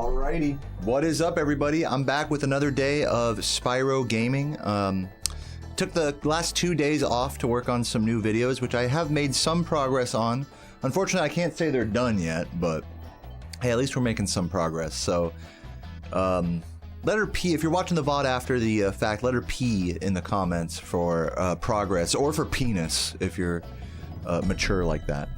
Alrighty. What is up, everybody? I'm back with another day of Spyro gaming. Took the last 2 days off to work on some new videos, which I have made some progress on. Unfortunately, I can't say they're done yet, but hey, at least we're making some progress. So, letter P, if you're watching the VOD after the fact, letter P in the comments for progress, or for penis, if you're mature like that.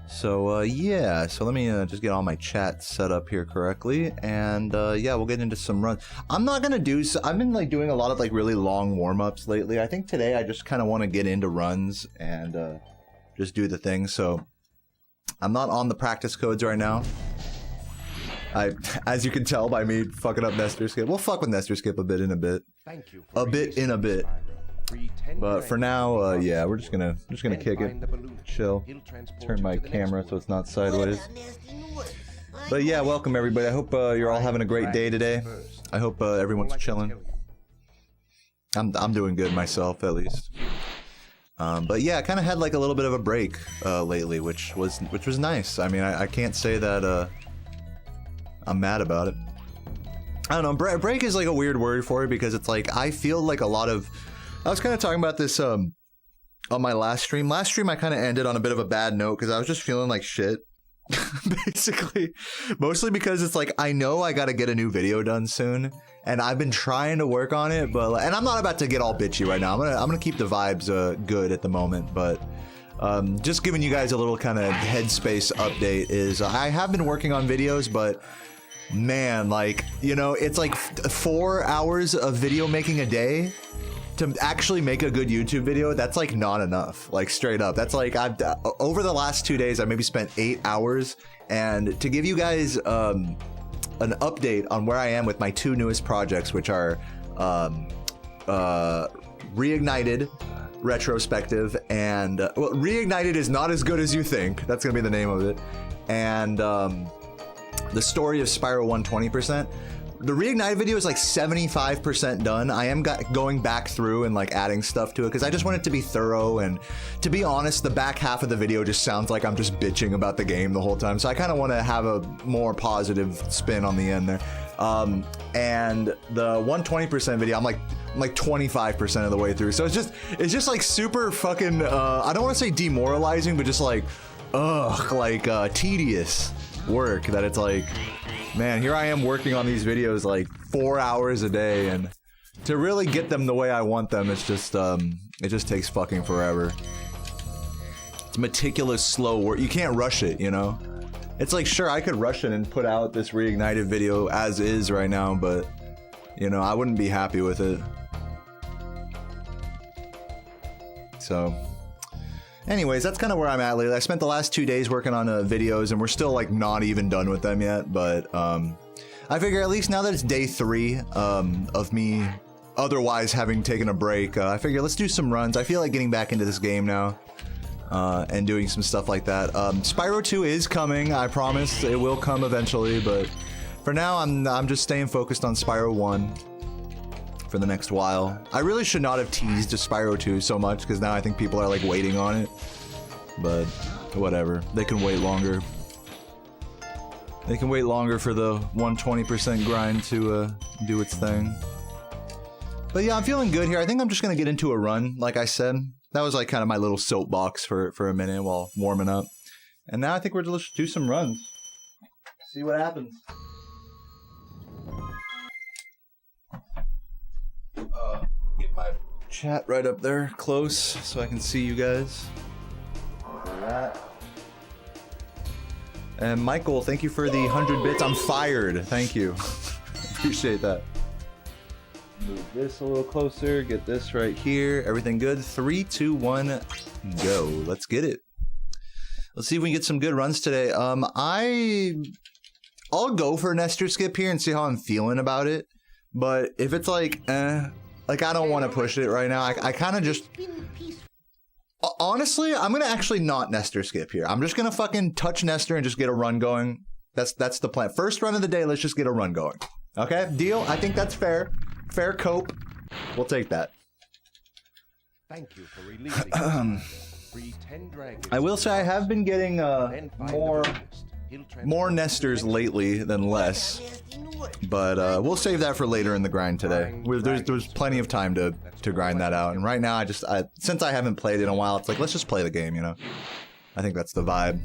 So, yeah, so let me just get all my chat set up here correctly, and yeah, we'll get into some runs. I'm not gonna do, I've been like doing a lot of like really long warm-ups lately. I think today I just kind of want to get into runs and just do the thing, so I'm not on the practice codes right now. As you can tell by me fucking up Nestor Skip, we'll fuck with Nestor Skip a bit in a bit. Thank you a bit in a bit. But for now, yeah, we're just gonna kick it, chill, turn my camera so it's not sideways. But yeah, welcome everybody. I hope you're all having a great day today. I hope everyone's chilling. I'm doing good myself, at least. But yeah, I kind of had like a little bit of a break lately, which was nice. I mean, I can't say that I'm mad about it. I don't know. Break is like a weird word for it because it's like I feel like a lot of. I was kind of talking about this on my last stream. Last stream I kind of ended on a bit of a bad note because I was just feeling like shit. Basically, mostly because it's like I know I got to get a new video done soon, and I've been trying to work on it, but and I'm not about to get all bitchy right now. I'm gonna keep the vibes good at the moment, but just giving you guys a little kind of headspace update is I have been working on videos, but man, like, you know, it's like 4 hours of video making a day. To actually make a good YouTube video, that's like not enough, like straight up. That's like I've over the last 2 days I maybe spent 8 hours, and to give you guys an update on where I am with my two newest projects, which are Reignited Retrospective and well, Reignited is not as good as you think, that's gonna be the name of it, and the story of Spyro 120%. The Reignited video is like 75% done. I am going back through and like adding stuff to it because I just want it to be thorough, and to be honest, the back half of the video just sounds like I'm just bitching about the game the whole time. So I kind of want to have a more positive spin on the end there. And the 120% video, I'm like 25% of the way through. So it's just like super fucking, I don't want to say demoralizing, but just like, tedious work that it's like, man, here I am working on these videos like 4 hours a day, and to really get them the way I want them, it's just it just takes fucking forever. It's meticulous, slow work. You can't rush it, you know? It's like, sure, I could rush it and put out this Reignited video as is right now, but, you know, I wouldn't be happy with it. So, anyways, that's kind of where I'm at lately. I spent the last 2 days working on videos, and we're still like not even done with them yet, but I figure at least now that it's day 3 of me otherwise having taken a break, I figure let's do some runs. I feel like getting back into this game now and doing some stuff like that. Spyro 2 is coming, I promise. It will come eventually, but for now I'm just staying focused on Spyro 1 for the next while. I really should not have teased Spyro 2 so much, because now I think people are like waiting on it, but whatever, they can wait longer. They can wait longer for the 120% grind to do its thing. But yeah, I'm feeling good here. I think I'm just gonna get into a run, like I said. That was like kind of my little soapbox for a minute while warming up, and now I think we're gonna do some runs, see what happens. Get my chat right up there close so I can see you guys. That. And Michael, thank you for the 100 bits. I'm fired. Thank you. Appreciate that. Move this a little closer. Get this right here. Everything good? 3, 2, 1, go. Let's get it. Let's see if we can get some good runs today. I'll go for Nestor Skip here and see how I'm feeling about it. But if it's like, like I don't want to push it right now. I kind of just, honestly, I'm gonna actually not Nestor Skip here. I'm just gonna fucking touch Nestor and just get a run going. That's the plan. First run of the day, let's just get a run going. Okay, deal? I think that's fair. Fair cope. We'll take that. Thank you for releasing. I will say I have been getting more more nesters lately than less. But we'll save that for later in the grind today. There's plenty of time to grind that out. And right now, since I haven't played in a while, it's like, let's just play the game, you know? I think that's the vibe.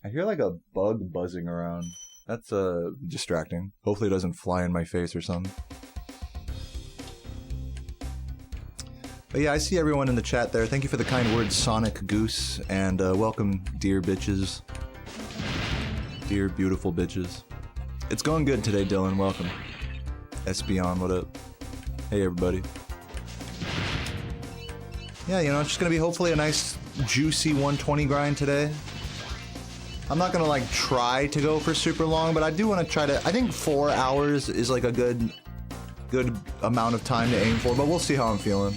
I hear like a bug buzzing around. That's distracting. Hopefully it doesn't fly in my face or something. But yeah, I see everyone in the chat there. Thank you for the kind words, Sonic Goose, and welcome, dear bitches. Dear beautiful bitches. It's going good today, Dylan. Welcome. Espeon, what up? Hey, everybody. Yeah, you know, it's just gonna be hopefully a nice, juicy 120 grind today. I'm not gonna like try to go for super long, but I do want to try to. I think 4 hours is like a good amount of time to aim for, but we'll see how I'm feeling.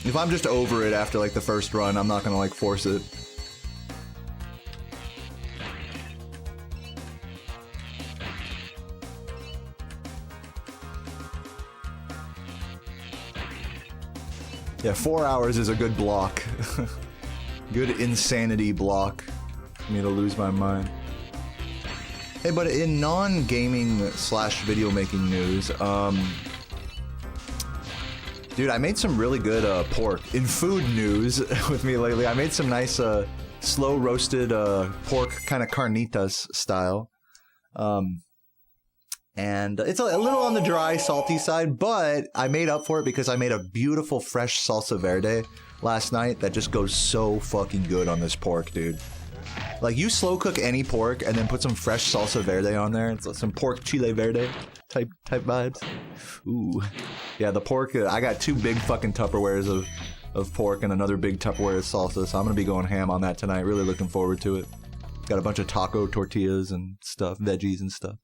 If I'm just over it after like the first run, I'm not gonna like force it. Yeah, 4 hours is a good block. Good insanity block. For me to lose my mind. Hey, but in non-gaming / video making news, dude, I made some really good pork. In food news with me lately, I made some nice slow roasted pork, kind of carnitas style. And it's a little on the dry, salty side, but I made up for it because I made a beautiful fresh salsa verde last night that just goes so fucking good on this pork, dude. Like, you slow cook any pork and then put some fresh salsa verde on there. It's some pork chile verde type vibes. Ooh. Yeah, the pork, I got 2 big fucking Tupperwares of pork and another big Tupperware of salsa, so I'm gonna be going ham on that tonight. Really looking forward to it. Got a bunch of taco tortillas and stuff, veggies and stuff.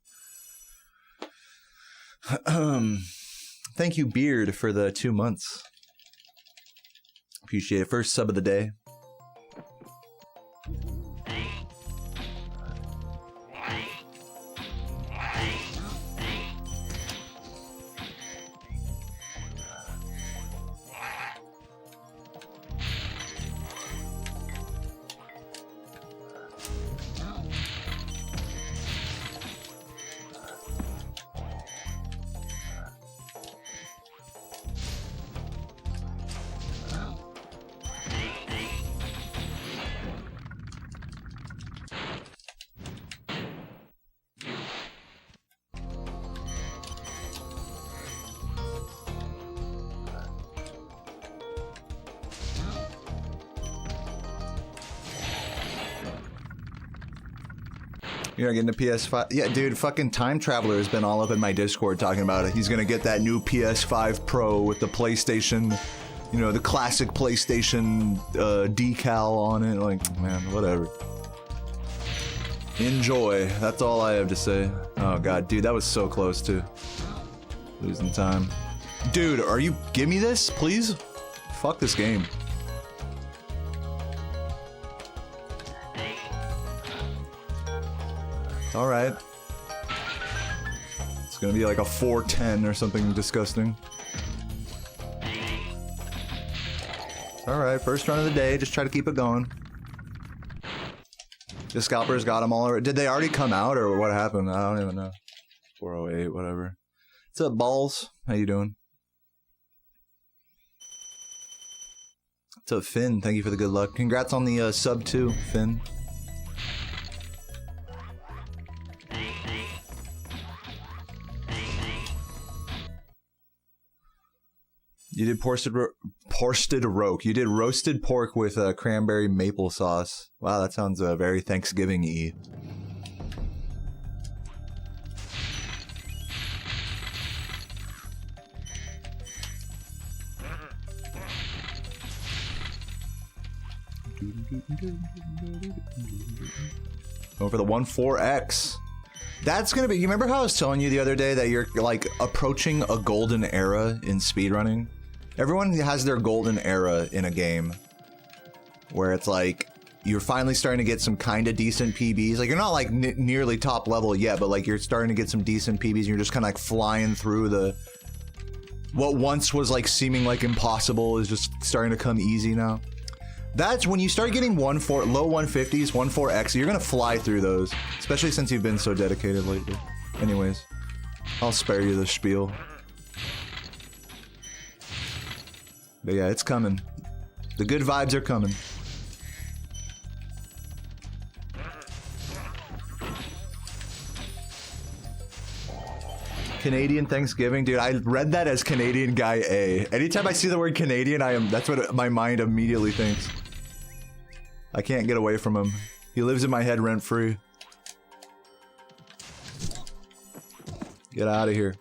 Thank you, Beard, for the 2 months. Appreciate it. First sub of the day. You're not getting a PS5? Yeah, dude, fucking Time Traveler has been all up in my Discord talking about it. He's gonna get that new PS5 Pro with the PlayStation, you know, the classic PlayStation decal on it. Like, man, whatever. Enjoy. That's all I have to say. Oh, God, dude, that was so close to losing time. Dude, are you... Give me this, please? Fuck this game. Alright. It's gonna be like a 410 or something disgusting. Alright, first run of the day, just try to keep it going. The scalpers got them all already. Did they already come out or what happened? I don't even know. 408, whatever. What's up, Balls? How you doing? What's up, Finn? Thank you for the good luck. Congrats on the sub 2, Finn. You did roasted roke. You did roasted pork with cranberry maple sauce. Wow, that sounds very Thanksgiving-y. Going for the 1-4X. That's gonna be. You remember how I was telling you the other day that you're like approaching a golden era in speedrunning? Everyone has their golden era in a game where it's like you're finally starting to get some kind of decent PBs. Like, you're not like nearly top level yet, but like you're starting to get some decent PBs and you're just kind of like flying through the... What once was like seeming like impossible is just starting to come easy now. That's when you start getting low 150s, 1.4x, you're gonna fly through those. Especially since you've been so dedicated lately. Anyways, I'll spare you the spiel. But yeah, it's coming. The good vibes are coming. Canadian Thanksgiving, dude. I read that as Canadian Guy A. Anytime I see the word Canadian, that's what my mind immediately thinks. I can't get away from him. He lives in my head rent free. Get out of here.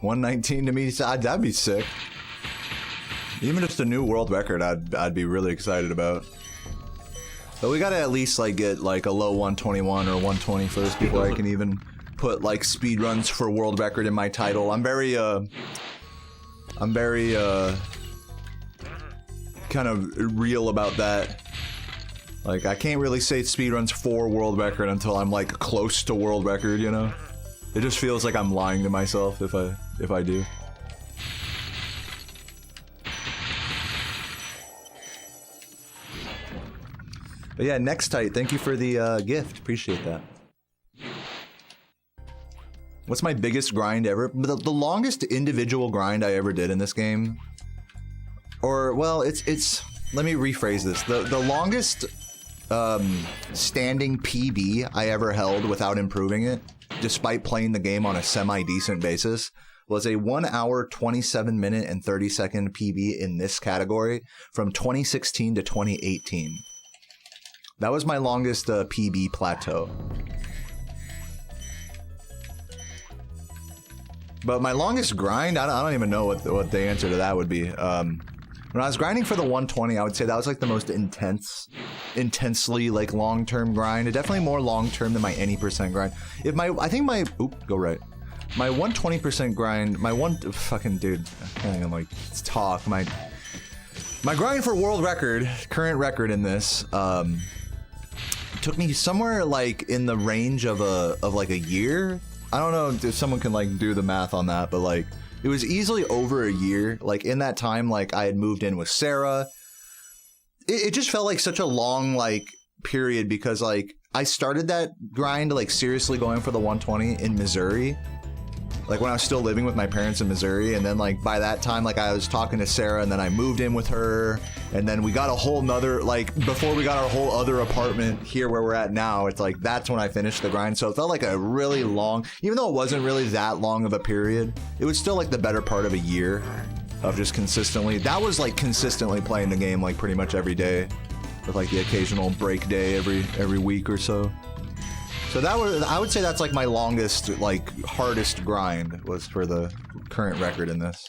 119 to me, that'd be sick. Even just a new world record, I'd be really excited about. But we gotta at least like get like a low 121 or 120 first before I can even put like speedruns for world record in my title. I'm very kind of real about that. Like, I can't really say speedruns for world record until I'm like close to world record, you know? It just feels like I'm lying to myself if I do. But yeah, next tight, thank you for the gift. Appreciate that. What's my biggest grind ever? The longest individual grind I ever did in this game, or well, it's. Let me rephrase this. The longest standing PB I ever held without improving it, despite playing the game on a semi-decent basis, was a 1 hour, 27 minute, and 30 second PB in this category from 2016 to 2018. That was my longest PB plateau. But my longest grind, I don't even know what the answer to that would be. When I was grinding for the 120, I would say that was like the most intensely like long-term grind. Definitely more long-term than my any percent grind. I think my 120% grind, fucking dude, I can't even like talk. My grind for world record, current record in this, took me somewhere like in the range of like a year. I don't know if someone can like do the math on that, but like it was easily over a year. Like in that time, like I had moved in with Sarah. It just felt like such a long like period because like I started that grind like seriously going for the 120 in Missouri. Like when I was still living with my parents in Missouri, and then like by that time, like I was talking to Sarah, and then I moved in with her, and then we got a whole nother, like before we got our whole other apartment here where we're at now, it's like that's when I finished the grind. So it felt like a really long, even though it wasn't really that long of a period, it was still like the better part of a year of just consistently, that was like consistently playing the game like pretty much every day with like the occasional break day every week or so. So that was, I would say that's like my longest, like hardest grind was for the current record in this.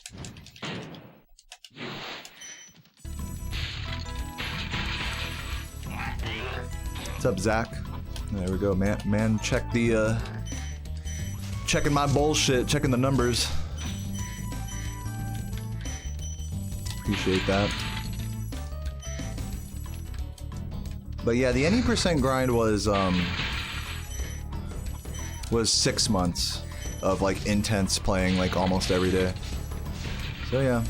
What's up, Zach? There we go, man. Check the, checking my bullshit, checking the numbers. Appreciate that. But yeah, the any percent grind was 6 months of like intense playing like almost every day. So yeah,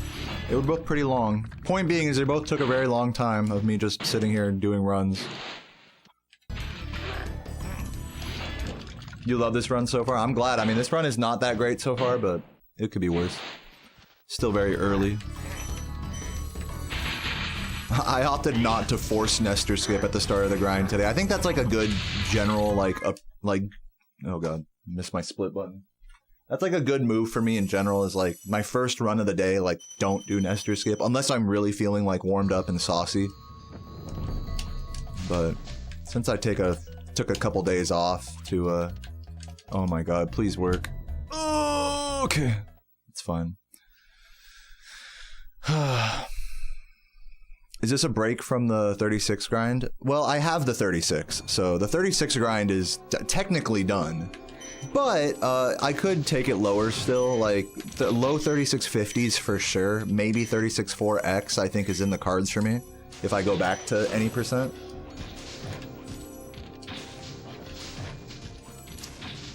they were both pretty long. Point being is they both took a very long time of me just sitting here and doing runs. You love this run so far? I'm glad. I mean, this run is not that great so far, but it could be worse. Still very early. I opted not to force Nestor skip at the start of the grind today. I think that's like a good general oh god, missed my split button. That's like a good move for me in general, is like my first run of the day, like don't do Nestor skip unless I'm really feeling like warmed up and saucy. But since I took a couple days off to oh my god, please work. Oh, okay. It's fine. Is this a break from the 36 grind? Well, I have the 36, so the 36 grind is technically done. But I could take it lower still, like the low 3650s for sure. Maybe 36.4x I think is in the cards for me if I go back to any percent.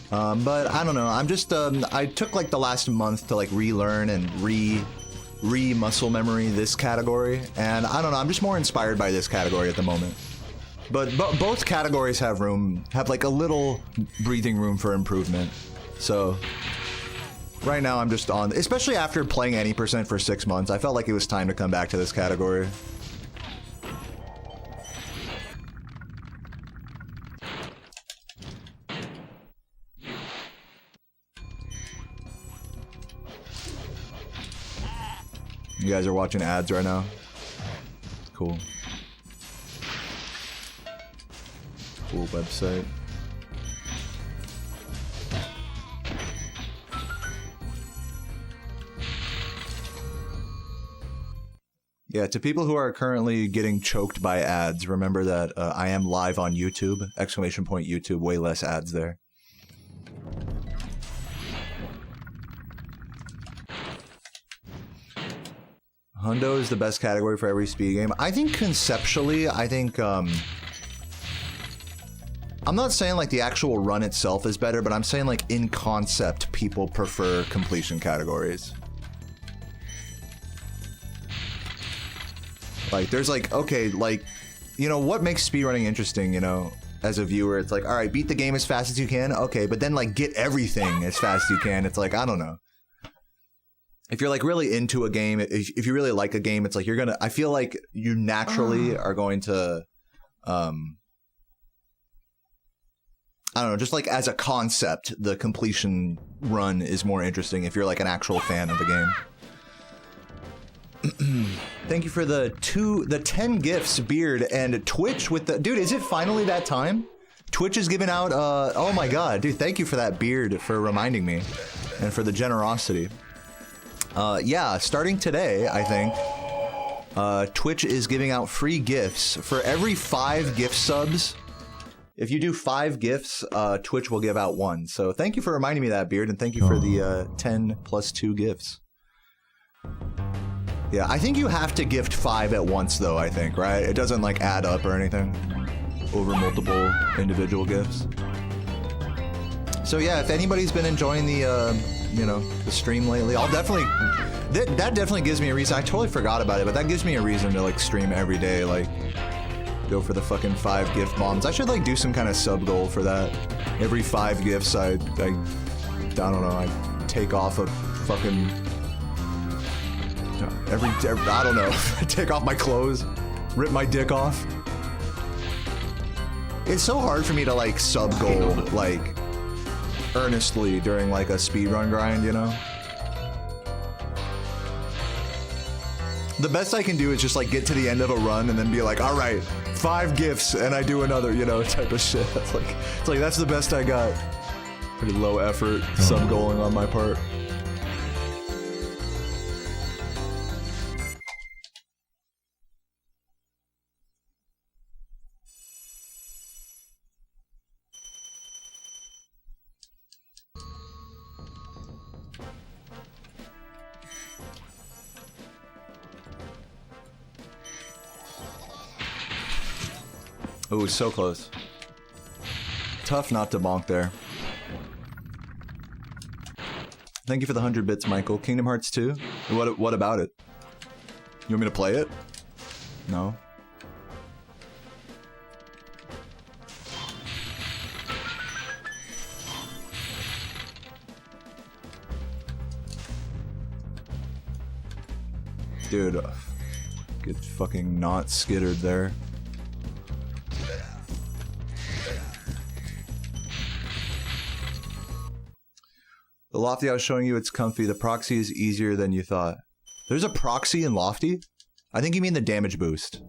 But I don't know. I'm just I took like the last month to like relearn and re-muscle memory this category, and I don't know. I'm just more inspired by this category at the moment. But both categories have like a little breathing room for improvement. So right now I'm just on, especially after playing any percent for 6 months, I felt like it was time to come back to this category. You guys are watching ads right now? Cool. Cool website. Yeah, to people who are currently getting choked by ads, remember that I am live on YouTube, ! YouTube, way less ads there. Hundo is the best category for every speed game. I think conceptually, I'm not saying like the actual run itself is better, but I'm saying like in concept, people prefer completion categories. Like there's like, okay, like, you know, what makes speedrunning interesting, you know, as a viewer? It's like, all right, beat the game as fast as you can. Okay, but then like get everything as fast as you can. It's like, I don't know. If you're like really into a game, if you really like a game, it's like you're gonna, I feel like you naturally are going to, I don't know, just like as a concept, the completion run is more interesting if you're like an actual fan of the game. Thank you for the 10 gifts, Beard, and Twitch with the, dude, is it finally that time? Twitch is giving out, oh my god, dude, thank you for that, Beard, for reminding me, and for the generosity. Yeah, starting today, I think, Twitch is giving out free gifts. For every 5 gift subs, if you do 5 gifts, Twitch will give out 1. So thank you for reminding me of that, Beard, and thank you for the 10 plus 2 gifts. Yeah, I think you have to gift 5 at once, though, I think, right? It doesn't, like, add up or anything over multiple individual gifts. So yeah, if anybody's been enjoying the, you know, the stream lately, I'll definitely, that definitely gives me a reason. I totally forgot about it, but that gives me a reason to like stream every day, like go for the fucking 5 gift bombs. I should like do some kind of sub goal for that. Every 5 gifts, I don't know, I take off a fucking, I don't know, take off my clothes, rip my dick off. It's so hard for me to like sub goal, like, earnestly during like a speedrun grind, you know? The best I can do is just like get to the end of a run and then be like, all right, 5 gifts and I do another, you know, type of shit. It's like that's the best I got. Pretty low effort sub goaling on my part. Ooh, so close. Tough not to bonk there. Thank you for the 100 bits, Michael. Kingdom Hearts 2? What about it? You want me to play it? No? Dude, get fucking not skittered there. The Lofty I was showing you, it's comfy. The proxy is easier than you thought. There's a proxy in Lofty? I think you mean the damage boost.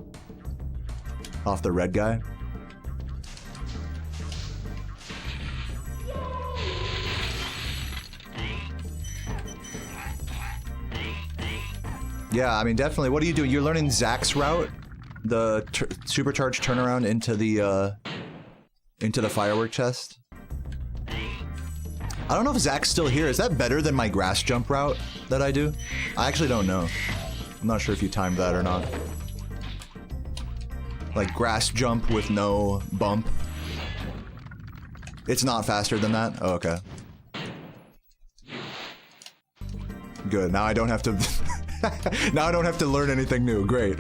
Off the red guy. Yeah, I mean, definitely. What are you doing? You're learning Zach's route? The supercharged turnaround into the firework chest? I don't know if Zach's still here. Is that better than my grass jump route that I do? I actually don't know. I'm not sure if you timed that or not. Like grass jump with no bump. It's not faster than that? Oh, okay. Good, now I don't have to now I don't have to learn anything new. Great.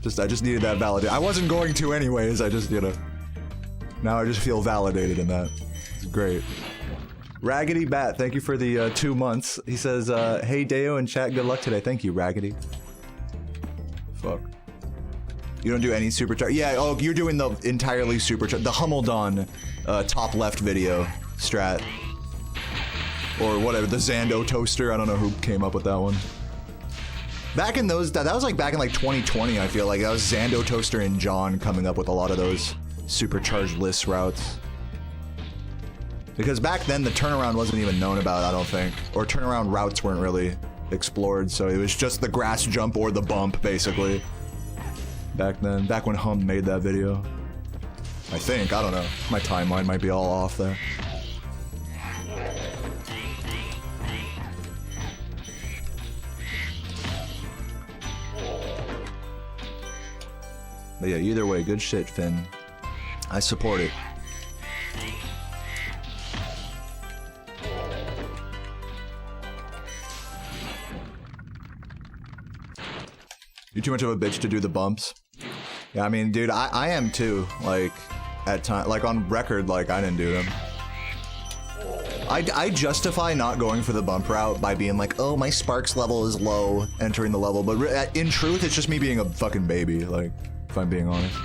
I just needed that validation. I wasn't going to anyways, I just, you know. Now I just feel validated in that. It's great. Raggedy Bat, thank you for the 2 months. He says, hey Deo and chat, good luck today. Thank you, Raggedy. Fuck. You don't do any supercharge? Yeah, oh, you're doing the entirely supercharge, the Hummeldon top left video strat. Or whatever, the Zando toaster, I don't know who came up with that one. Back in those, that was like back in like 2020, I feel like. That was Zando toaster and John coming up with a lot of those supercharged list routes. Because back then the turnaround wasn't even known about, I don't think. Or turnaround routes weren't really explored, so it was just the grass jump or the bump, basically. Back then, back when Hum made that video. I think, I don't know. My timeline might be all off there. But yeah, either way, good shit, Finn. I support it. You're too much of a bitch to do the bumps. Yeah, I mean, dude, I am too. Like, at time, like on record, like I didn't do them. I justify not going for the bump route by being like, oh, my sparks level is low entering the level, but in truth, it's just me being a fucking baby. Like, if I'm being honest.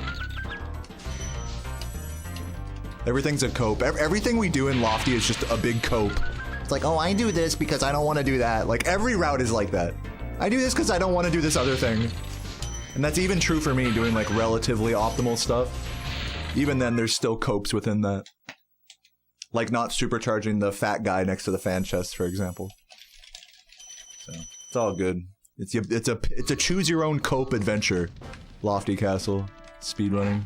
Everything's a cope. Everything we do in Lofty is just a big cope. It's like, oh, I do this because I don't want to do that. Like, every route is like that. I do this because I don't want to do this other thing. And that's even true for me doing like relatively optimal stuff. Even then, there's still copes within that. Like not supercharging the fat guy next to the fan chest, for example. So, it's all good. It's a choose your own cope adventure. Lofty Castle, speedrunning.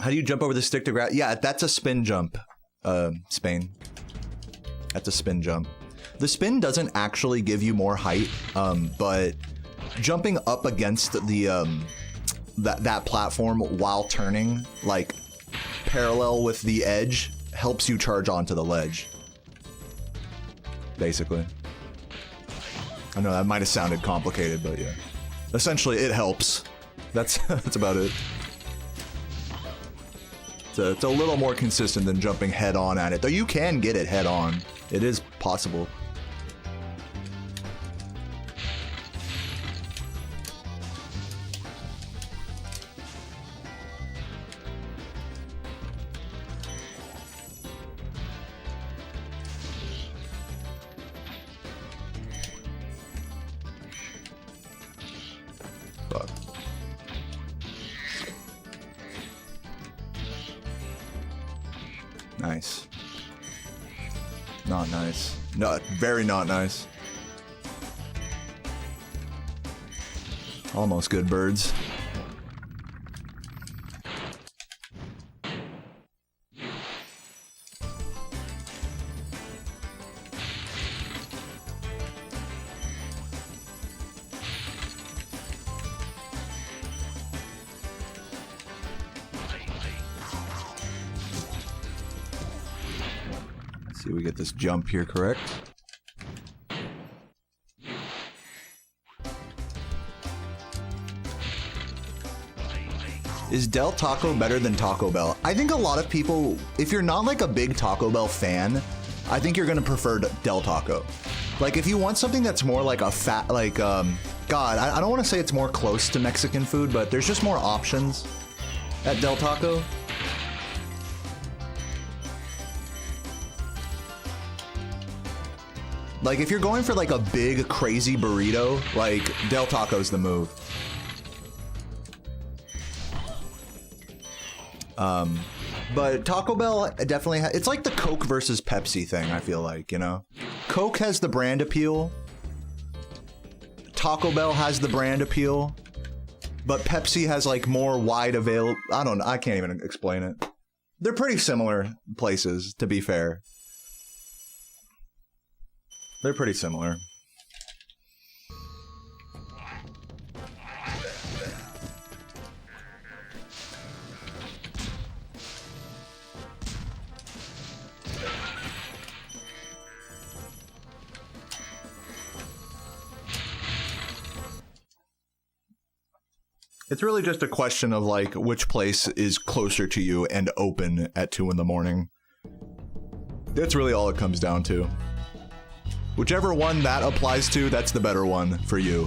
How do you jump over the stick to grab? Yeah, that's a spin jump, Spain. That's a spin jump. The spin doesn't actually give you more height, but jumping up against the that platform while turning, like parallel with the edge, helps you charge onto the ledge. Basically. I know that might have sounded complicated, but yeah. Essentially, it helps. That's about it. It's a little more consistent than jumping head on at it, though you can get it head on. It is possible. Fuck. Nice. Not nice. No, very not nice. Almost good birds. See, we get this jump here correct. Is Del Taco better than Taco Bell? I think a lot of people, if you're not like a big Taco Bell fan, I think you're gonna prefer Del Taco. Like if you want something that's more like a fat, like, God, I don't want to say it's more close to Mexican food, but there's just more options at Del Taco. Like, if you're going for, like, a big, crazy burrito, like, Del Taco's the move. But Taco Bell definitely it's like the Coke versus Pepsi thing, I feel like, you know? Coke has the brand appeal. Taco Bell has the brand appeal, but Pepsi has like more wide avail. I don't know. I can't even explain it. They're pretty similar places, to be fair. They're pretty similar. It's really just a question of like which place is closer to you and open at 2 in the morning. That's really all it comes down to. Whichever one that applies to, that's the better one for you.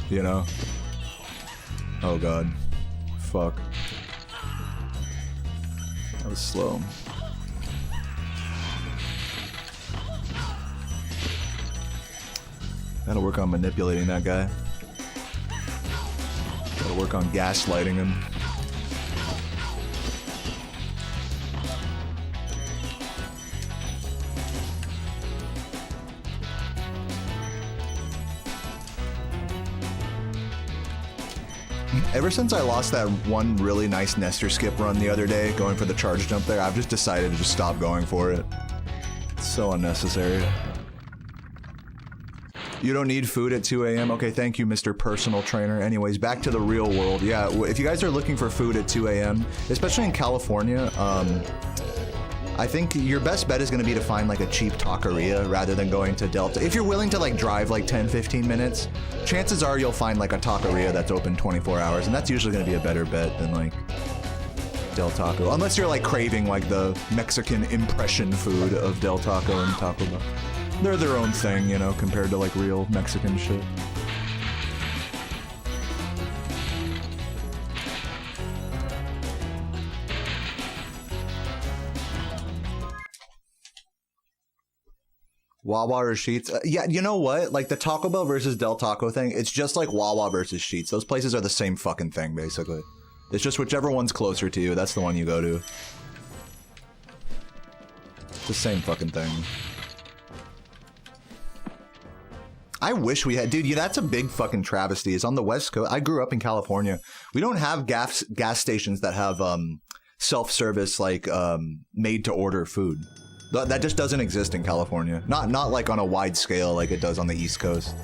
You know? Oh god. Fuck. That was slow. Gotta work on manipulating that guy. Gotta work on gaslighting him. Ever since I lost that one really nice Nestor skip run the other day, going for the charge jump there, I've just decided to just stop going for it. It's so unnecessary. You don't need food at 2 a.m. Okay, thank you, Mr. Personal Trainer. Anyways, back to the real world. Yeah, if you guys are looking for food at 2 a.m., especially in California, I think your best bet is going to be to find like a cheap taqueria rather than going to Delta. If you're willing to like drive like 10-15 minutes, chances are you'll find like a taqueria that's open 24 hours, and that's usually going to be a better bet than like Del Taco. Unless you're like craving like the Mexican impression food of Del Taco and Taco Bell. They're their own thing, you know, compared to like real Mexican shit. Wawa or Sheetz? Yeah, you know what? Like the Taco Bell versus Del Taco thing, it's just like Wawa versus Sheetz. Those places are the same fucking thing, basically. It's just whichever one's closer to you, that's the one you go to. It's the same fucking thing. I wish we had, dude, yeah, that's a big fucking travesty. It's on the West Coast. I grew up in California. We don't have gas stations that have self-service, like made to order food. That just doesn't exist in California. Not like on a wide scale like it does on the East Coast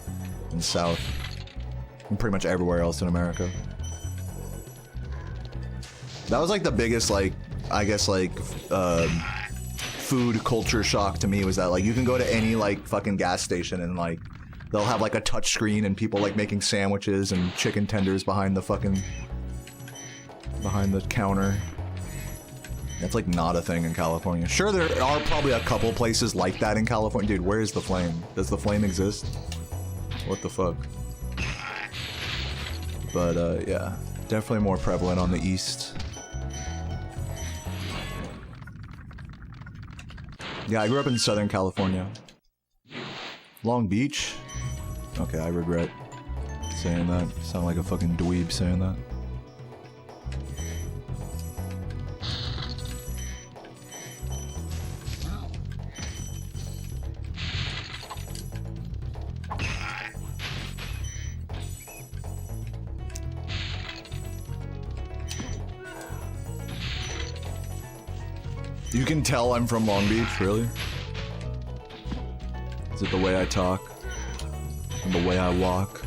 and South and pretty much everywhere else in America. That was like the biggest, like, I guess, like, food culture shock to me was that, like, you can go to any, like, fucking gas station and, like, they'll have, like, a touch screen and people, like, making sandwiches and chicken tenders behind the counter. That's, like, not a thing in California. Sure, there are probably a couple places like that in California. Dude, where is the Flame? Does the Flame exist? What the fuck? But, yeah. Definitely more prevalent on the East. Yeah, I grew up in Southern California. Long Beach? Okay, I regret saying that. Sound like a fucking dweeb saying that. You can tell I'm from Long Beach, really? Is it the way I talk? And the way I walk?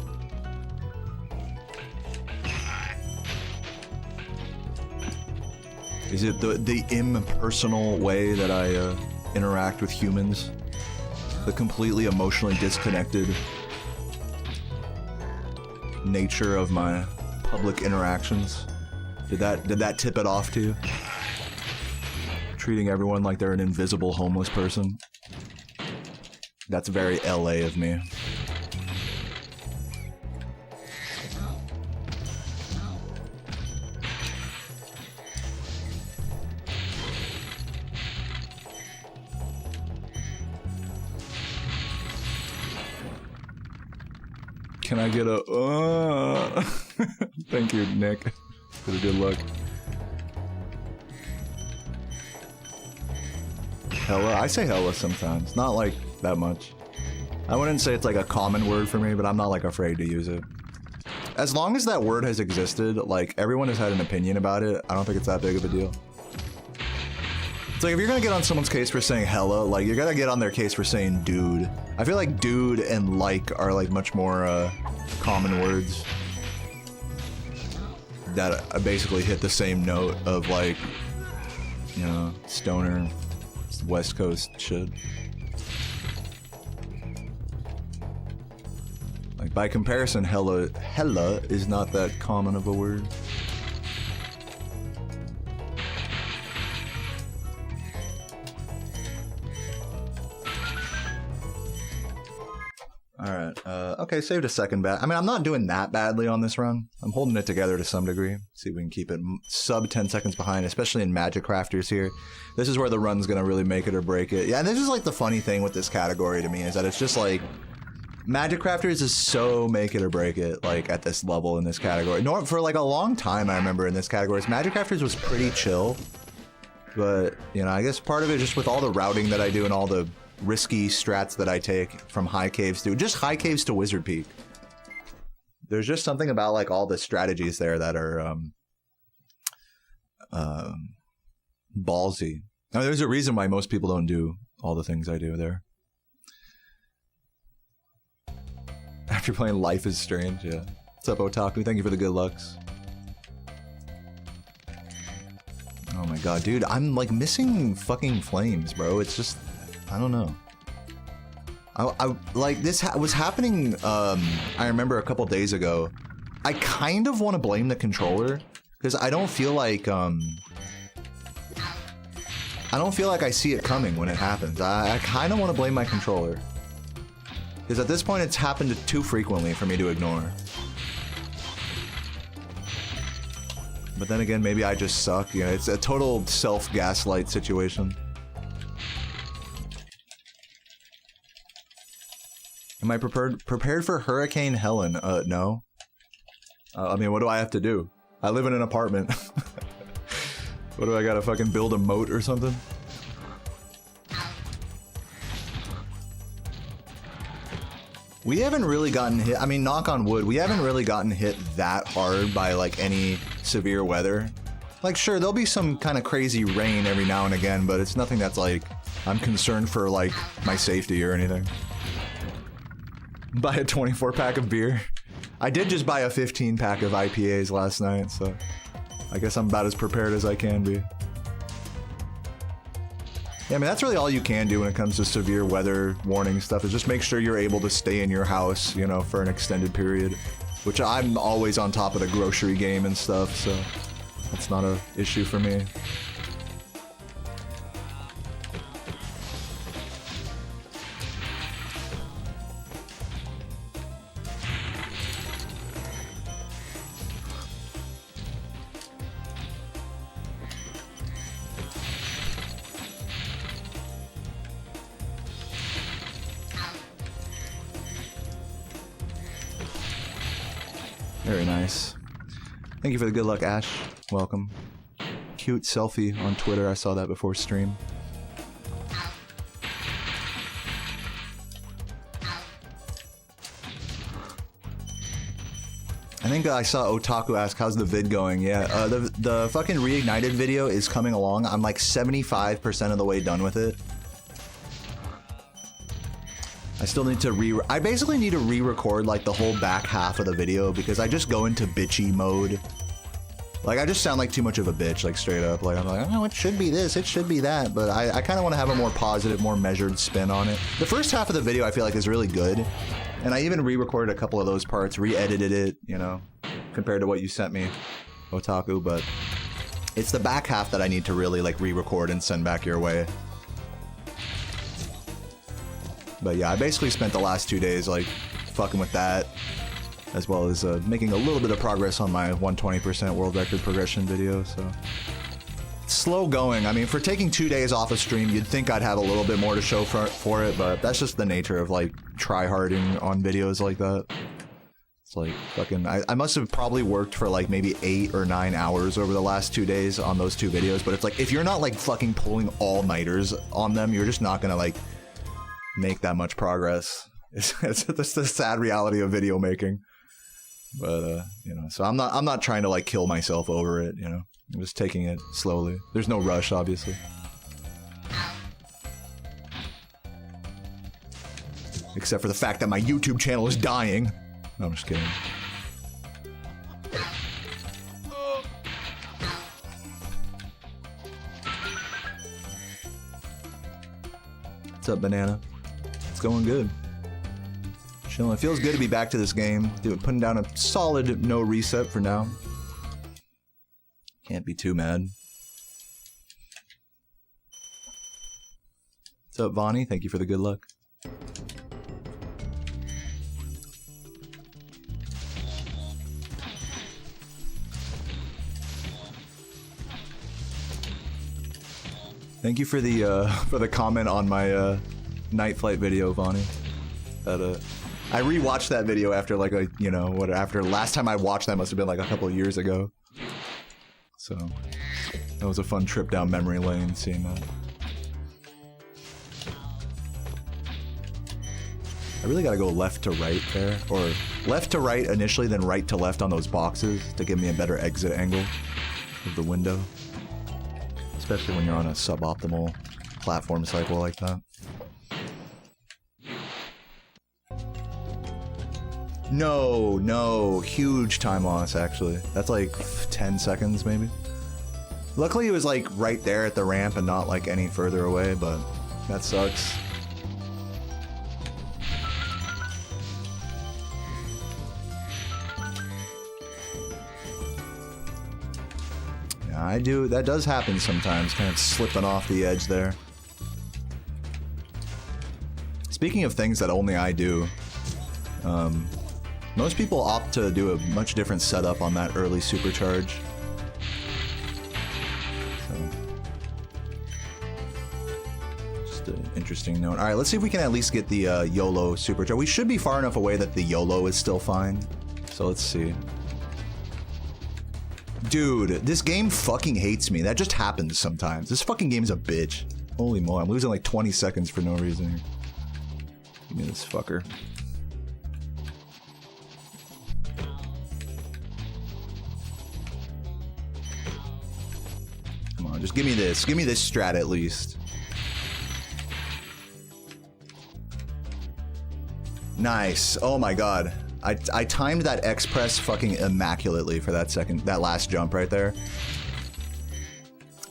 Is it the impersonal way that I interact with humans? The completely emotionally disconnected nature of my public interactions? Did that tip it off to you? Treating everyone like they're an invisible homeless person. That's very LA of me. Can I get a Thank you, Nick, for the good luck. Hella? I say hella sometimes. Not like that much. I wouldn't say it's like a common word for me, but I'm not like afraid to use it. As long as that word has existed, like everyone has had an opinion about it, I don't think it's that big of a deal. It's like if you're gonna get on someone's case for saying hella, like you're gonna get on their case for saying dude. I feel like dude and like are like much more common words that basically hit the same note of like, you know, stoner, West Coast shit. Like by comparison, hella is not that common of a word. Alright, okay, saved a second bat. I mean, I'm not doing that badly on this run. I'm holding it together to some degree. See if we can keep it sub 10 seconds behind, especially in Magic Crafters here. This is where the run's gonna really make it or break it. Yeah, and this is like the funny thing with this category to me, is that it's just like, Magic Crafters is so make it or break it, like at this level in this category. For like a long time, I remember in this category, Magic Crafters was pretty chill. But, you know, I guess part of it just with all the routing that I do and all the risky strats that I take from high caves to just high caves to Wizard Peak. There's just something about like all the strategies there that are ballsy. I mean, there's a reason why most people don't do all the things I do there. After playing Life is Strange, yeah. What's up, Otaku? Thank you for the good lucks. Oh my god, dude, I'm like missing fucking flames, bro. It's just, I don't know. I like this was happening. I remember a couple days ago. I kind of want to blame the controller because I don't feel like I see it coming when it happens. I kind of want to blame my controller because at this point it's happened too frequently for me to ignore. But then again, maybe I just suck. You know, it's a total self-gaslight situation. Am I prepared for Hurricane Helen? No. I mean, what do I have to do? I live in an apartment. What do I gotta fucking build a moat or something? We haven't really gotten hit, I mean, knock on wood, we haven't really gotten hit that hard by like any severe weather. Like sure, there'll be some kind of crazy rain every now and again, but it's nothing that's like, I'm concerned for like my safety or anything. Buy a 24 pack of beer. I did just buy a 15 pack of IPAs last night, so I guess I'm about as prepared as I can be. Yeah, I mean, that's really all you can do when it comes to severe weather warning stuff, is just make sure you're able to stay in your house, you know, for an extended period. Which I'm always on top of the grocery game and stuff, so that's not an issue for me. Very nice. Thank you for the good luck, Ash. Welcome. Cute selfie on Twitter. I saw that before stream. I think I saw Otaku ask, how's the vid going? Yeah, the fucking Reignited video is coming along. I'm like 75% of the way done with it. I still need to I basically need to re-record like the whole back half of the video because I just go into bitchy mode. Like I just sound like too much of a bitch, like straight up. Like I'm like, oh, it should be this, it should be that. But I kind of want to have a more positive, more measured spin on it. The first half of the video I feel like is really good. And I even re-recorded a couple of those parts, re-edited it, you know, compared to what you sent me, Otaku. But it's the back half that I need to really like re-record and send back your way. But yeah, I basically spent the last 2 days like fucking with that, as well as making a little bit of progress on my 120% world record progression video, so. It's slow going. I mean, for taking 2 days off a stream, you'd think I'd have a little bit more to show for it, but that's just the nature of like try-harding on videos like that. It's like fucking, I must have probably worked for like maybe 8 or 9 hours over the last 2 days on those 2 videos, but it's like, if you're not like fucking pulling all-nighters on them, you're just not gonna like make that much progress. That's the sad reality of video making. But you know, so I'm not trying to like kill myself over it, you know. I'm just taking it slowly. There's no rush, obviously. Except for the fact that my YouTube channel is dying. No, I'm just kidding. What's up, Banana? It's going good. Chilling. It feels good to be back to this game. Putting down a solid no reset for now. Can't be too mad. What's up, Vonnie? Thank you for the good luck. Thank you for the comment on my night flight video, Vonnie. That I rewatched that video after like a, you know, after last time I watched that must have been like a couple of years ago. So that was a fun trip down memory lane seeing that. I really gotta go left to right there, or left to right initially, then right to left on those boxes to give me a better exit angle of the window. Especially when you're on a suboptimal platform cycle like that. No, huge time loss actually. That's like 10 seconds maybe. Luckily it was like right there at the ramp and not like any further away, but that sucks. I do, that does happen sometimes, kind of slipping off the edge there. Speaking of things that only I do, most people opt to do a much different setup on that early supercharge. So, just an interesting note. Alright, let's see if we can at least get the YOLO supercharge. We should be far enough away that the YOLO is still fine. So let's see. Dude, this game fucking hates me. That just happens sometimes. This fucking game's a bitch. Holy moly, I'm losing like 20 seconds for no reason here. Give me this fucker. Come on, just give me this. Give me this strat at least. Nice. Oh my god. I timed that X press fucking immaculately for that last jump right there.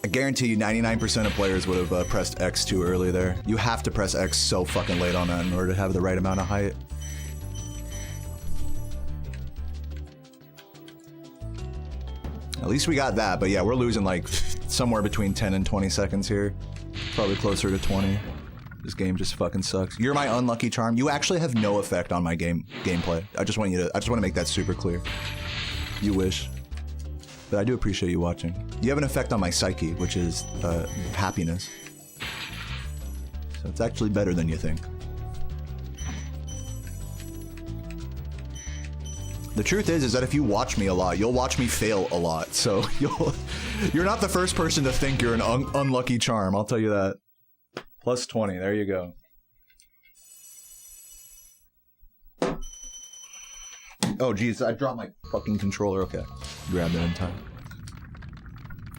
I guarantee you 99% of players would have pressed X too early there. You have to press X so fucking late on that in order to have the right amount of height. At least we got that, but yeah, we're losing like somewhere between 10 and 20 seconds here. Probably closer to 20. This game just fucking sucks. You're my unlucky charm. You actually have no effect on my gameplay. I just want to make that super clear. You wish. But I do appreciate you watching. You have an effect on my psyche, which is happiness. So it's actually better than you think. The truth is that if you watch me a lot, you'll watch me fail a lot. So you're not the first person to think you're an unlucky charm, I'll tell you that. Plus 20, there you go. Oh geez, I dropped my fucking controller. Okay, grab that in time.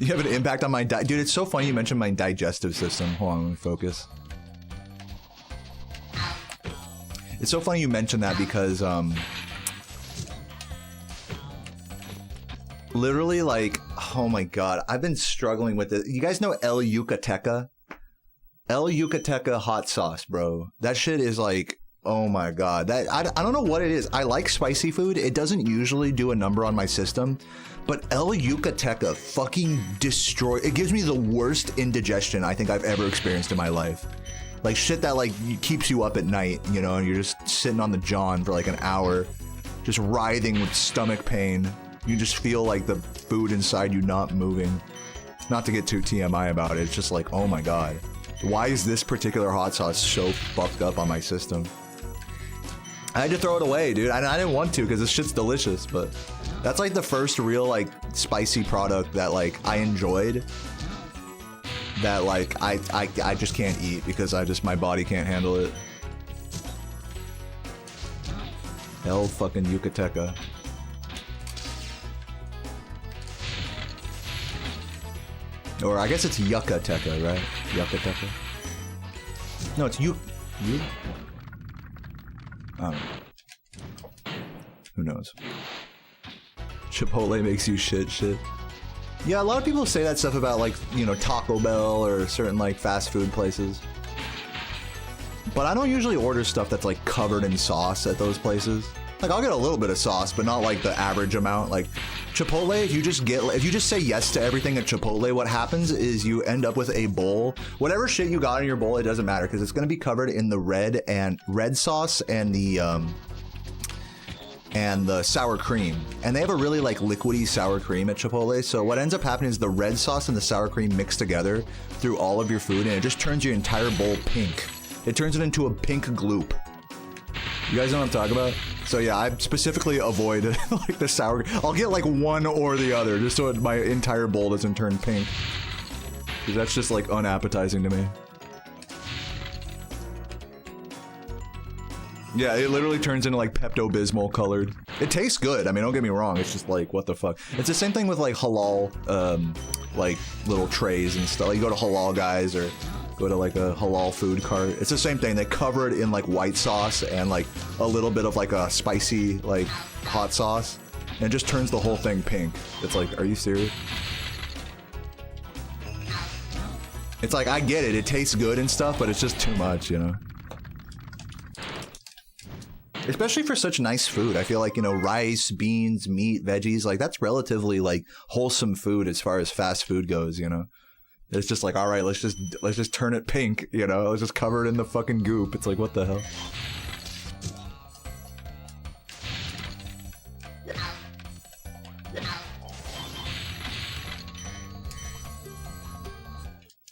You have an impact on my dude, it's so funny you mentioned my digestive system. Hold on, let me focus. It's so funny you mentioned that because literally like, oh my god, I've been struggling with it. You guys know El Yucateca? El Yucateca hot sauce, bro. That shit is like, oh my god. That I don't know what it is. I like spicy food. It doesn't usually do a number on my system, but El Yucateca fucking it gives me the worst indigestion I think I've ever experienced in my life. Like shit that like keeps you up at night, you know, and you're just sitting on the john for like an hour, just writhing with stomach pain. You just feel like the food inside you not moving. Not to get too TMI about it, it's just like, oh my god. Why is this particular hot sauce so fucked up on my system? I had to throw it away, dude. I didn't want to because this shit's delicious, but that's like the first real like spicy product that like I enjoyed that like I just can't eat because my body can't handle it. El fucking Yucateca. Or I guess it's Yucateca, right? Yucateca. No, it's you. I don't know. Who knows? Chipotle makes you shit. Yeah, a lot of people say that stuff about, like, you know, Taco Bell or certain, like, fast food places. But I don't usually order stuff that's, like, covered in sauce at those places. Like, I'll get a little bit of sauce, but not, like, the average amount. Like, Chipotle, if you just say yes to everything at Chipotle, what happens is you end up with a bowl. Whatever shit you got in your bowl, it doesn't matter, because it's going to be covered in the red sauce and the sour cream. And they have a really, like, liquidy sour cream at Chipotle, so what ends up happening is the red sauce and the sour cream mix together through all of your food, and it just turns your entire bowl pink. It turns it into a pink gloop. You guys know what I'm talking about? So yeah, I specifically avoid, like, the sour. I'll get, like, one or the other, just so my entire bowl doesn't turn pink. Because that's just, like, unappetizing to me. Yeah, it literally turns into, like, Pepto-Bismol colored. It tastes good. I mean, don't get me wrong. It's just like, what the fuck. It's the same thing with, like, halal, like, little trays and stuff. Like, you go to Halal Guys or go to, like, a halal food cart. It's the same thing. They cover it in, like, white sauce and, like, a little bit of, like, a spicy, like, hot sauce. And it just turns the whole thing pink. It's like, are you serious? It's like, I get it. It tastes good and stuff, but it's just too much, you know? Especially for such nice food. I feel like, you know, rice, beans, meat, veggies, like, that's relatively, like, wholesome food as far as fast food goes, you know? It's just like, all right, let's just turn it pink, you know? Let's just cover it in the fucking goop. It's like, what the hell?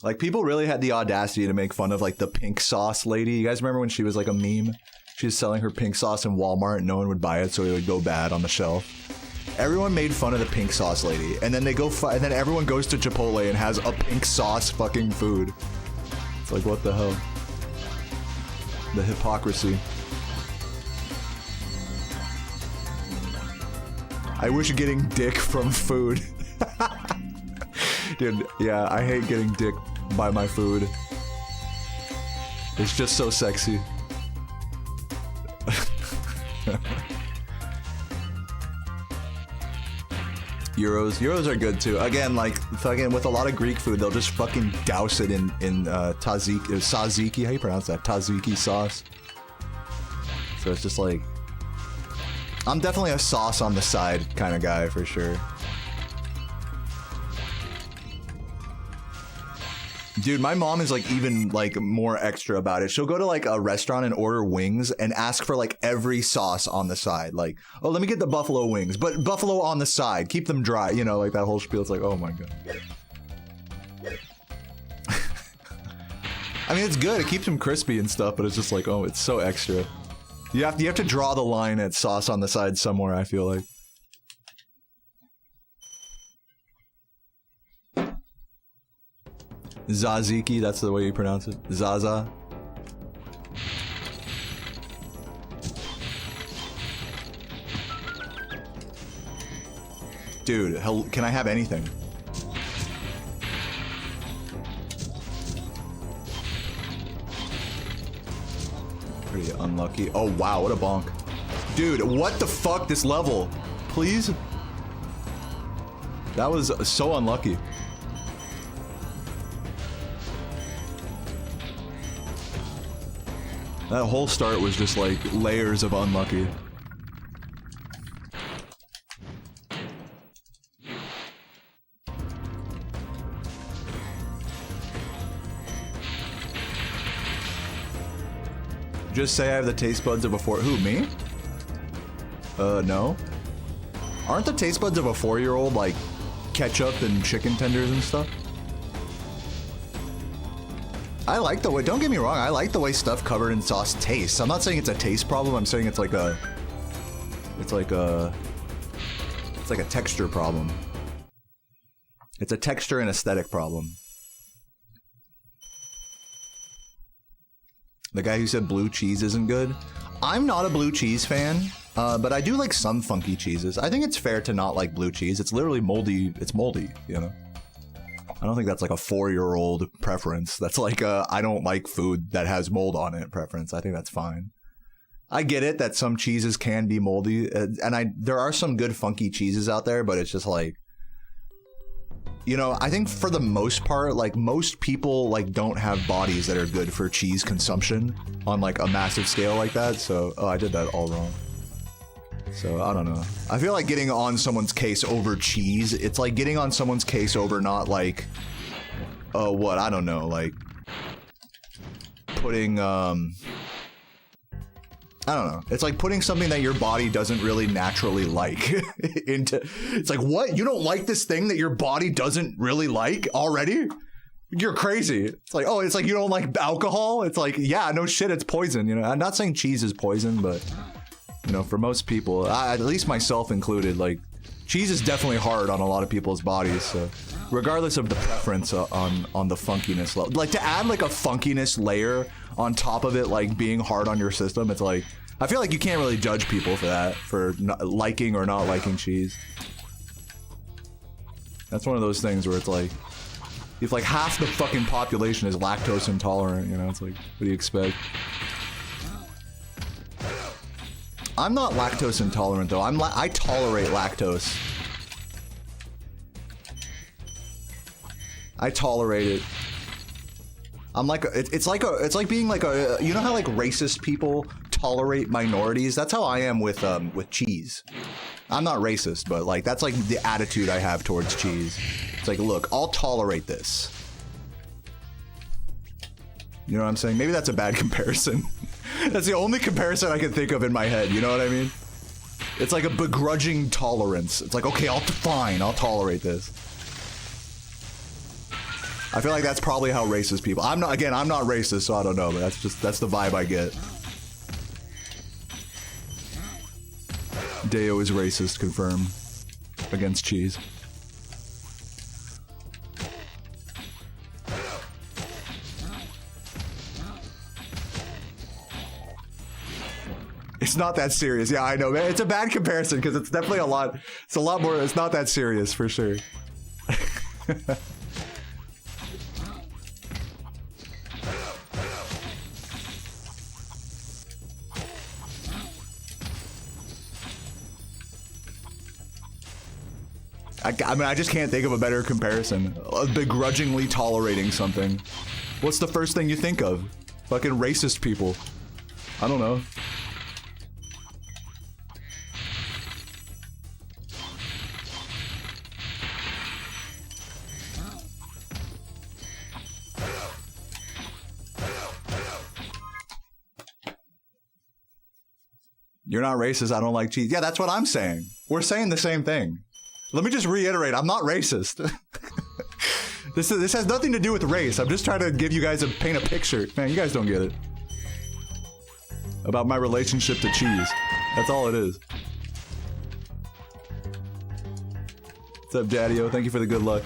Like, people really had the audacity to make fun of, like, the pink sauce lady. You guys remember when she was, like, a meme? She was selling her pink sauce in Walmart and no one would buy it, so it would go bad on the shelf. Everyone made fun of the pink sauce lady, and then they go and then everyone goes to Chipotle and has a pink sauce fucking food. It's like, what the hell? The hypocrisy. I wish getting dick from food. Dude, yeah, I hate getting dick by my food. It's just so sexy. Euros are good too. Again, like, fucking with a lot of Greek food, they'll just fucking douse it in tzatziki. How you pronounce that? Tzatziki sauce. So it's just like, I'm definitely a sauce on the side kind of guy for sure. Dude, my mom is, like, even, like, more extra about it. She'll go to, like, a restaurant and order wings and ask for, like, every sauce on the side. Like, oh, let me get the buffalo wings, but buffalo on the side. Keep them dry. You know, like, that whole spiel. It's like, oh my god. I mean, it's good. It keeps them crispy and stuff, but it's just like, oh, it's so extra. You have to draw the line at sauce on the side somewhere, I feel like. Tzatziki, that's the way you pronounce it. Zaza. Dude, can I have anything? Pretty unlucky. Oh wow, what a bonk. Dude, what the fuck, this level? Please? That was so unlucky. That whole start was just like layers of unlucky. Just say I have the taste buds of a who, me? No. Aren't the taste buds of a 4-year-old like ketchup and chicken tenders and stuff? I like the way, don't get me wrong, I like the way stuff covered in sauce tastes. I'm not saying it's a taste problem, I'm saying it's like a texture problem. It's a texture and aesthetic problem. The guy who said blue cheese isn't good? I'm not a blue cheese fan. But I do like some funky cheeses. I think it's fair to not like blue cheese. It's literally moldy. It's moldy, you know? I don't think that's like a 4-year-old preference. That's like a I don't like food that has mold on it preference. I think that's fine. I get it that some cheeses can be moldy, and there are some good funky cheeses out there, but it's just like, you know, I think for the most part, like most people like don't have bodies that are good for cheese consumption on like a massive scale like that. So, oh, I did that all wrong. So I don't know. I feel like getting on someone's case over cheese, it's like getting on someone's case over not like, what, I don't know, like putting, I don't know. It's like putting something that your body doesn't really naturally like into, it's like, what? You don't like this thing that your body doesn't really like already? You're crazy. It's like, oh, it's like you don't like alcohol? It's like, yeah, no shit, it's poison, you know? I'm not saying cheese is poison, but you know, for most people, at least myself included, like, cheese is definitely hard on a lot of people's bodies, so regardless of the preference on the funkiness level. Like, to add, like, a funkiness layer on top of it, like, being hard on your system, it's like, I feel like you can't really judge people for that, for not liking or not liking cheese. That's one of those things where it's like, if, like, half the fucking population is lactose intolerant, you know, it's like, what do you expect? I'm not lactose intolerant though. I tolerate lactose. I tolerate it. I'm like it's like being like a, you know how like racist people tolerate minorities? That's how I am with cheese. I'm not racist, but like that's like the attitude I have towards cheese. It's like, look, I'll tolerate this. You know what I'm saying? Maybe that's a bad comparison. That's the only comparison I can think of in my head, you know what I mean? It's like a begrudging tolerance. It's like, okay, fine, I'll tolerate this. I feel like that's probably how racist people... I'm not racist, so I don't know, but that's the vibe I get. Deo is racist, confirm. Against cheese. It's not that serious. Yeah, I know, man. It's a bad comparison because it's definitely a lot. It's a lot more. It's not that serious for sure. I mean, I just can't think of a better comparison. Begrudgingly tolerating something. What's the first thing you think of? Fucking racist people. I don't know. You're not racist, I don't like cheese. Yeah, that's what I'm saying. We're saying the same thing. Let me just reiterate, I'm not racist. This has nothing to do with race. I'm just trying to give you guys paint a picture. Man, you guys don't get it. About my relationship to cheese. That's all it is. What's up, Daddy-O? Thank you for the good luck.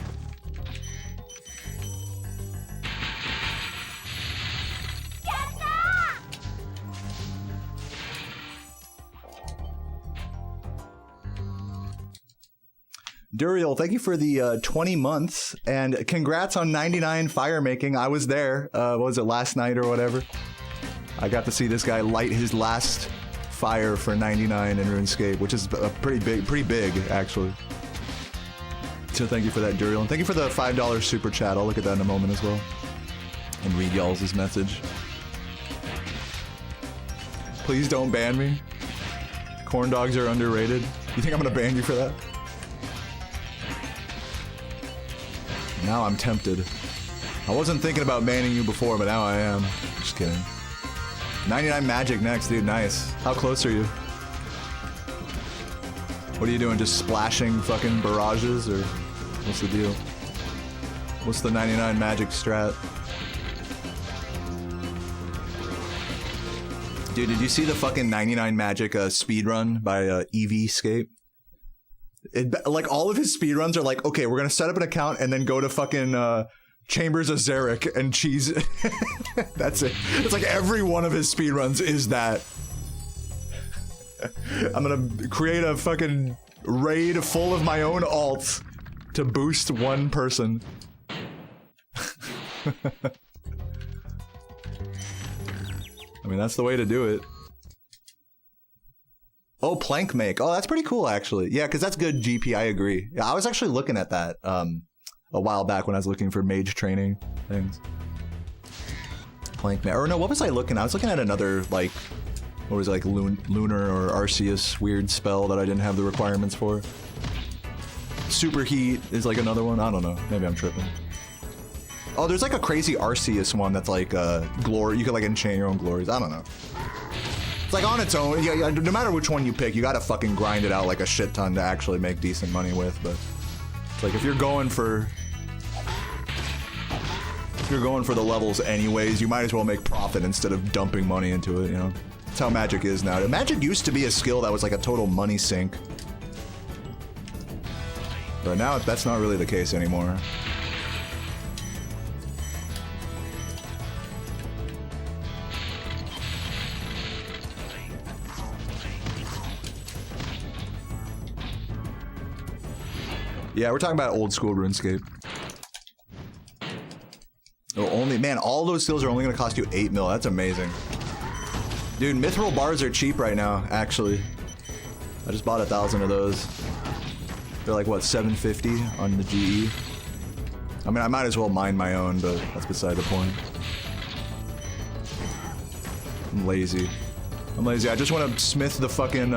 Duriel, thank you for the 20 months, and congrats on 99 fire making. I was there, what was it, last night or whatever? I got to see this guy light his last fire for 99 in RuneScape, which is a pretty big, actually. So thank you for that, Duriel, and thank you for the $5 super chat. I'll look at that in a moment as well. And read y'all's message. Please don't ban me. Corn dogs are underrated. You think I'm gonna ban you for that? Now I'm tempted. I wasn't thinking about banning you before, but now I am. Just kidding. 99 magic next, dude. Nice. How close are you? What are you doing? Just splashing fucking barrages, or what's the deal? What's the 99 magic strat? Dude, did you see the fucking 99 magic speedrun by Eevescape? Like, all of his speedruns are like, okay, we're gonna set up an account and then go to fucking Chambers of Zarek and cheese. That's it. It's like every one of his speedruns is that. I'm gonna create a fucking raid full of my own alts to boost one person. I mean, that's the way to do it. Oh, plank make. Oh, that's pretty cool, actually. Yeah, because that's good GP, I agree. Yeah, I was actually looking at that a while back when I was looking for mage training things. Plank make. Or no, what was I looking at? I was looking at another, like, what was it, like Lunar or Arceus weird spell that I didn't have the requirements for. Superheat is like another one. I don't know. Maybe I'm tripping. Oh, there's like a crazy Arceus one that's like glory. You could like enchant your own glories. I don't know. It's like on its own. Yeah, no matter which one you pick, you gotta fucking grind it out like a shit ton to actually make decent money with. But it's like if you're going for the levels anyways, you might as well make profit instead of dumping money into it. You know, that's how Magic is now. Magic used to be a skill that was like a total money sink, but now that's not really the case anymore. Yeah, we're talking about old school RuneScape. Oh, only, man, all those skills are only gonna cost you 8 mil. That's amazing. Dude, mithril bars are cheap right now, actually. I just bought 1,000 of those. They're like, what, 750 on the GE? I mean, I might as well mine my own, but that's beside the point. I'm lazy. I just want to smith the fucking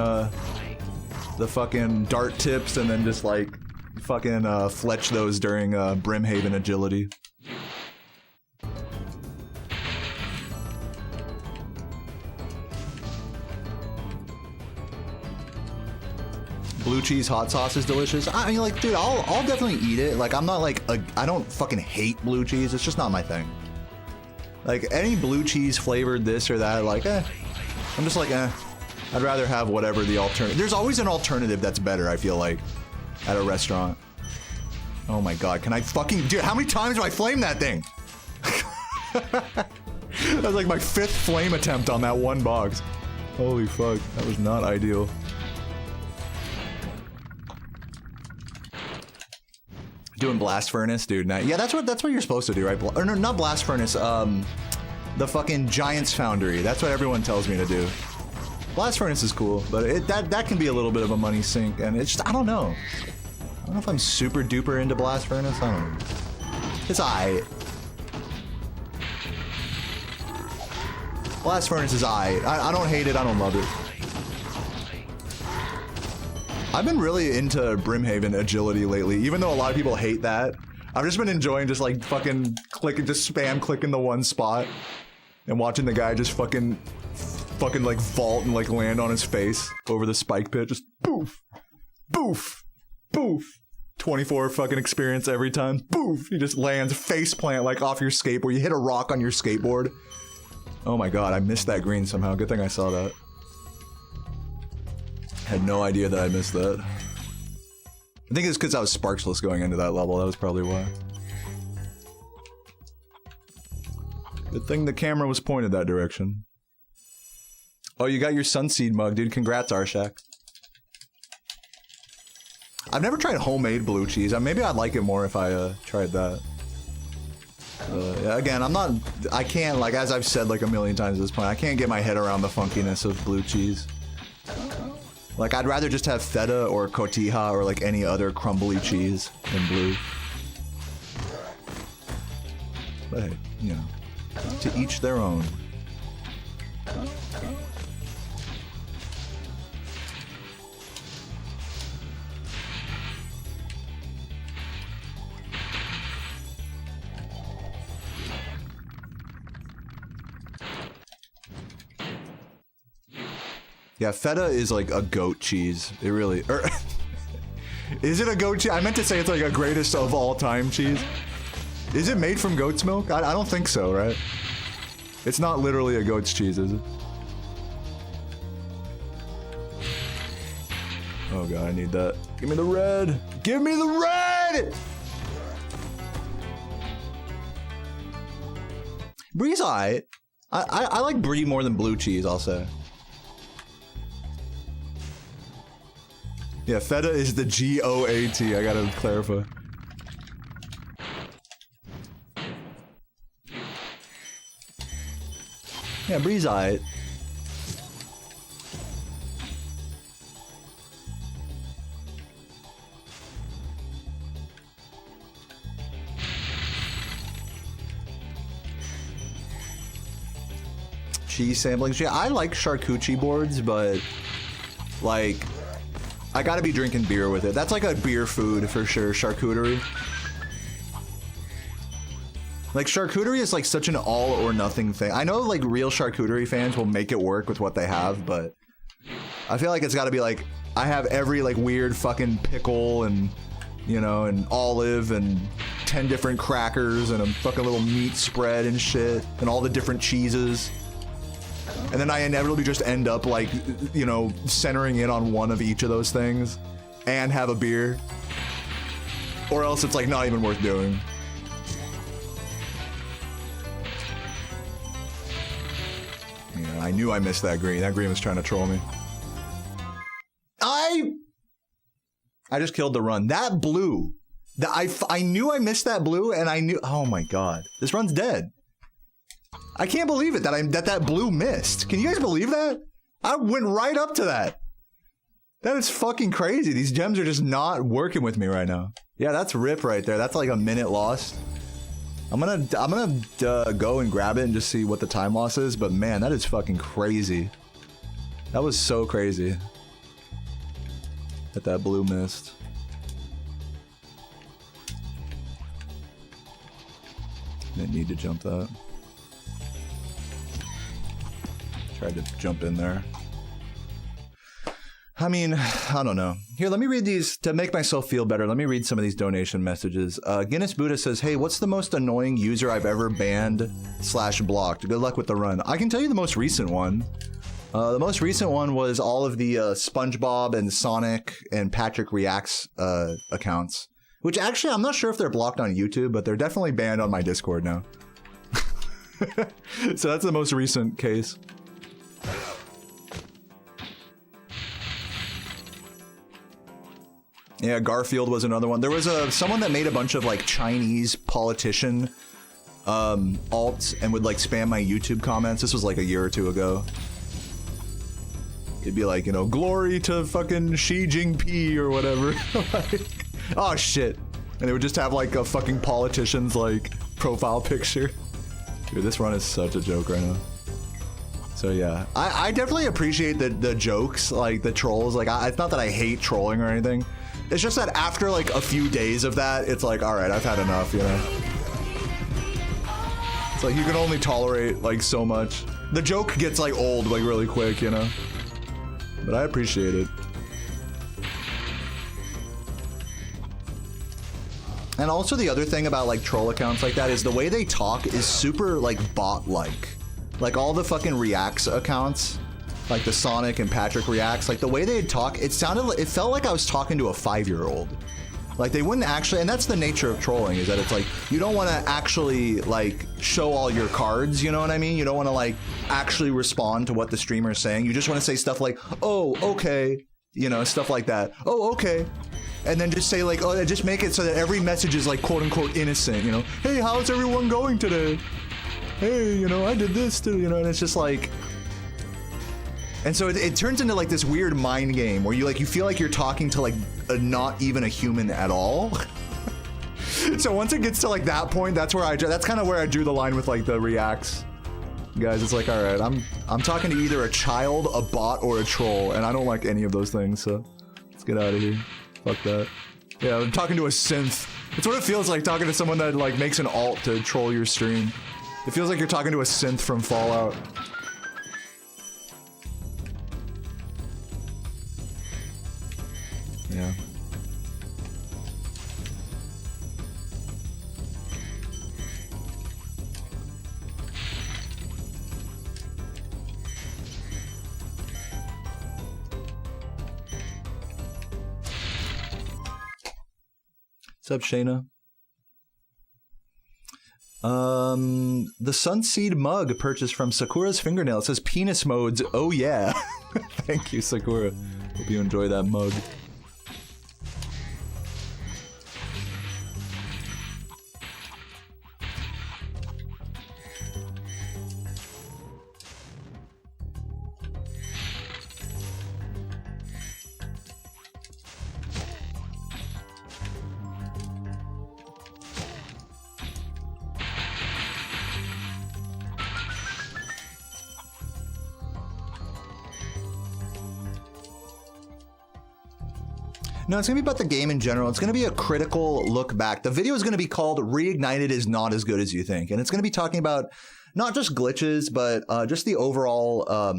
dart tips and then just like fucking fletch those during Brimhaven agility. Blue cheese hot sauce is delicious. I mean, like, dude, I'll definitely eat it. Like, I'm not like I don't fucking hate blue cheese. It's just not my thing. Like, any blue cheese flavored this or that, like, I'm just like, I'd rather have whatever the alternative. There's always an alternative that's better, I feel like, at a restaurant. Oh my god, can I fucking... Dude, how many times do I flame that thing? That was like my 5th flame attempt on that one box. Holy fuck, that was not ideal. Doing blast furnace, dude. Yeah, that's what you're supposed to do, right? Or no, not blast furnace. The fucking Giant's Foundry. That's what everyone tells me to do. Blast furnace is cool, but that can be a little bit of a money sink, and it's just, I don't know. I don't know if I'm super duper into blast furnace. I don't know. It's aight. Blast furnace is aight. I don't hate it. I don't love it. I've been really into Brimhaven agility lately, even though a lot of people hate that. I've just been enjoying just like fucking clicking, just spam clicking the one spot and watching the guy just fucking like vault and like land on his face over the spike pit. Just poof, poof, poof. 24 fucking experience every time. Poof, he just lands face plant like off your skateboard. You hit a rock on your skateboard. Oh my god, I missed that green somehow. Good thing I saw that. Had no idea that I missed that. I think it's because I was sparksless going into that level. That was probably why. Good thing the camera was pointed that direction. Oh, you got your Sunseed mug, dude. Congrats, Arshak. I've never tried homemade blue cheese. Maybe I'd like it more if I tried that. Yeah, again, I can't, like, as I've said like a million times at this point, I can't get my head around the funkiness of blue cheese. Like, I'd rather just have feta or cotija or like any other crumbly cheese than blue. But hey, you know, to each their own. Yeah, feta is like a goat cheese. It really... Is it a goat cheese? I meant to say it's like a greatest of all time cheese. Is it made from goat's milk? I don't think so, right? It's not literally a goat's cheese, is it? Oh god, I need that. Give me the red! Give me the red! Brie's alright. I like brie more than blue cheese, I'll say. Yeah, feta is the G-O-A-T. I gotta clarify. Yeah, Bree's alright. Cheese sampling. Yeah, I like charcuterie boards, but like, I gotta be drinking beer with it. That's like a beer food for sure, charcuterie. Like, charcuterie is like such an all or nothing thing. I know like real charcuterie fans will make it work with what they have, but I feel like it's gotta be like, I have every like weird fucking pickle and, you know, and olive and 10 different crackers and a fucking little meat spread and shit and all the different cheeses. And then I inevitably just end up like, you know, centering in on one of each of those things and have a beer. Or else it's like not even worth doing. Yeah, I knew I missed that green. That green was trying to troll me. I just killed the run. That blue. I knew I missed that blue and I knew, oh my god. This run's dead. I can't believe it that blue missed. Can you guys believe that? I went right up to that. That is fucking crazy. These gems are just not working with me right now. Yeah, that's rip right there. That's like a minute lost. I'm gonna go and grab it and just see what the time loss is. But man, that is fucking crazy. That was so crazy. That blue missed. Didn't need to jump that. Tried to jump in there. I mean, I don't know. Here, let me read these to make myself feel better. Let me read some of these donation messages. Guinness Buddha says, hey, what's the most annoying user I've ever banned/blocked? Good luck with the run. I can tell you the most recent one. The most recent one was all of the SpongeBob and Sonic and Patrick Reacts accounts. Which actually, I'm not sure if they're blocked on YouTube, but they're definitely banned on my Discord now. So that's the most recent case. Yeah, Garfield was another one. There was someone that made a bunch of like Chinese politician alts and would like spam my YouTube comments. This was like a year or two ago. It'd be like, you know, glory to fucking Xi Jinping or whatever. Like, oh shit. And they would just have like a fucking politician's like profile picture. Dude, this run is such a joke right now. So yeah, I definitely appreciate the jokes, like the trolls. Like, it's not that I hate trolling or anything. It's just that after like a few days of that, it's like, all right, I've had enough, you know? It's like you can only tolerate like so much. The joke gets like old like really quick, you know? But I appreciate it. And also the other thing about like troll accounts like that is the way they talk is super like bot-like. Like all the fucking Reacts accounts, like the Sonic and Patrick Reacts, like the way they'd talk, it felt like I was talking to a 5-year-old. Like they wouldn't actually, and that's the nature of trolling, is that it's like, you don't want to actually like show all your cards, you know what I mean? You don't want to like actually respond to what the streamer is saying. You just want to say stuff like, oh, okay, you know, stuff like that. Oh, okay. And then just say like, oh, just make it so that every message is like quote unquote innocent, you know? Hey, how's everyone going today? Hey, you know, I did this too, you know, and it's just like, and so it turns into like this weird mind game where you feel like you're talking to like not even a human at all. So once it gets to like that point, that's kind of where I drew the line with like the Reacts. Guys, it's like, all right, I'm talking to either a child, a bot, or a troll, and I don't like any of those things, so let's get out of here. Fuck that. Yeah, I'm talking to a synth. It's what it feels like talking to someone that like makes an alt to troll your stream. It feels like you're talking to a synth from Fallout. Yeah. What's up, Shayna? The Sunseed mug purchased from Sakura's Fingernail. It says penis modes. Oh yeah. Thank you, Sakura. Hope you enjoy that mug. No, it's gonna be about the game in general. It's gonna be a critical look back. The video is gonna be called Reignited is Not as Good as You Think. And it's gonna be talking about not just glitches, but just the overall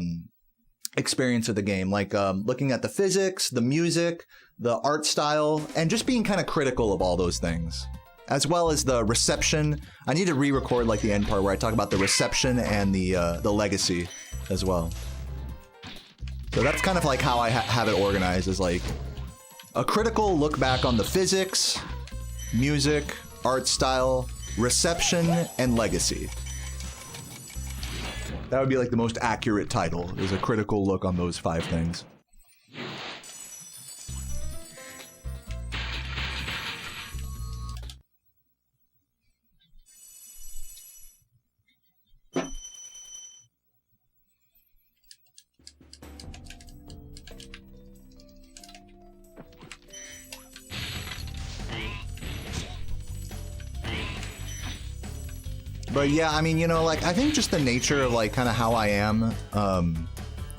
experience of the game. Like looking at the physics, the music, the art style, and just being kind of critical of all those things. As well as the reception. I need to re-record like the end part where I talk about the reception and the legacy as well. So that's kind of like how I have it organized, is like a critical look back on the physics, music, art style, reception, and legacy. That would be like the most accurate title, is a critical look on those 5 things. But yeah, I mean, you know, like, I think just the nature of, like, kind of how I am on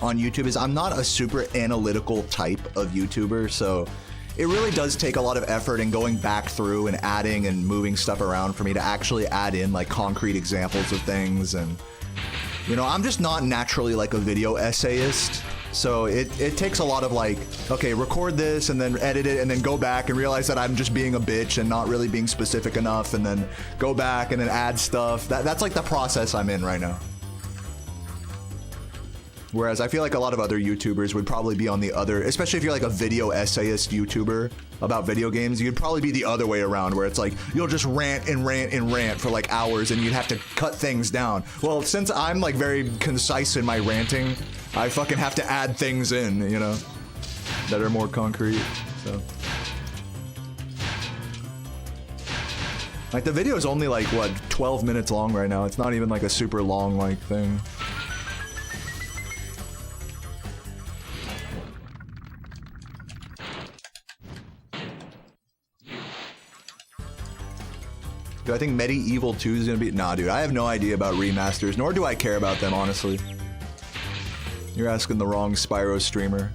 YouTube is I'm not a super analytical type of YouTuber, so it really does take a lot of effort in going back through and adding and moving stuff around for me to actually add in, like, concrete examples of things. And, you know, I'm just not naturally, like, a video essayist. So it takes a lot of, like, okay, record this and then edit it and then go back and realize that I'm just being a bitch and not really being specific enough, and then go back and then add stuff. That's like the process I'm in right now. Whereas I feel like a lot of other YouTubers would probably be on the other, especially if you're like a video essayist YouTuber about video games, you'd probably be the other way around, where it's like, you'll just rant and rant and rant for like hours and you'd have to cut things down. Well, since I'm like very concise in my ranting, I fucking have to add things in, you know, that are more concrete, so. Like, the video is only like, what, 12 minutes long right now. It's not even like a super long, like, thing. Do I think Medieval 2 is gonna be? Nah, dude, I have no idea about remasters, nor do I care about them, honestly. You're asking the wrong Spyro streamer.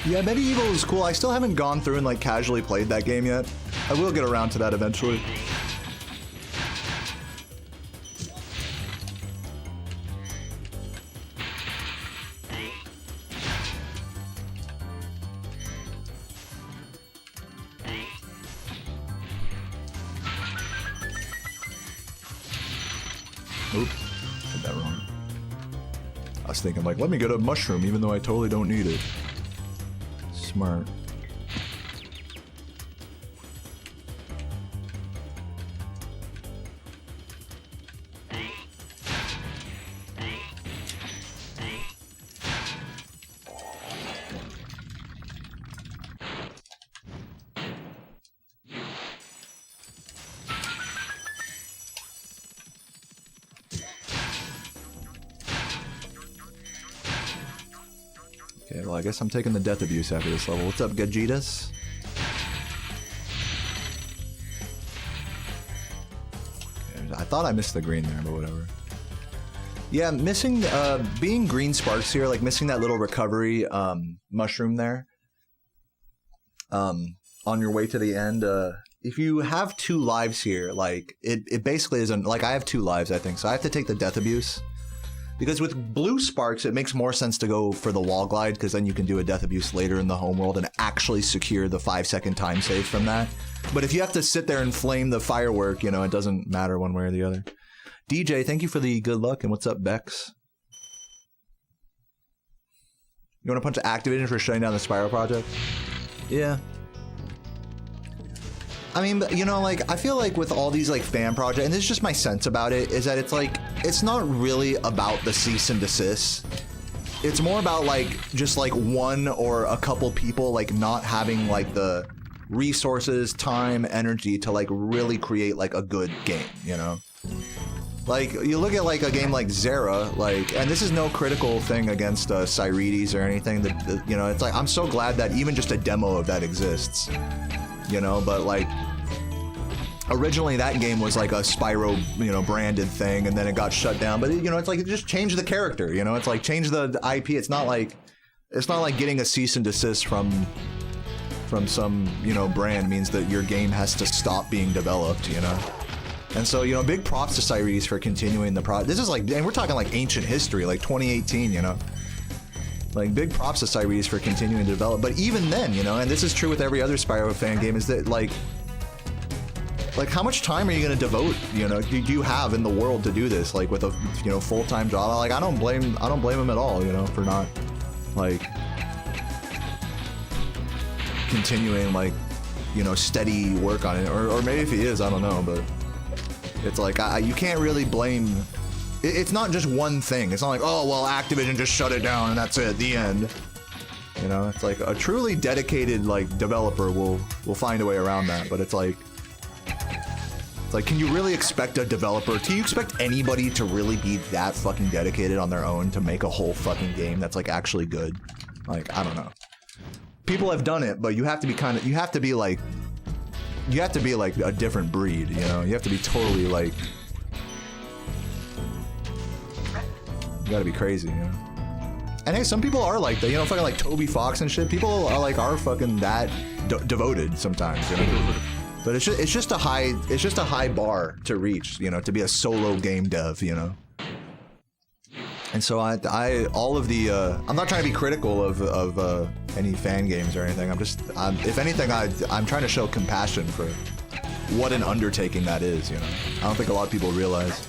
Yeah, Medieval is cool. I still haven't gone through and like casually played that game yet. I will get around to that eventually. Oops, did that wrong. I was thinking like, let me get a mushroom even though I totally don't need it. Smart. Okay, well, I guess I'm taking the death abuse after this level. What's up, Gajitas? Okay, I thought I missed the green there, but whatever. Yeah, missing, being green sparks here, like missing that little recovery mushroom there on your way to the end. If you have 2 lives here, like, it basically isn't, like, I have 2 lives, I think, so I have to take the death abuse. Because with blue sparks, it makes more sense to go for the wall glide, because then you can do a death abuse later in the homeworld and actually secure the 5-second time save from that. But if you have to sit there and flame the firework, you know, it doesn't matter one way or the other. DJ, thank you for the good luck, and what's up, Bex? You want to punch Activision for shutting down the Spyro project? Yeah. I mean, you know, like, I feel like with all these, like, fan projects, and this is just my sense about it, is that it's, like, it's not really about the cease and desist. It's more about, like, just, like, one or a couple people, like, not having, like, the resources, time, energy to, like, really create, like, a good game, you know? Like, you look at like a game like Zera, like, and this is no critical thing against Cyrides or anything, that, you know, it's like, I'm so glad that even just a demo of that exists, you know, but like, originally that game was like a Spyro, you know, branded thing, and then it got shut down, but, you know, it's like, it just changed the character, you know, it's like, change the IP, it's not like getting a cease and desist from some, you know, brand means that your game has to stop being developed, you know? And so, you know, big props to Cyrides for continuing the project. This is like, and we're talking like ancient history, like 2018, you know? Like, big props to Cyrides for continuing to develop. But even then, you know, and this is true with every other Spyro fan game, is that like how much time are you gonna devote, you know, do you have in the world to do this? Like with a, you know, full-time job? Like, I don't blame him at all, you know, for not, like, continuing, like, you know, steady work on it. Or maybe if he is, I don't know, but it's like, you can't really blame, it's not just one thing. It's not like, oh, well, Activision just shut it down and that's it, the end. You know, it's like a truly dedicated, like, developer will find a way around that, but it's like, can you really expect a developer, can you expect anybody to really be that fucking dedicated on their own to make a whole fucking game that's, like, actually good? Like, I don't know. People have done it, but you have to be you have to be like a different breed, you know? You have to be totally like, you gotta be crazy, you know? And hey, some people are like that, you know, fucking like Toby Fox and shit. People are fucking that devoted sometimes, you know? But it's just a high bar to reach, you know, to be a solo game dev, you know? And so all of the, I'm not trying to be critical of any fan games or anything. If anything, I'm trying to show compassion for what an undertaking that is, you know? I don't think a lot of people realize.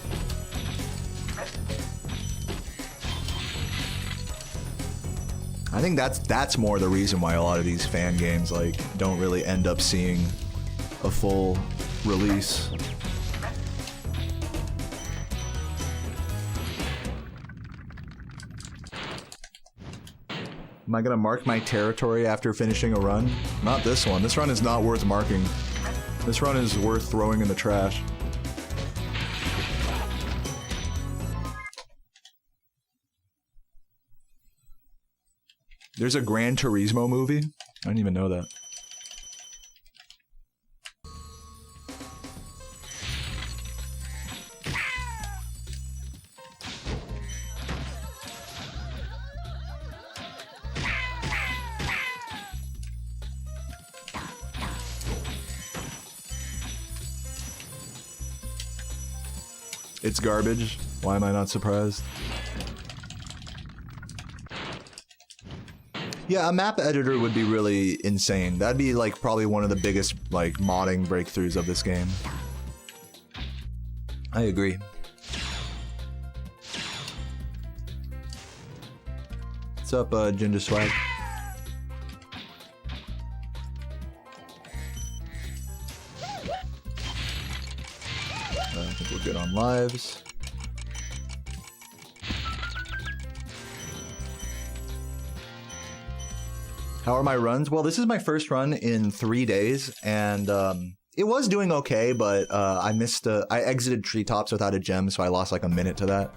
I think that's more the reason why a lot of these fan games, like, don't really end up seeing a full release. Am I gonna mark my territory after finishing a run? Not this one. This run is not worth marking. This run is worth throwing in the trash. There's a Gran Turismo movie? I didn't even know that. It's garbage. Why am I not surprised? Yeah, a map editor would be really insane. That'd be like probably one of the biggest like modding breakthroughs of this game. I agree. What's up, Ginger Swag? I think we're good on lives. How are my runs? Well, this is my first run in 3 days, and it was doing okay, but I exited treetops without a gem, so I lost like a minute to that.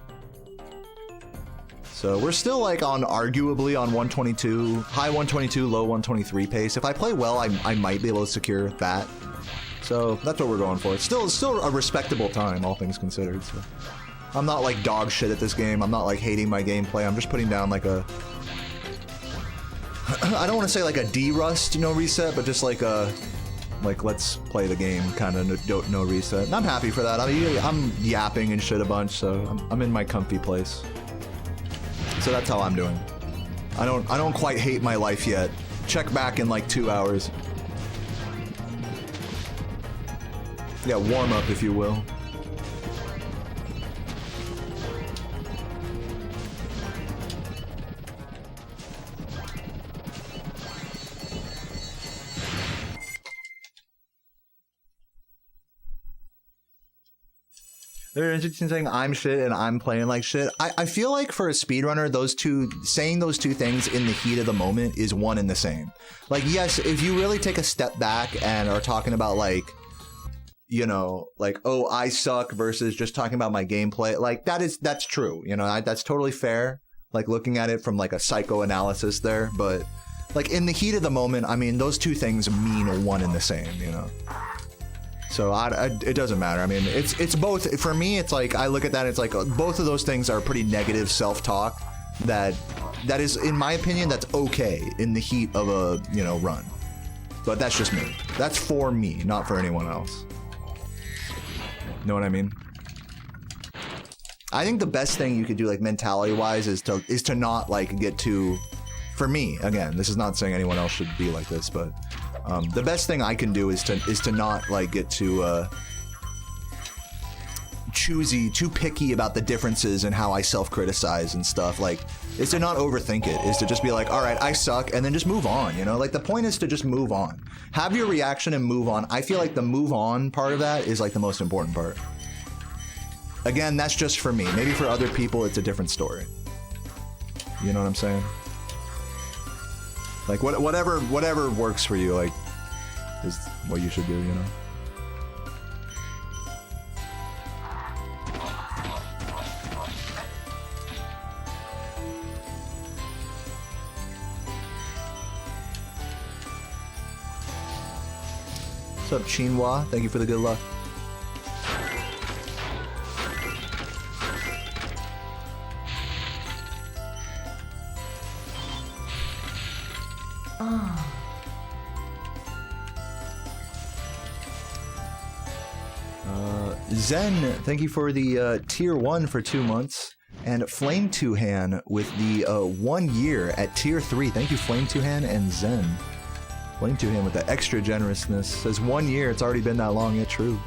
So we're still like arguably on 122, high 122, low 123 pace. If I play well, I might be able to secure that. So that's what we're going for. It's still a respectable time, all things considered. So I'm not like dog shit at this game. I'm not like hating my gameplay. I'm just putting down like a, I don't want to say like a D-rust, no reset, but just like a, like let's play the game kind of no reset. And I'm happy for that. I'm yapping and shit a bunch, so I'm in my comfy place. So that's how I'm doing. I don't quite hate my life yet. Check back in like 2 hours. Yeah, warm up if you will. They're interesting saying I'm shit and I'm playing like shit. I feel like for a speedrunner, saying those two things in the heat of the moment is one and the same. Like, yes, if you really take a step back and are talking about like, you know, like, oh, I suck versus just talking about my gameplay. Like, that's true. You know, that's totally fair. Like, looking at it from like a psychoanalysis there. But like in the heat of the moment, I mean, those two things mean one and the same, you know? So it doesn't matter. I mean, it's both. For me, it's like, I look at that, it's like both of those things are pretty negative self-talk that is, in my opinion, that's okay in the heat of a, you know, run. But that's just me. That's for me, not for anyone else. Know what I mean? I think the best thing you could do, like mentality-wise, is to not like get too. For me, again, this is not saying anyone else should be like this, but the best thing I can do is to not like get too choosy, too picky about the differences and how I self-criticize and stuff. Like, is to not overthink it. Is to just be like, all right, I suck, and then just move on. You know, like the point is to just move on. Have your reaction and move on. I feel like the move on part of that is like the most important part. Again, that's just for me. Maybe for other people, it's a different story. You know what I'm saying? Like whatever works for you, like, is what you should do, you know? What's up, Chinwa? Thank you for the good luck. Zen, thank you for the tier 1 for 2 months. And Flame Two Hand with the 1 year at tier 3. Thank you, Flame Two Hand and Zen. Flame Two Hand with the extra generousness. Says 1 year, it's already been that long, yet true.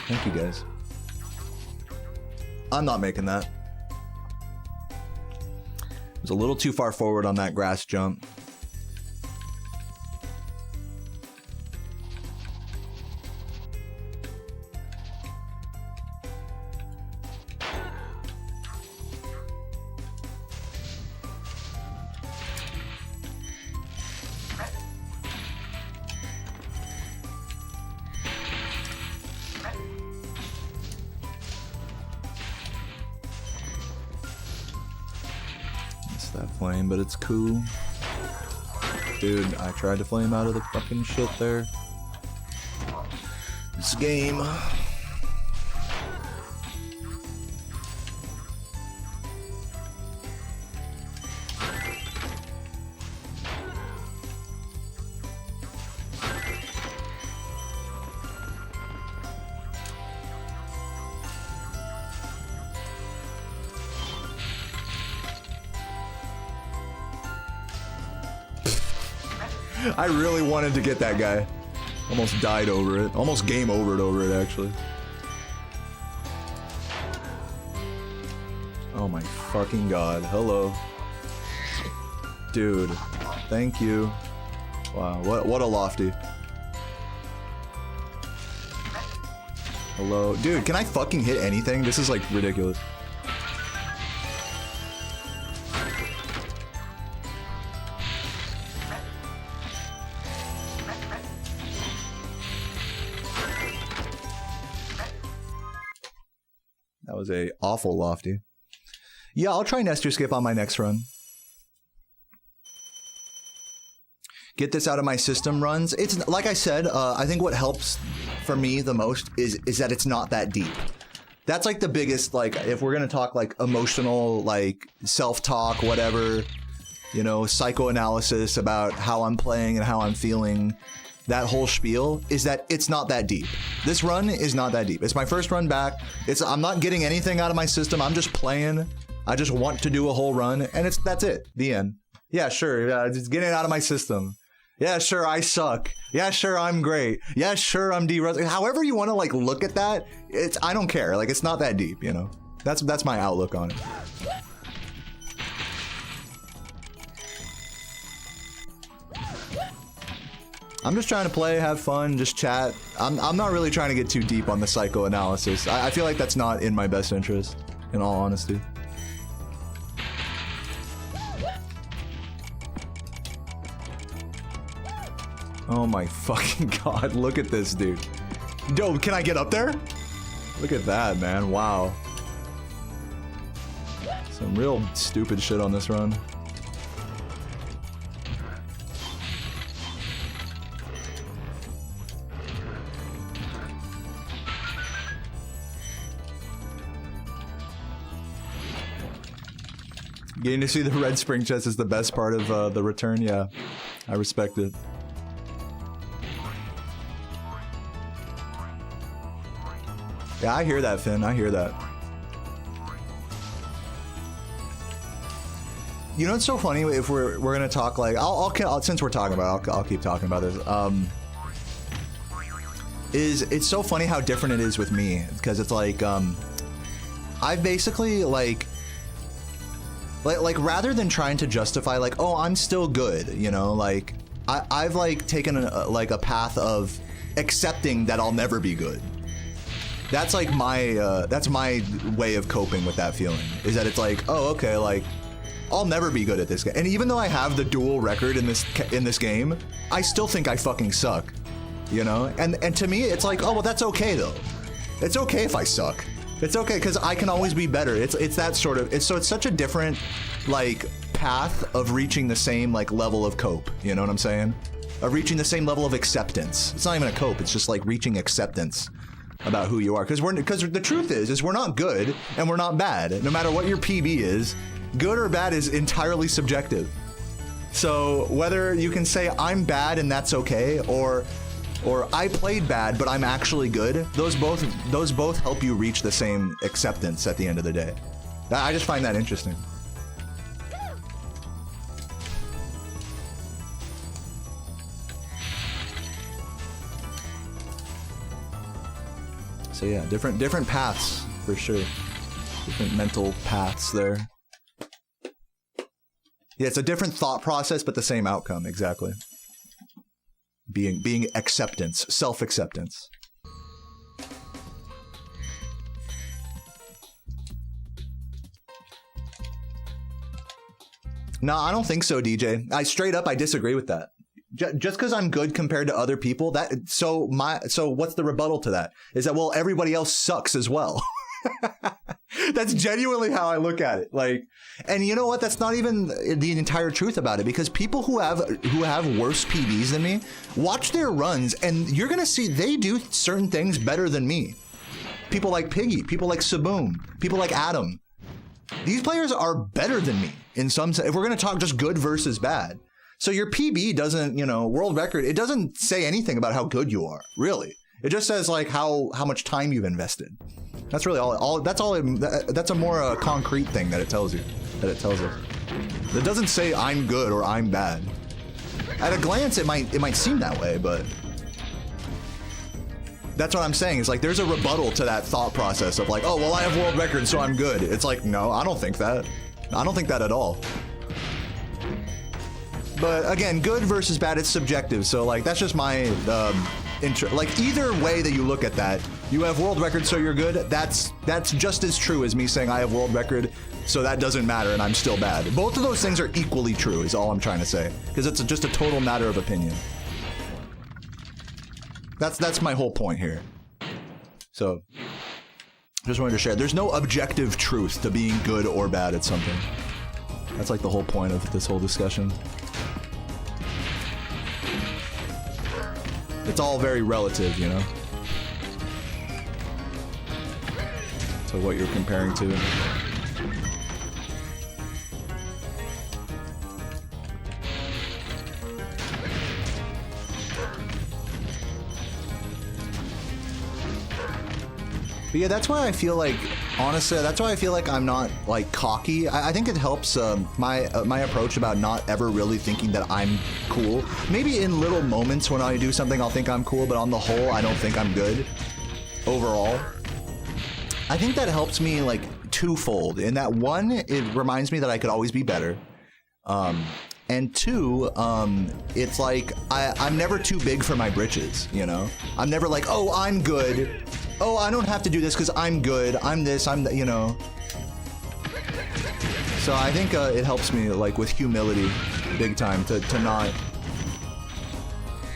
Thank you, guys. I'm not making that. It was a little too far forward on that grass jump. That flame, but it's cool. Dude, I tried to flame out of the fucking shit there. This game. I really wanted to get that guy. Almost died over it. Almost game overed over it, actually. Oh my fucking god. Hello. Dude. Thank you. Wow, what a lofty. Hello. Dude, can I fucking hit anything? This is like ridiculous. That was a awful lofty. Yeah, I'll try Nestor Skip on my next run. Get this out of my system runs. It's like I said, I think what helps for me the most is that it's not that deep. That's like the biggest, like, if we're gonna talk like emotional, like self-talk, whatever, you know, psychoanalysis about how I'm playing and how I'm feeling. That whole spiel is that it's not that deep. This run is not that deep. It's my first run back. I'm not getting anything out of my system. I'm just playing. I just want to do a whole run, and that's it. The end. Yeah, sure. Just getting it out of my system. Yeah, sure. I suck. Yeah, sure. I'm great. Yeah, sure. I'm D-Rus. However you want to like look at that, I don't care. Like, it's not that deep. You know. That's my outlook on it. I'm just trying to play, have fun, just chat. I'm not really trying to get too deep on the psychoanalysis. I feel like that's not in my best interest, in all honesty. Oh my fucking god, look at this, dude. Yo, can I get up there? Look at that, man, wow. Some real stupid shit on this run. Getting to see the red spring chest is the best part of the return, yeah. I respect it. Yeah, I hear that, Finn. I hear that. You know what's so funny? If we're gonna talk like I'll since we're talking about it, I'll keep talking about this. It's so funny how different it is with me because it's like I've basically like rather than trying to justify like, oh, I'm still good, you know, like I've like taken a path of accepting that I'll never be good. That's like that's my way of coping with that feeling, is that it's like, oh, okay, like I'll never be good at this game. And even though I have the dual record in this game, I still think I fucking suck, you know? And to me, it's like, oh, well, that's okay though. It's okay if I suck. It's okay because I can always be better. It's that sort of, it's such a different like path of reaching the same like level of cope. You know what I'm saying? Of reaching the same level of acceptance. It's not even a cope. It's just like reaching acceptance about who you are. Because the truth is we're not good and we're not bad. No matter what your PB is, good or bad is entirely subjective. So whether you can say I'm bad and that's okay, or I played bad but I'm actually good, those both help you reach the same acceptance at the end of the day. I just find that interesting. So yeah, different paths for sure. Different mental paths there. Yeah, it's a different thought process, but the same outcome, exactly. Being acceptance, self-acceptance. No, I don't think so, DJ. I disagree with that. Just because I'm good compared to other people, so what's the rebuttal to that? Is that, well, everybody else sucks as well. That's genuinely how I look at it. Like, and you know what? That's not even the entire truth about it, because people who have worse PBs than me, watch their runs and you're gonna see they do certain things better than me. People like Piggy, people like Saboom, people like Adam. These players are better than me in some sense. If we're gonna talk just good versus bad. So your PB doesn't, you know, world record, it doesn't say anything about how good you are, really. It just says like how much time you've invested. That's really that's a more concrete thing that it tells you, that it tells us. It doesn't say I'm good or I'm bad. At a glance, it might seem that way, but that's what I'm saying. It's like there's a rebuttal to that thought process of like, oh, well, I have world record, so I'm good. It's like, no, I don't think that. I don't think that at all. But again, good versus bad, it's subjective. So like, that's just my like either way that you look at that, you have world record, so you're good. That's just as true as me saying I have world record, so that doesn't matter and I'm still bad. Both of those things are equally true, is all I'm trying to say, because it's just a total matter of opinion. That's my whole point here. So just wanted to share. There's no objective truth to being good or bad at something. That's like the whole point of this whole discussion. It's all very relative, you know, to what you're comparing to. But yeah, that's why I feel like, honestly, that's why I feel like I'm not like cocky. I think it helps my approach about not ever really thinking that I'm cool. Maybe in little moments when I do something, I'll think I'm cool, but on the whole, I don't think I'm good overall. I think that helps me like twofold. In that, one, it reminds me that I could always be better. And two, it's like I'm never too big for my britches, you know? I'm never like, oh, I'm good. Oh, I don't have to do this because I'm good. I'm this, I'm that, you know. So I think it helps me like with humility big time to not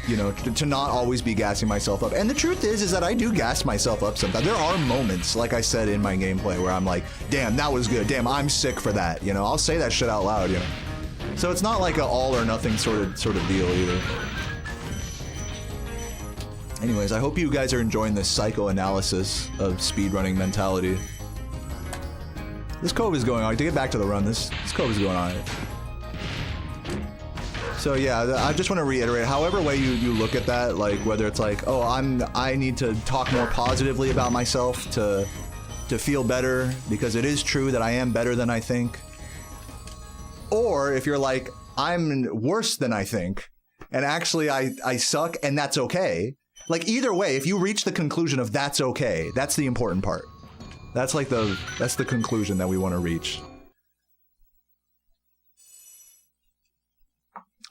you know, to not always be gassing myself up. And the truth is that I do gas myself up sometimes. There are moments, like I said in my gameplay, where I'm like, damn, that was good. Damn, I'm sick for that. You know, I'll say that shit out loud, you know. So it's not like an all or nothing sort of deal either. Anyways, I hope you guys are enjoying this psychoanalysis of speedrunning mentality. This cove is going on. To get back to the run, this cove is going on. So yeah, I just want to reiterate, however way you look at that, like whether it's like, oh, I need to talk more positively about myself to feel better, because it is true that I am better than I think. Or if you're like, I'm worse than I think, and actually I suck, and that's okay. Like either way, if you reach the conclusion of that's okay, that's the important part. That's like that's the conclusion that we want to reach.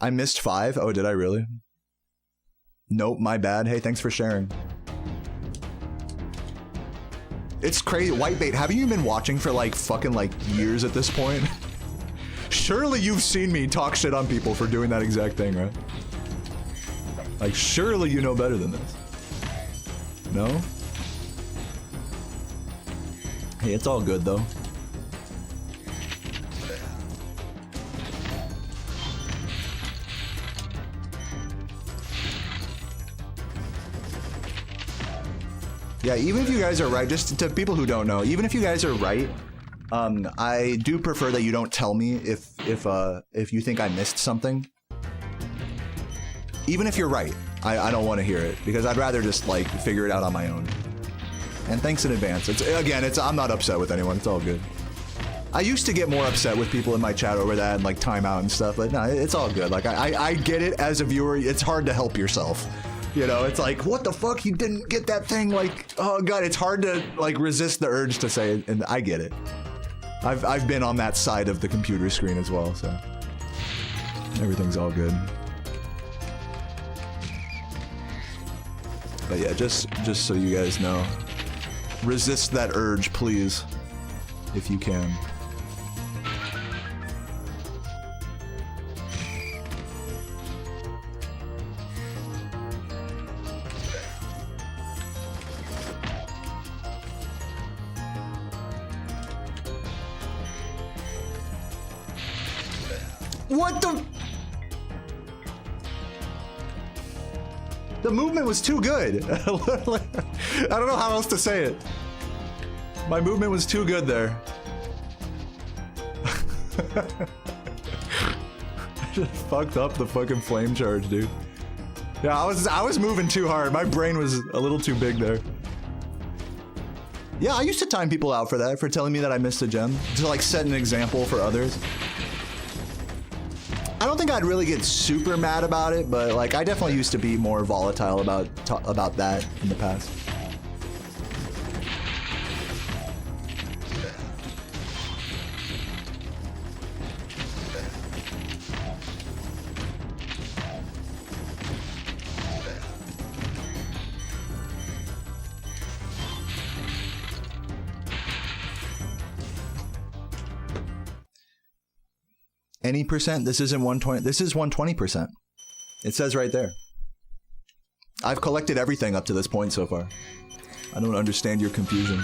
I missed 5. Oh, did I really? Nope, my bad. Hey, thanks for sharing. It's crazy. Whitebait, haven't you been watching for like fucking like years at this point? Surely you've seen me talk shit on people for doing that exact thing, right? Like, surely you know better than this. No? Hey, it's all good though. Yeah, even if you guys are right, just to people who don't know, even if you guys are right, I do prefer that you don't tell me if you think I missed something. Even if you're right, I don't want to hear it, because I'd rather just like figure it out on my own. And thanks in advance. I'm not upset with anyone. It's all good. I used to get more upset with people in my chat over that and like timeout and stuff, but no, it's all good. Like I get it as a viewer. It's hard to help yourself. You know, it's like, what the fuck? You didn't get that thing? Like, oh god, it's hard to like resist the urge to say it, and I get it. I've been on that side of the computer screen as well, so everything's all good. But yeah, just so you guys know, resist that urge, please, if you can. What the? The movement was too good. I don't know how else to say it. My movement was too good there. I just fucked up the fucking flame charge, dude. Yeah, I was moving too hard. My brain was a little too big there. Yeah, I used to time people out for that, for telling me that I missed a gem, to like set an example for others. I don't think I'd really get super mad about it, but like I definitely used to be more volatile about that in the past. Any percent? This isn't 120. This is 120%. It says right there. I've collected everything up to this point so far. I don't understand your confusion.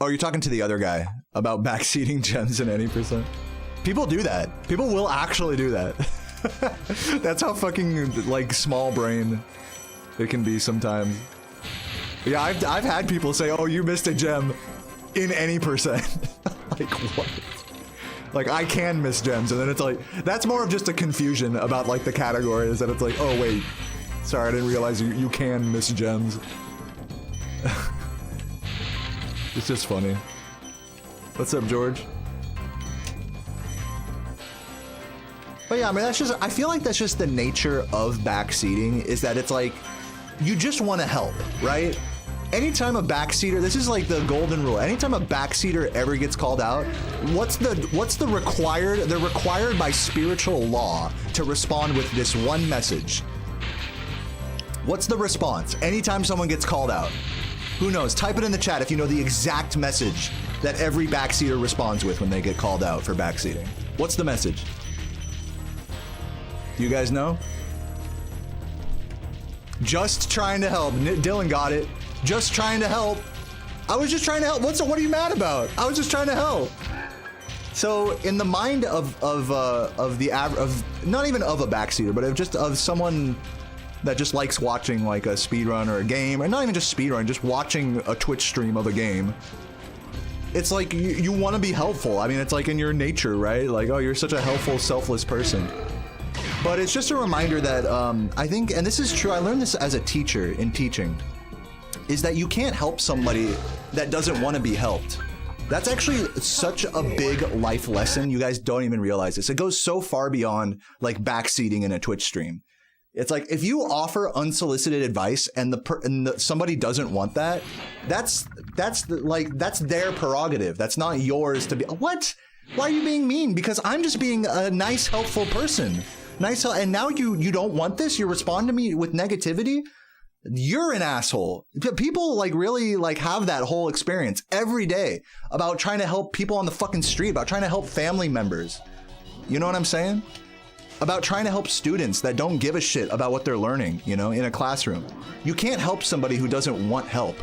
Oh, you're talking to the other guy about backseating gems in any percent? People do that. People will actually do that. That's how fucking like small brain it can be sometimes. Yeah, I've had people say, oh, you missed a gem in any percent. Like, what? Like, I can miss gems, and then it's like, that's more of just a confusion about, like, the category, is that it's like, oh, wait, sorry, I didn't realize you can miss gems. It's just funny. What's up, George? But yeah, I mean, that's just, I feel like that's just the nature of backseating, is that it's like, you just want to help, right? Anytime a backseater, this is like the golden rule. Anytime a backseater ever gets called out, what's the required? They're required by spiritual law to respond with this one message. What's the response? Anytime someone gets called out, who knows? Type it in the chat if you know the exact message that every backseater responds with when they get called out for backseating? What's the message? Do you guys know? Just trying to help. Dylan got it. Just trying to help. I was just trying to help. What are you mad about? I was just trying to help. So in the mind of not even of a backseater, but of someone that just likes watching like a speedrun or a game, or not even just speedrun, just watching a Twitch stream of a game, it's like you want to be helpful. I mean, it's like in your nature, right? Like, oh, you're such a helpful, selfless person. But it's just a reminder that I think, and this is true, I learned this as a teacher in teaching, is that you can't help somebody that doesn't want to be helped. That's actually such a big life lesson. You guys don't even realize this. It goes so far beyond like backseating in a Twitch stream. It's like if you offer unsolicited advice and somebody doesn't want that, that's their prerogative. That's not yours to be. What? Why are you being mean? Because I'm just being a nice, helpful person. And now you don't want this? You respond to me with negativity? You're an asshole. People like really like have that whole experience every day about trying to help people on the fucking street, about trying to help family members. You know what I'm saying? About trying to help students that don't give a shit about what they're learning, you know, in a classroom. You can't help somebody who doesn't want help.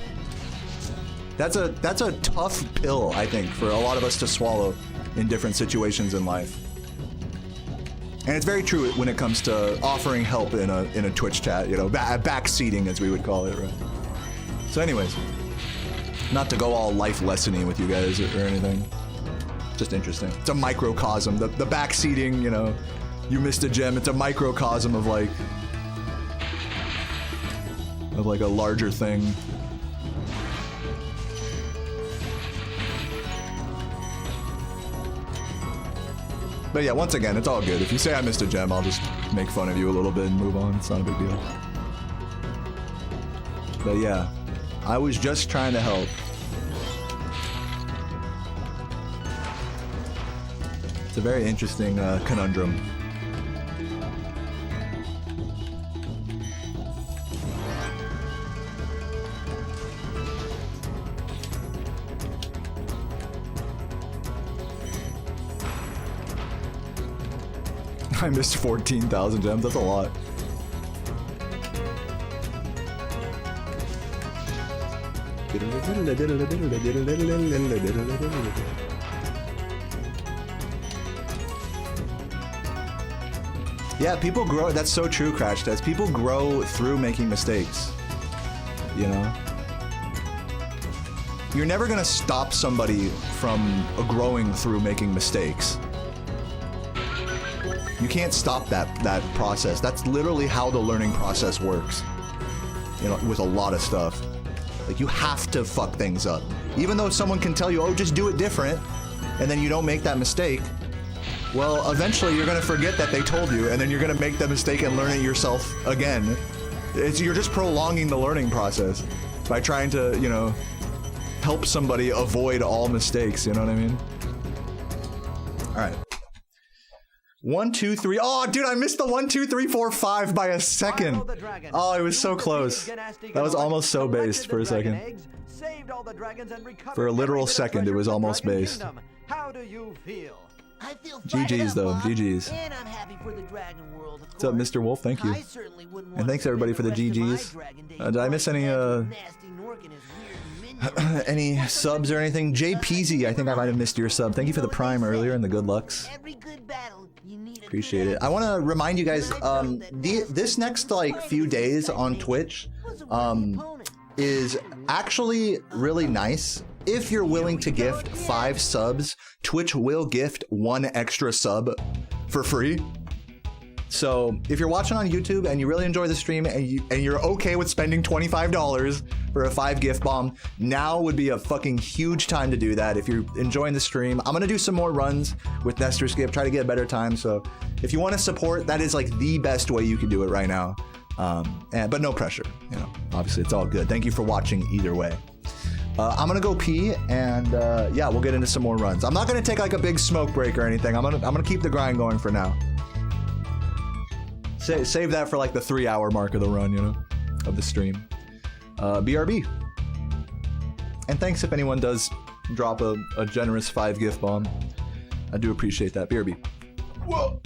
That's a tough pill, I think, for a lot of us to swallow in different situations in life. And it's very true when it comes to offering help in a Twitch chat, you know, backseating as we would call it, right? So anyways, not to go all life lesson-y with you guys or anything, just interesting. It's a microcosm, the backseating, you know, you missed a gem, it's a microcosm of like a larger thing. But yeah, once again, it's all good. If you say I missed a gem, I'll just make fun of you a little bit and move on. It's not a big deal. But yeah, I was just trying to help. It's a very interesting conundrum. I missed 14,000 gems, that's a lot. Yeah, people grow, that's so true, Crash Test. People grow through making mistakes, you know? You're never gonna stop somebody from growing through making mistakes. You can't stop that process. That's literally how the learning process works. You know, with a lot of stuff. Like, you have to fuck things up. Even though someone can tell you, oh, just do it different, and then you don't make that mistake, well, eventually you're gonna forget that they told you, and then you're gonna make the mistake and learn it yourself again. You're just prolonging the learning process by trying to, you know, help somebody avoid all mistakes, you know what I mean? All right. 1, 2, 3. Oh, dude, I missed the 1, 2, 3, 4, 5 by a second. Oh, it was so close. That was almost so based for a second. For a literal second, it was almost based. How do you feel? I feel GG's though, GG's. And I'm happy for the dragon world. What's up, Mr. Wolf? Thank you. And thanks everybody for the GG's. Did I miss any any subs or anything? JPZ, I think I might have missed your sub. Thank you for the prime earlier and the good lucks. Appreciate it. I want to remind you guys, this next like few days on Twitch is actually really nice. If you're willing to gift 5 subs, Twitch will gift 1 extra sub for free. So if you're watching on YouTube and you really enjoy the stream and you're okay with spending $25 for a 5 gift bomb, now would be a fucking huge time to do that. If you're enjoying the stream, I'm gonna do some more runs with Skip, try to get a better time. So if you want to support, that is like the best way you can do it right now. But no pressure, you know, obviously it's all good. Thank you for watching either way. I'm gonna go pee and yeah, we'll get into some more runs. I'm not gonna take like a big smoke break or anything. I'm gonna keep the grind going for now. Save that for like the 3-hour mark of the run, you know, of the stream. BRB. And thanks if anyone does drop a generous 5 gift bomb. I do appreciate that. BRB. Whoa!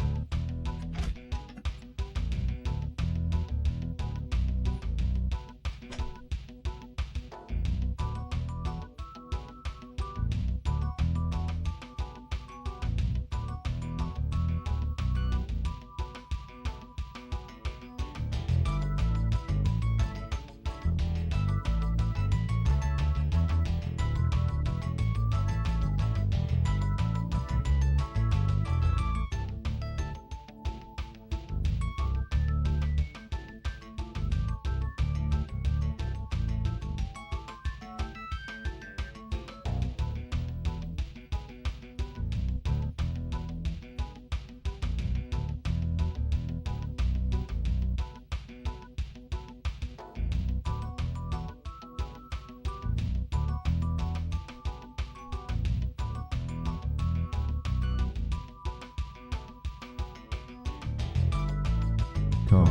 Go.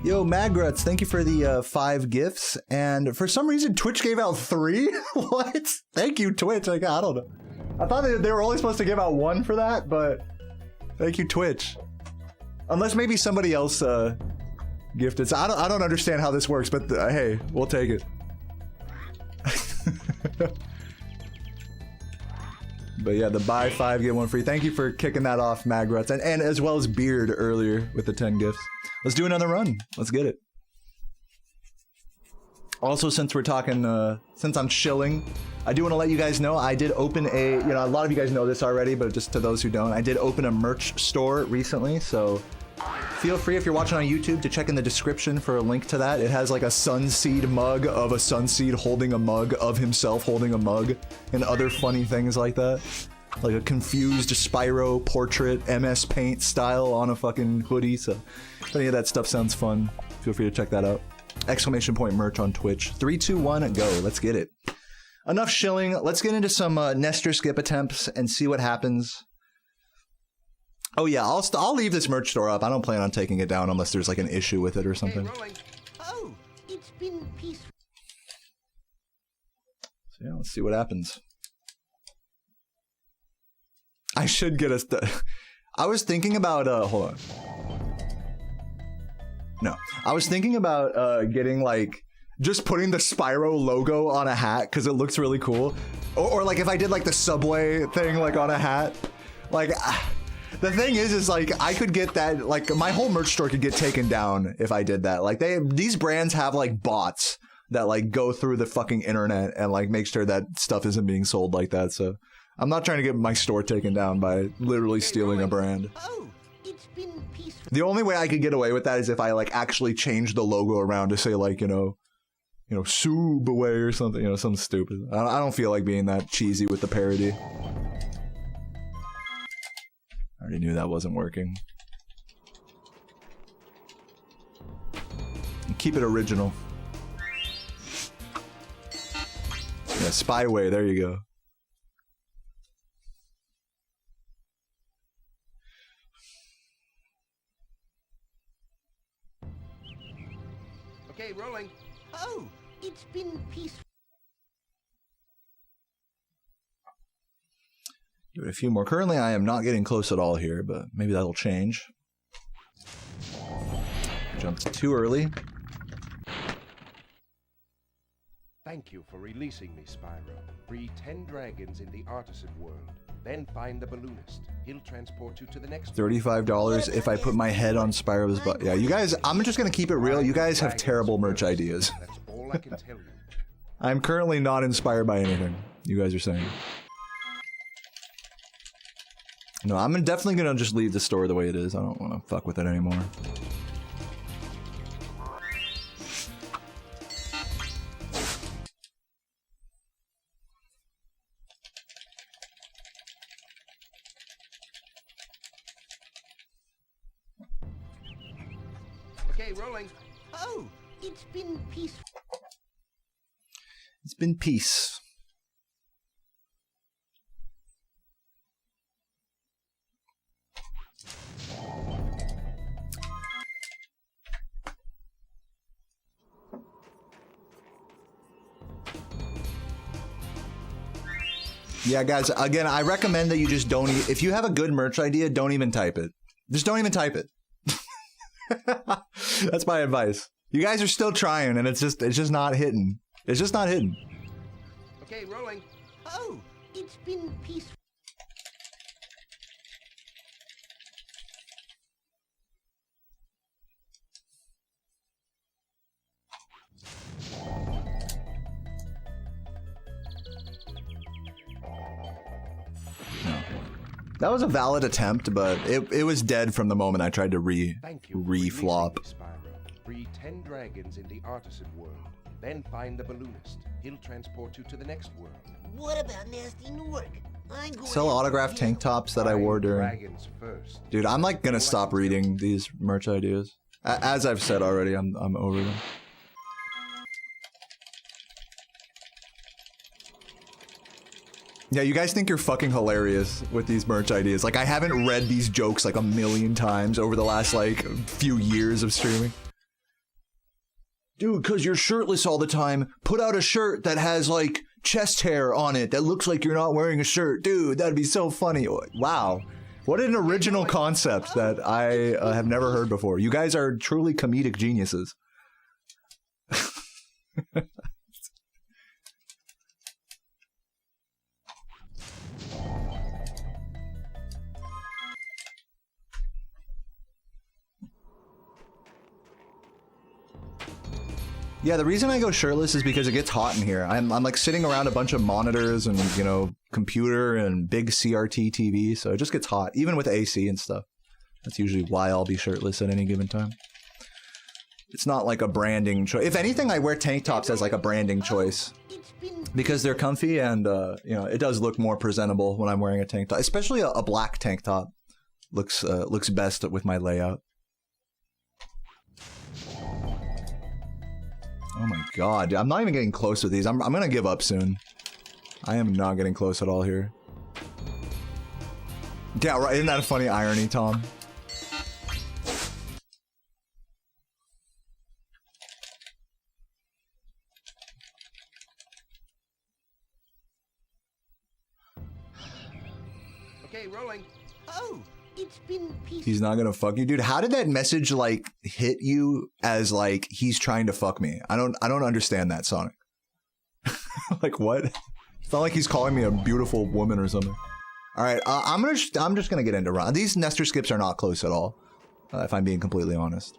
Yo, Magruts, thank you for the 5 gifts. And for some reason, Twitch gave out 3? What? Thank you, Twitch. Like, I don't know. I thought they were only supposed to give out 1 for that, but thank you, Twitch. Unless maybe somebody else gifted. So I don't understand how this works, but hey, we'll take it. But yeah, the buy 5, get 1 free. Thank you for kicking that off, Magruts. And as well as Beard earlier with the 10 gifts. Let's do another run. Let's get it. Also, since we're talking, since I'm chilling, I do want to let you guys know I did open a, a lot of you guys know this already, but just to those who don't, I did open a merch store recently. So feel free, if you're watching on YouTube, to check in the description for a link to that. It has like a Sunseed mug of a Sunseed holding a mug of himself holding a mug and other funny things like that. Like a confused Spyro portrait, MS Paint style on a fucking hoodie. So if any of that stuff sounds fun, feel free to check that out. Exclamation point merch on Twitch. 3, 2, 1, go. Let's get it. Enough shilling. Let's get into some Nestor skip attempts and see what happens. Oh yeah, I'll leave this merch store up. I don't plan on taking it down unless there's like an issue with it or something. Oh, it's been peaceful. So yeah, let's see what happens. I should get a I was thinking about hold on. No, I was thinking about getting like just putting the Spyro logo on a hat because it looks really cool, or like if I did like the Subway thing like on a hat, like. The thing is like I could get that, like my whole merch store could get taken down if I did that. Like these brands have like bots that like go through the fucking internet and like make sure that stuff isn't being sold like that. So I'm not trying to get my store taken down by literally stealing a brand. Oh, it's been peaceful. The only way I could get away with that is if I like actually change the logo around to say like, Subway or something, something stupid. I don't feel like being that cheesy with the parody. I already knew that wasn't working. Keep it original. Yeah, Spyway, there you go. Okay, rolling. Oh, it's been peaceful. Give it a few more. Currently, I am not getting close at all here, but maybe that'll change. Jumped too early. Thank you for releasing me, Spyro. Free 10 dragons in the artisan world. Then find the balloonist. He'll transport you to the next $35 if I put my head on Spyro's butt. Yeah, you guys, I'm just gonna keep it real. You guys have terrible merch ideas. That's all I can tell you. I'm currently not inspired by anything you guys are saying. No, I'm definitely gonna just leave the store the way it is. I don't want to fuck with it anymore. Okay, rolling. Oh, it's been peaceful. It's been peace. Yeah, guys, again, I recommend that you just don't, if you have a good merch idea, don't even type it. Just don't even type it. That's my advice. You guys are still trying, and it's just not hitting. It's just not hitting. Okay, rolling. Oh, it's been peaceful. That was a valid attempt, but it was dead from the moment I tried to re-flop. Free 10 dragons in the artisan world. Then find the balloonist. He'll transport you to the next world. What about nasty Newark? I'm going Sell autographed tank tops that I wore during. Dragons first. Dude, I'm like gonna stop reading these merch ideas. As I've said already, I'm over them. Yeah, you guys think you're fucking hilarious with these merch ideas. Like, I haven't read these jokes like a million times over the last, like, few years of streaming. Dude, cause you're shirtless all the time, put out a shirt that has, like, chest hair on it that looks like you're not wearing a shirt. Dude, that'd be so funny. Wow. What an original concept that I have never heard before. You guys are truly comedic geniuses. Yeah, the reason I go shirtless is because it gets hot in here. I'm like sitting around a bunch of monitors and, you know, computer and big CRT TV, so it just gets hot, even with AC and stuff. That's usually why I'll be shirtless at any given time. It's not like a branding choice. If anything, I wear tank tops as like a branding choice because they're comfy and, you know, it does look more presentable when I'm wearing a tank top, especially a black tank top looks best with my layout. Oh my god, dude, I'm not even getting close with these. I'm gonna give up soon. I am not getting close at all here. Yeah, right. Isn't that a funny irony, Tom? Okay, rolling. Oh, it's been peaceful. He's not gonna fuck you, dude. How did that message like hit you as like he's trying to fuck me? I don't understand that, Sonic. Like what? It's not like he's calling me a beautiful woman or something. All right, I'm just gonna get into run. These Nestor skips are not close at all, if I'm being completely honest.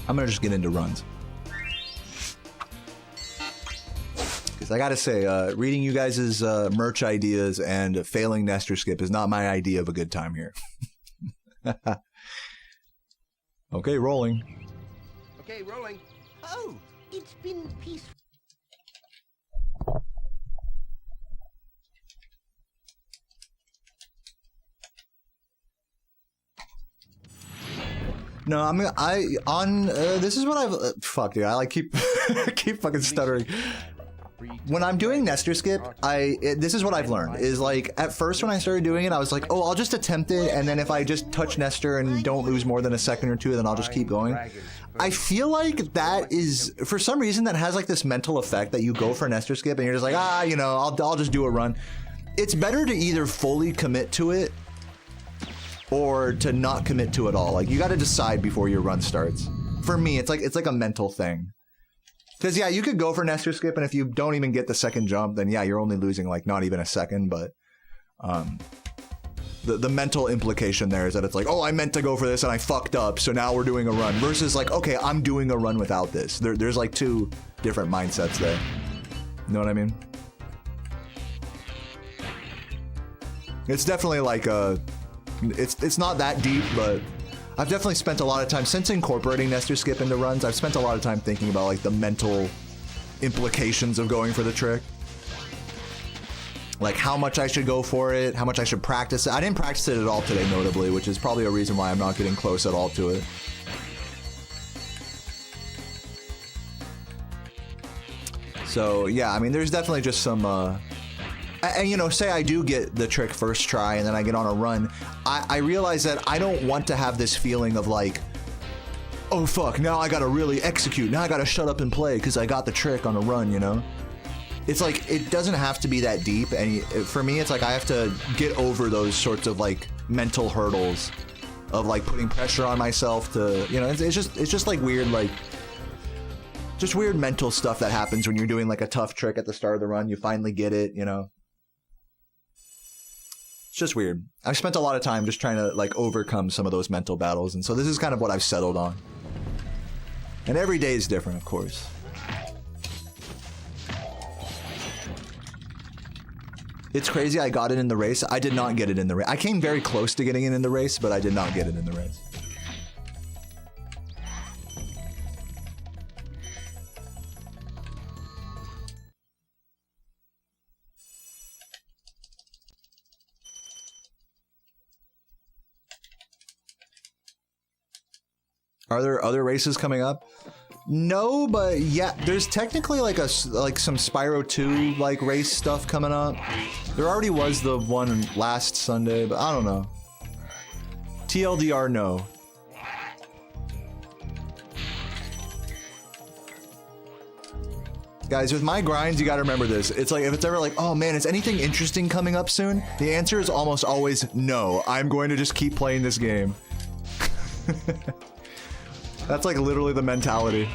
I'm gonna just get into runs. Because I gotta say, reading you guys' merch ideas and failing Nestor skip is not my idea of a good time here. Okay, rolling. Okay, rolling. Oh, it's been peaceful. No, this is what I've, fuck dude, I like keep fucking stuttering. When I'm doing Nestor skip, this is what I've learned, is like, at first when I started doing it, I was like, oh, I'll just attempt it, and then if I just touch Nestor and don't lose more than a second or two, then I'll just keep going. I feel like that is, for some reason, that has like this mental effect that you go for Nestor skip and you're just like, you know, I'll just do a run. It's better to either fully commit to it or to not commit to it all. Like, you gotta decide before your run starts. For me, it's like a mental thing. Because, yeah, you could go for Nestor skip, and if you don't even get the second jump, then, yeah, you're only losing, like, not even a second, but the mental implication there is that it's like, oh, I meant to go for this, and I fucked up, so now we're doing a run, versus, like, okay, I'm doing a run without this. There's, like, two different mindsets there. You know what I mean? It's definitely, like, it's not that deep, but I've definitely spent a lot of time, since incorporating Nestor skip into runs, I've spent a lot of time thinking about like the mental implications of going for the trick. Like how much I should go for it, how much I should practice it. I didn't practice it at all today, notably, which is probably a reason why I'm not getting close at all to it. So yeah, I mean, there's definitely just some, and you know, say I do get the trick first try and then I get on a run, I realize that I don't want to have this feeling of like, oh fuck, now I gotta really execute, now I gotta shut up and play because I got the trick on a run, you know? It's like, it doesn't have to be that deep, and for me, it's like I have to get over those sorts of like mental hurdles of like putting pressure on myself to, you know, it's just like weird, like, just weird mental stuff that happens when you're doing like a tough trick at the start of the run, you finally get it, you know? It's just weird. I've spent a lot of time just trying to like overcome some of those mental battles, and so this is kind of what I've settled on. And every day is different, of course. It's crazy I got it in the race. I did not get it in the race. I came very close to getting it in the race, but I did not get it in the race. Are there other races coming up? No, but yeah, there's technically like some Spyro 2 like race stuff coming up. There already was the one last Sunday, but I don't know. TLDR, no. Guys, with my grinds, you gotta remember this. It's like, if it's ever like, oh man, is anything interesting coming up soon? The answer is almost always no. I'm going to just keep playing this game. That's like literally the mentality.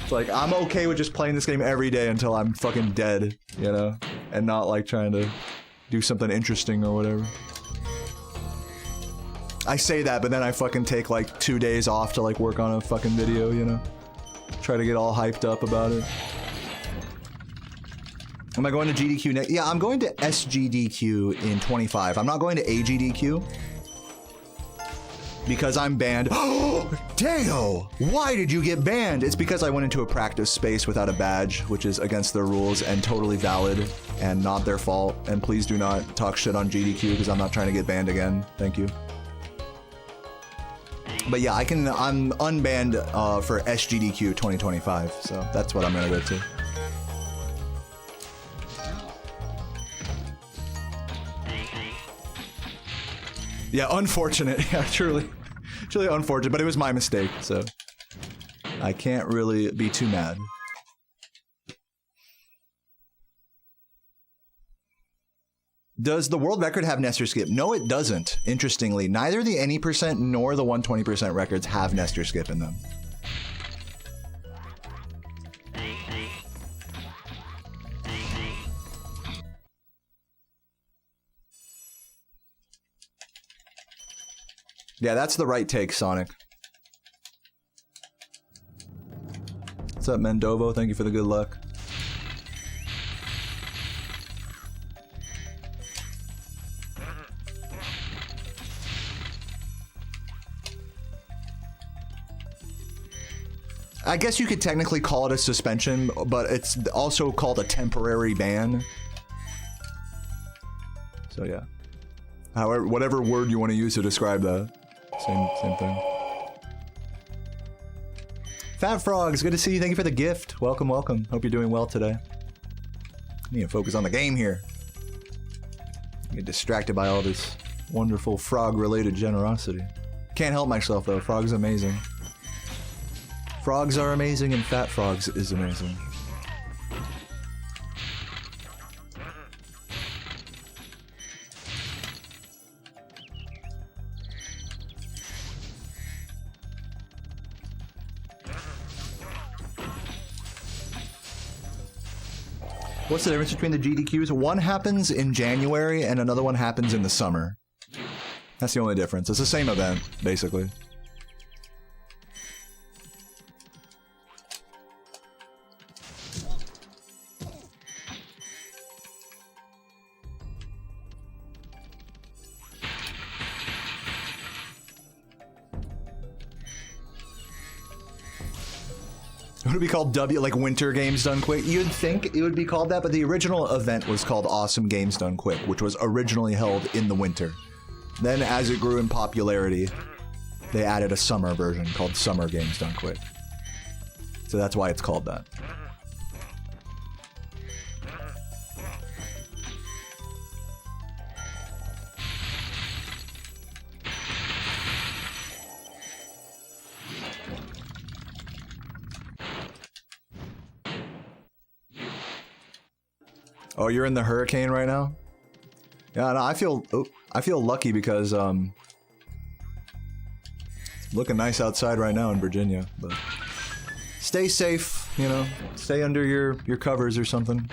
It's like, I'm okay with just playing this game every day until I'm fucking dead, you know? And not like trying to do something interesting or whatever. I say that, but then I fucking take like 2 days off to like work on a fucking video, you know? Try to get all hyped up about it. Am I going to GDQ next? Yeah, I'm going to SGDQ in 25. I'm not going to AGDQ. Because I'm banned. Oh, Deo! Why did you get banned? It's because I went into a practice space without a badge, which is against their rules and totally valid and not their fault. And please do not talk shit on GDQ because I'm not trying to get banned again. Thank you. But yeah, I'm unbanned for SGDQ 2025, so that's what I'm gonna go to. Yeah, unfortunate. Yeah, truly unfortunate, but it was my mistake, so I can't really be too mad. Does the world record have Nestor skip? No, it doesn't. Interestingly, neither the any percent nor the 120% records have Nestor skip in them. Yeah, that's the right take, Sonic. What's up, Mendovo? Thank you for the good luck. I guess you could technically call it a suspension, but it's also called a temporary ban. So yeah. However, whatever word you want to use to describe that. Same thing. Fat Frogs, good to see you. Thank you for the gift. Welcome, welcome. Hope you're doing well today. I need to focus on the game here. I get distracted by all this wonderful frog-related generosity. Can't help myself though. Frog's amazing. Frogs are amazing, and Fat Frogs is amazing. What's the difference between the GDQs? One happens in January and another one happens in the summer. That's the only difference. It's the same event, basically. It would be called like Winter Games Done Quick. You'd think it would be called that, but the original event was called Awesome Games Done Quick, which was originally held in the winter. Then, as it grew in popularity, they added a summer version called Summer Games Done Quick. So that's why it's called that. Oh, you're in the hurricane right now? Yeah, no, I feel lucky because it's looking nice outside right now in Virginia, but stay safe, you know, stay under your covers or something.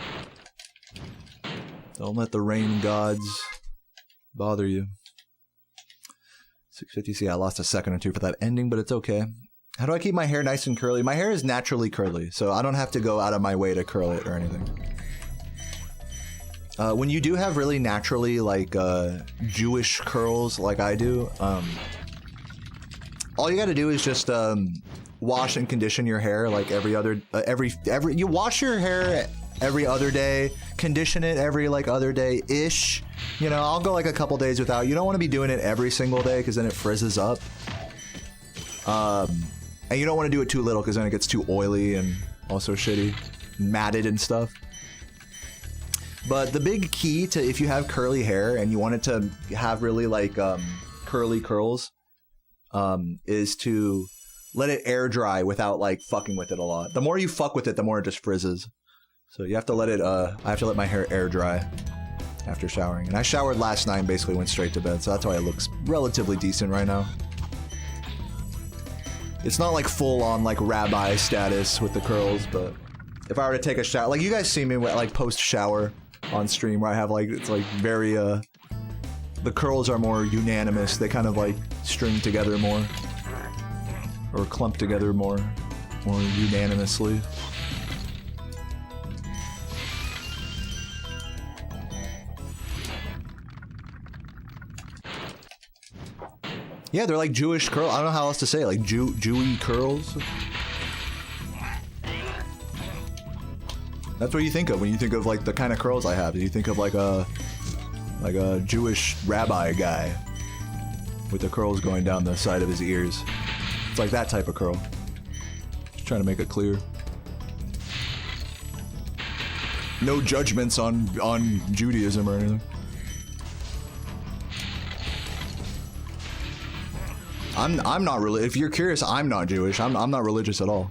Don't let the rain gods bother you. 650, see, I lost a second or two for that ending, but it's okay. How do I keep my hair nice and curly? My hair is naturally curly, so I don't have to go out of my way to curl it or anything. When you do have really naturally, like, Jewish curls like I do, all you gotta do is just, wash and condition your hair like every other, you wash your hair every other day, condition it every, like, other day-ish. You know, I'll go, like, a couple days without. You don't want to be doing it every single day because then it frizzes up. And you don't want to do it too little because then it gets too oily and also shitty, matted and stuff. But the big key to if you have curly hair and you want it to have really like curly curls is to let it air dry without like fucking with it a lot. The more you fuck with it, the more it just frizzes. So you have to let it, I have to let my hair air dry after showering. And I showered last night and basically went straight to bed, so that's why it looks relatively decent right now. It's not like full on like rabbi status with the curls, but if I were to take a shower, like you guys see me like post shower on stream where I have like, it's like very, the curls are more unanimous. They kind of like string together more or clump together more unanimously. Yeah, they're like Jewish curls. I don't know how else to say it. Like Jewy curls. That's what you think of when you think of like the kind of curls I have. You think of like a Jewish rabbi guy with the curls going down the side of his ears. It's like that type of curl. Just trying to make it clear. No judgments on Judaism or anything. I'm not really. If you're curious, I'm not Jewish. I'm not religious at all.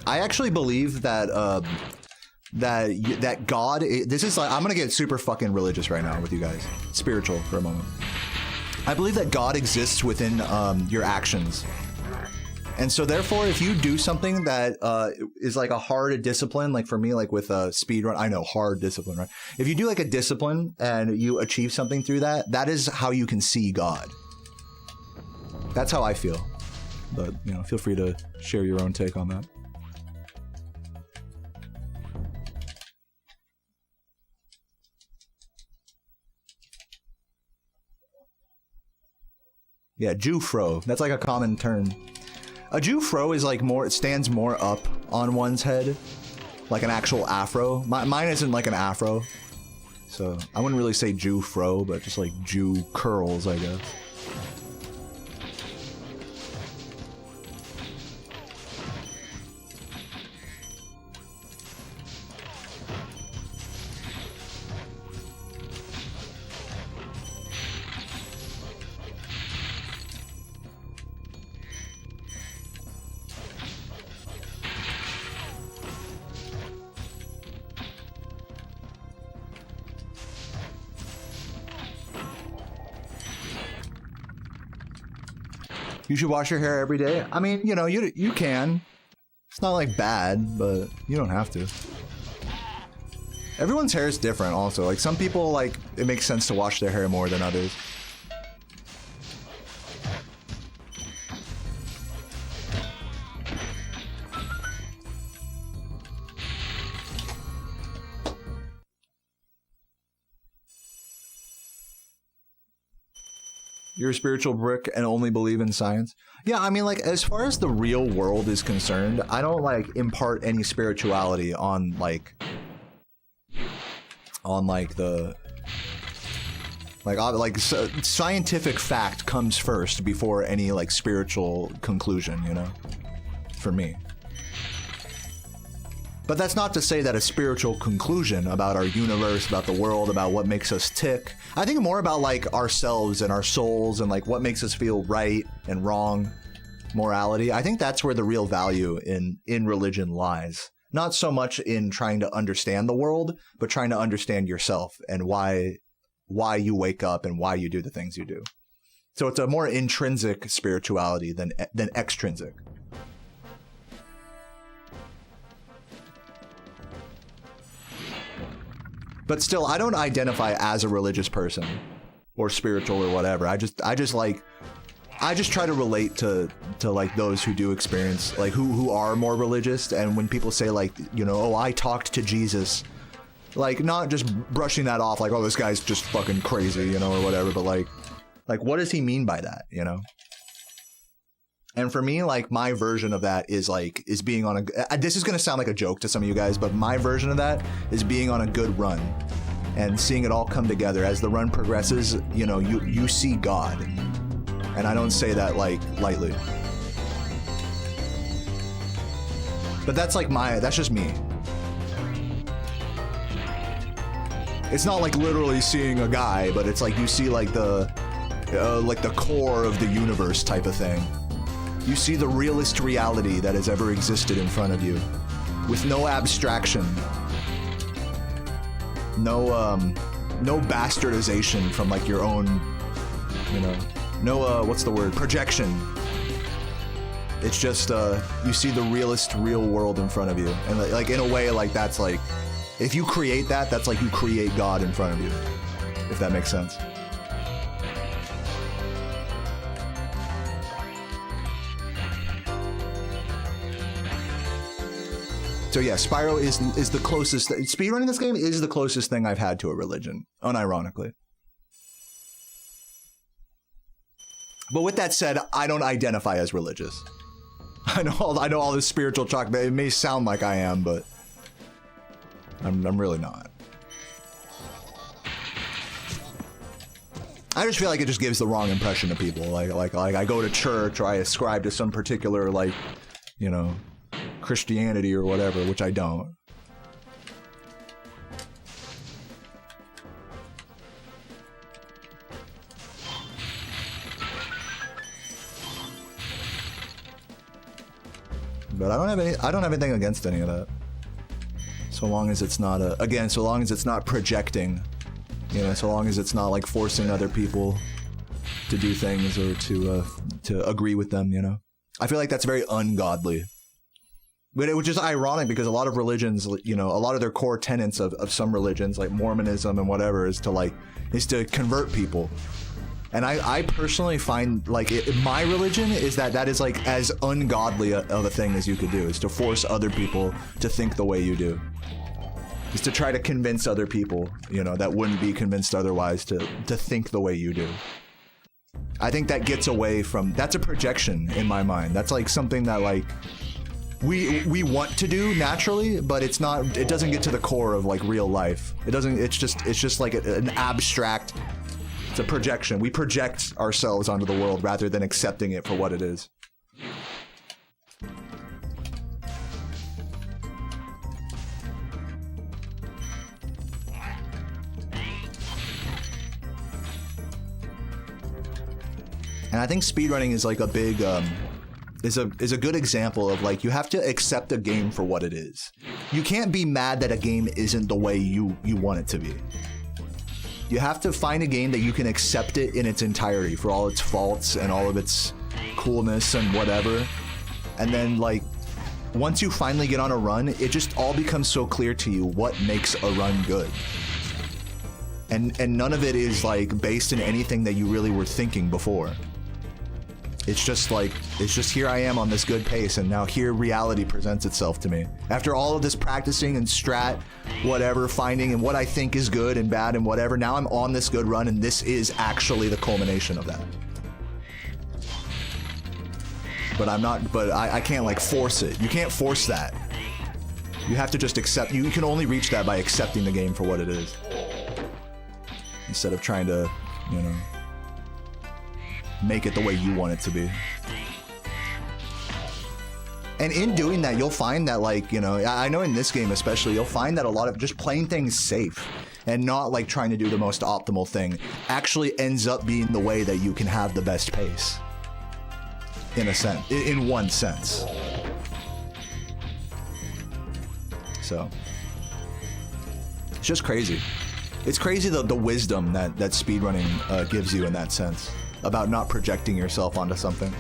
I actually believe that that God. This is like I'm gonna get super fucking religious right now with you guys. Spiritual for a moment. I believe that God exists within your actions. And so therefore, if you do something that is like a hard discipline, like for me, like with a speedrun, I know hard discipline, right? If you do like a discipline and you achieve something through that, that is how you can see God. That's how I feel. But, you know, feel free to share your own take on that. Yeah, Jew-fro. That's like a common term. A Jew-fro is like more, it stands more up on one's head, like an actual afro. Mine isn't like an afro, so I wouldn't really say Jew-fro, but just like Jew curls, I guess. You should wash your hair every day. I mean, you know, you can. It's not like bad, but you don't have to. Everyone's hair is different also. Like some people, like, it makes sense to wash their hair more than others. You're a spiritual brick and only believe in science? Yeah, I mean, like, as far as the real world is concerned, I don't, like, impart any spirituality on, like, the... Like, scientific fact comes first before any, like, spiritual conclusion, you know? For me. But that's not to say that a spiritual conclusion about our universe, about the world, about what makes us tick. I think more about like ourselves and our souls and like what makes us feel right and wrong. morality. I think that's where the real value in religion lies. Not so much in trying to understand the world, but trying to understand yourself and why you wake up and why you do the things you do. So it's a more intrinsic spirituality than extrinsic. But still, I don't identify as a religious person or spiritual or whatever. I just try to relate to like those who do experience, like who are more religious. And when people say like, you know, oh, I talked to Jesus, like not just brushing that off like, oh, this guy's just fucking crazy, you know, or whatever. But like what does he mean by that, you know? And for me, like my version of that is being on a, this is going to sound like a joke to some of you guys, but my version of that is being on a good run and seeing it all come together. As the run progresses, you know, you see God. And I don't say that like lightly. But that's like that's just me. It's not like literally seeing a guy, but it's like you see like the core of the universe type of thing. You see the realest reality that has ever existed in front of you, with no abstraction, no bastardization from like your own, you know, no what's the word, projection. It's just you see the realest real world in front of you, and like in a way, like that's like, if you create that, that's like you create God in front of you, if that makes sense. So yeah, Spyro is the closest. Speedrunning this game is the closest thing I've had to a religion, unironically. But with that said, I don't identify as religious. I know all this spiritual talk. It may sound like I am, but I'm really not. I just feel like it just gives the wrong impression to people. Like I go to church, or I ascribe to some particular, like, you know, Christianity or whatever, which I don't. But I don't have anything against any of that. So long as it's not so long as it's not projecting, you know, so long as it's not like forcing other people to do things or to agree with them, you know. I feel like that's very ungodly. But it was just ironic because a lot of religions, you know, a lot of their core tenets of some religions, like Mormonism and whatever, is to convert people. And I personally find, like, my religion is that is like as ungodly of a thing as you could do, is to force other people to think the way you do. Is to try to convince other people, you know, that wouldn't be convinced otherwise to think the way you do. I think that gets away from, that's a projection in my mind. That's like something that like we want to do naturally, but it's not, it doesn't get to the core of like real life. It's just like an abstract, it's a projection. We project ourselves onto the world rather than accepting it for what it is. And I think speedrunning is like a big, is a good example of like, you have to accept a game for what it is. You can't be mad that a game isn't the way you want it to be. You have to find a game that you can accept it in its entirety for all its faults and all of its coolness and whatever. And then like, once you finally get on a run, it just all becomes so clear to you what makes a run good. And none of it is like based in anything that you really were thinking before. It's just like, it's just here I am on this good pace, and now here reality presents itself to me. After all of this practicing and strat, whatever, finding and what I think is good and bad and whatever, now I'm on this good run, and this is actually the culmination of that. But I can't like force it. You can't force that. You have to just accept, you can only reach that by accepting the game for what it is. Instead of trying to, you know, make it the way you want it to be. And in doing that, you'll find that, like, you know, I know in this game especially, you'll find that a lot of just playing things safe and not like trying to do the most optimal thing actually ends up being the way that you can have the best pace. in a sense, in one sense. So it's just crazy. It's crazy the wisdom that speedrunning gives you in that sense about not projecting yourself onto something,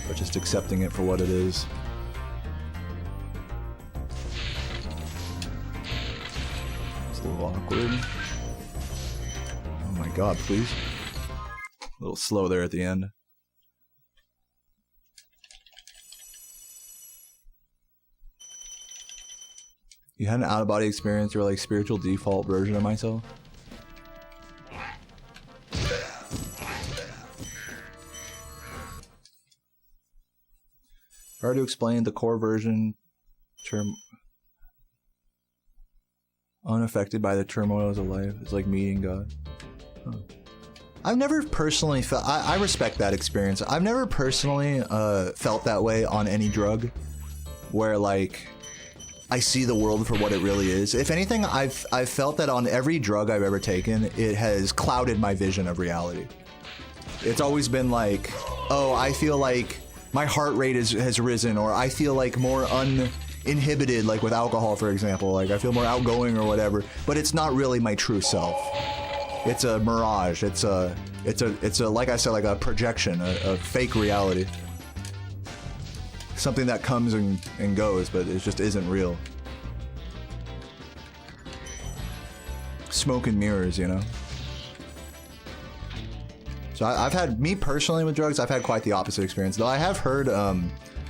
but just accepting it for what it is. It's a little awkward. Oh my god, please. A little slow there at the end. You had an out-of-body experience or like spiritual default version of myself? Hard to explain. The core version term unaffected by the turmoils of life. It's like meeting God. Huh. I've never personally felt... I respect that experience. I've never personally felt that way on any drug where like I see the world for what it really is. If anything, I've felt that on every drug I've ever taken, it has clouded my vision of reality. It's always been like, oh, I feel like my heart rate has risen, or I feel like more uninhibited, like with alcohol, for example. Like I feel more outgoing or whatever, but it's not really my true self. It's a mirage. It's a like I said, like a projection, a fake reality. Something that comes and goes, but it just isn't real. Smoke and mirrors, you know? So I've had, me personally with drugs, I've had quite the opposite experience. Though I have heard a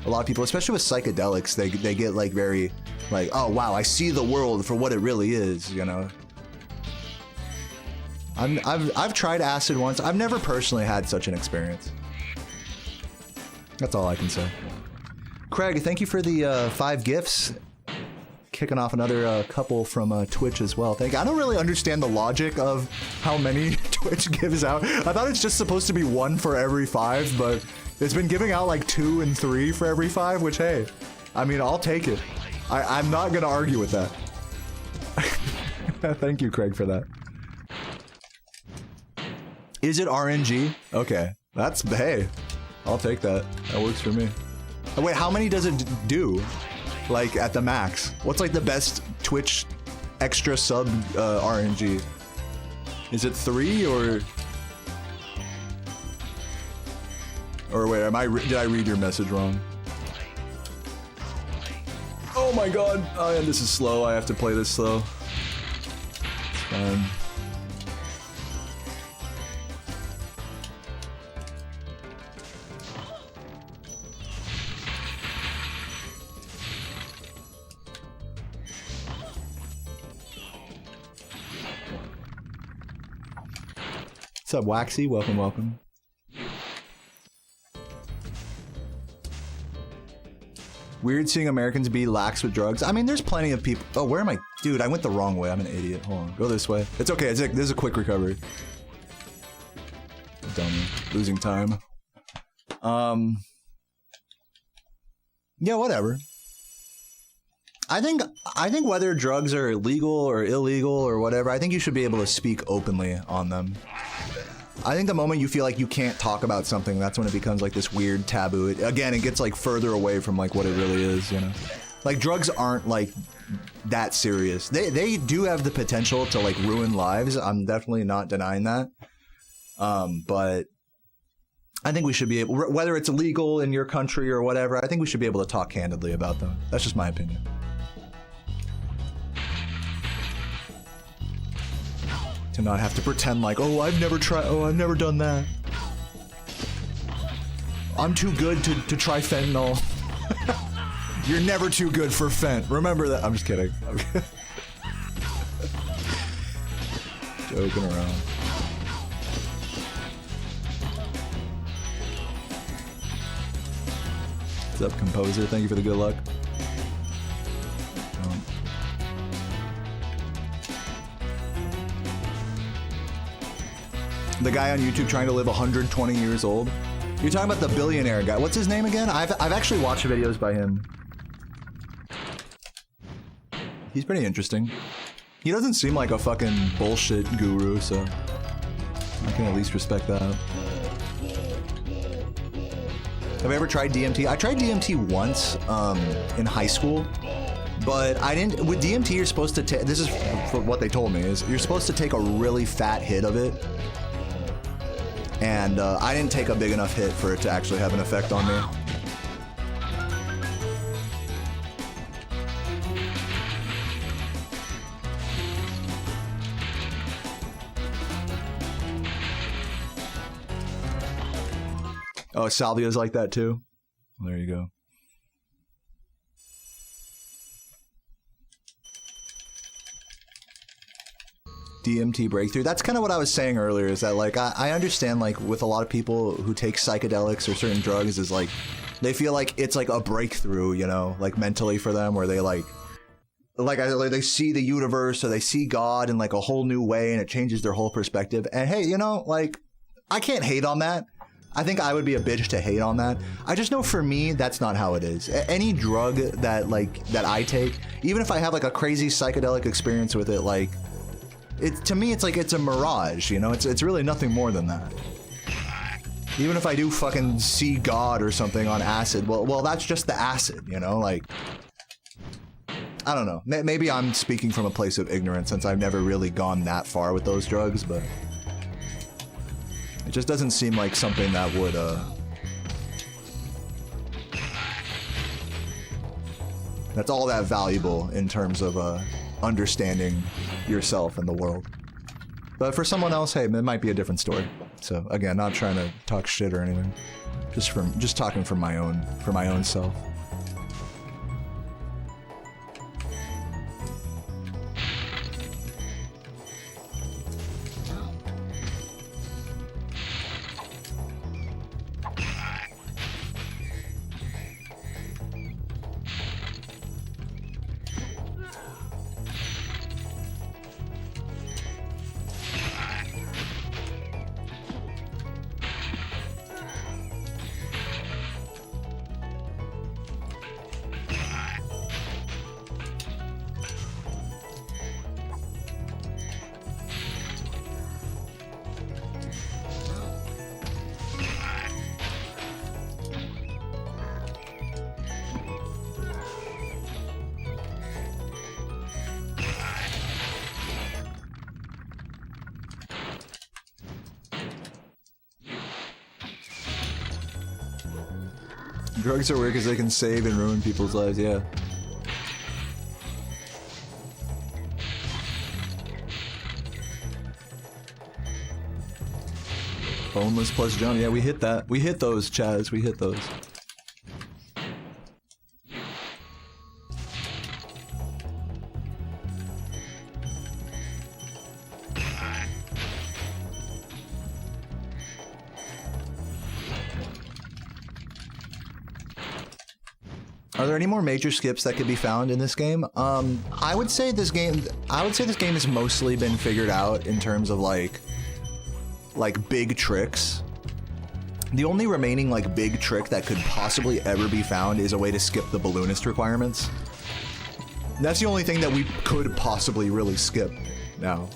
lot of people, especially with psychedelics, they get like very, like, oh wow, I see the world for what it really is, you know? I've tried acid once. I've never personally had such an experience. That's all I can say. Craig, thank you for the 5 gifts. Kicking off another couple from Twitch as well. Thank you. I don't really understand the logic of how many Twitch gives out. I thought it's just supposed to be 1 for every 5, but it's been giving out like 2 and 3 for every 5, which, hey, I mean, I'll take it. I'm not gonna argue with that. Thank you, Craig, for that. Is it RNG? Okay, that's, hey, I'll take that. That works for me. Oh, wait, how many does it do? Like at the max? What's like the best Twitch extra sub RNG? Is it 3 or wait, did I read your message wrong? Oh my god! Oh yeah, this is slow. I have to play this slow. It's fine. What's up, Waxy? Welcome, welcome. Weird seeing Americans be lax with drugs. I mean, there's plenty of people. Oh, where am I? Dude, I went the wrong way. I'm an idiot. Hold on. Go this way. It's okay. This is a quick recovery. Dummy. Losing time. Yeah, whatever. I think whether drugs are legal or illegal or whatever, I think you should be able to speak openly on them. I think the moment you feel like you can't talk about something, that's when it becomes like this weird taboo. Again, it gets like further away from like what it really is, you know? Like drugs aren't like that serious. They do have the potential to like ruin lives. I'm definitely not denying that. But I think we should be able, whether it's illegal in your country or whatever, I think we should be able to talk candidly about them. That's just my opinion. To not have to pretend like, oh, I've never tried, oh, I've never done that. I'm too good to try fentanyl. You're never too good for fent. Remember that. I'm just kidding. Joking around. What's up, Composer? Thank you for the good luck. The guy on YouTube trying to live 120 years old. You're talking about the billionaire guy. What's his name again? I've actually watched videos by him. He's pretty interesting. He doesn't seem like a fucking bullshit guru, so I can at least respect that. Have I ever tried DMT? I tried DMT once in high school, but I didn't. With DMT, you're supposed to take. This is for what they told me is you're supposed to take a really fat hit of it, and I didn't take a big enough hit for it to actually have an effect on me. Oh, Salvia's like that too? Well, there you go. DMT breakthrough. That's kind of what I was saying earlier, is that like I understand like with a lot of people who take psychedelics or certain drugs is like they feel like it's like a breakthrough, you know, like mentally for them, where they like they see the universe or they see God in like a whole new way and it changes their whole perspective. And hey, you know, like I can't hate on that. I think I would be a bitch to hate on that. I just know for me, that's not how it is. Any drug that I take, even if I have like a crazy psychedelic experience with it, like to me, it's like it's a mirage, you know? It's really nothing more than that. Even if I do fucking see God or something on acid, well, that's just the acid, you know? Like, I don't know. Maybe I'm speaking from a place of ignorance since I've never really gone that far with those drugs, but it just doesn't seem like something that would, that's all that valuable in terms of, understanding yourself and the world. But for someone else, hey, it might be a different story. So again, not trying to talk shit or anything. Just talking for my own self. Drugs are weird because they can save and ruin people's lives, yeah. Boneless plus Johnny, yeah, we hit that. We hit those, Chaz, we hit those. Are there any more major skips that could be found in this game? I would say this game has mostly been figured out in terms of like big tricks. The only remaining like big trick that could possibly ever be found is a way to skip the balloonist requirements. That's the only thing that we could possibly really skip now.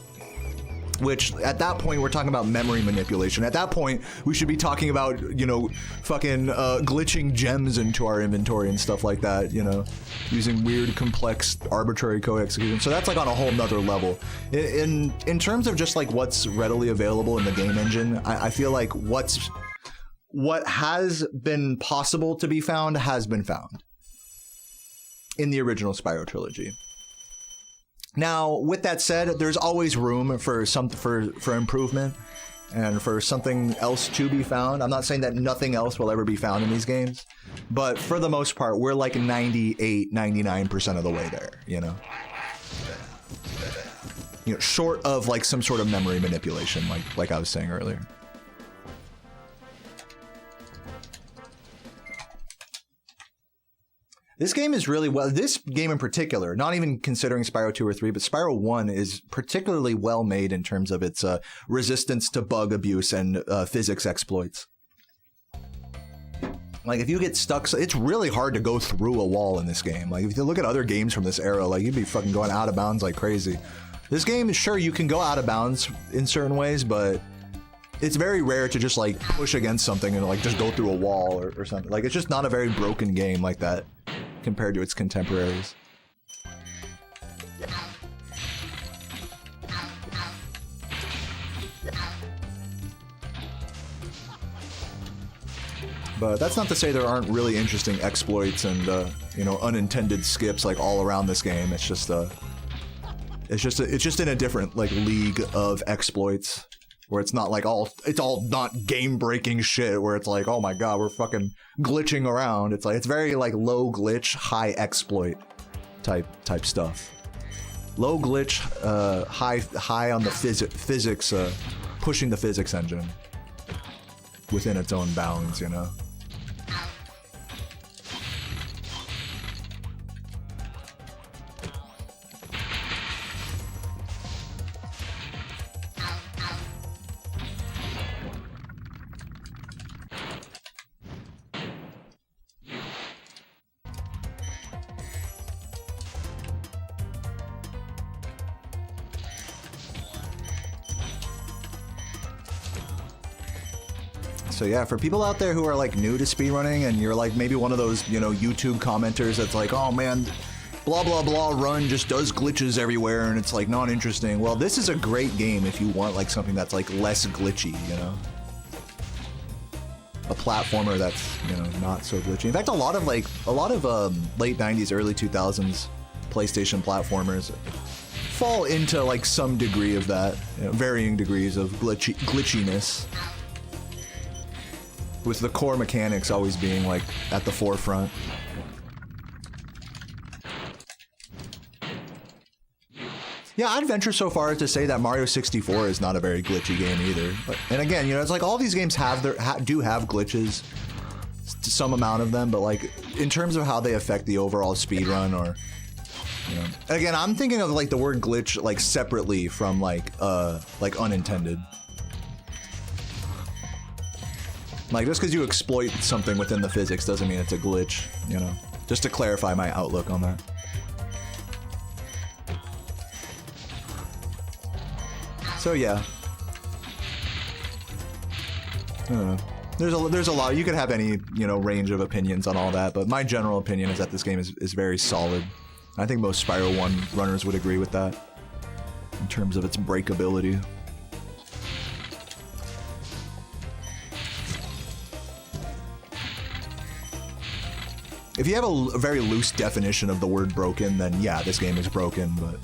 Which, at that point, we're talking about memory manipulation. At that point, we should be talking about, you know, fucking glitching gems into our inventory and stuff like that, you know, using weird, complex, arbitrary code execution. So that's like on a whole nother level. In terms of just like what's readily available in the game engine, I feel like what has been possible to be found has been found in the original Spyro trilogy. Now, with that said, there's always room for improvement and for something else to be found. I'm not saying that nothing else will ever be found in these games, but for the most part, we're like 98, 99% of the way there, you know? You know, short of like some sort of memory manipulation, like I was saying earlier. This game is really well, this game in particular, not even considering Spyro 2 or 3, but Spyro 1 is particularly well made in terms of its resistance to bug abuse and physics exploits. Like, if you get stuck, it's really hard to go through a wall in this game. Like, if you look at other games from this era, like, you'd be fucking going out of bounds like crazy. This game, sure, you can go out of bounds in certain ways, but it's very rare to just like push against something and like just go through a wall or something. Like it's just not a very broken game like that compared to its contemporaries. But that's not to say there aren't really interesting exploits and you know, unintended skips like all around this game. It's just in a different like league of exploits where it's not like it's all not game-breaking shit where it's like, oh my god, we're fucking glitching around. It's like it's very like low glitch, high exploit type stuff. Low glitch, high on the physics, pushing the physics engine within its own bounds, you know. So yeah, for people out there who are like new to speedrunning and you're like maybe one of those, you know, YouTube commenters that's like, oh man, blah blah blah run just does glitches everywhere and it's like not interesting. Well, this is a great game if you want like something that's like less glitchy, you know? A platformer that's, you know, not so glitchy. In fact, a lot of late 90s, early 2000s PlayStation platformers fall into like some degree of that, you know, varying degrees of glitchiness. With the core mechanics always being like at the forefront. Yeah, I'd venture so far as to say that Mario 64 is not a very glitchy game either. And again, you know, it's like all these games have do have glitches, to some amount of them, but like in terms of how they affect the overall speedrun or, you know. And again, I'm thinking of like the word glitch like separately from like unintended. Like, just because you exploit something within the physics doesn't mean it's a glitch, you know? Just to clarify my outlook on that. So, yeah. I don't know. There's a lot. You could have any, you know, range of opinions on all that, but my general opinion is that this game is very solid. I think most Spyro 1 runners would agree with that in terms of its breakability. If you have a very loose definition of the word broken, then yeah, this game is broken, but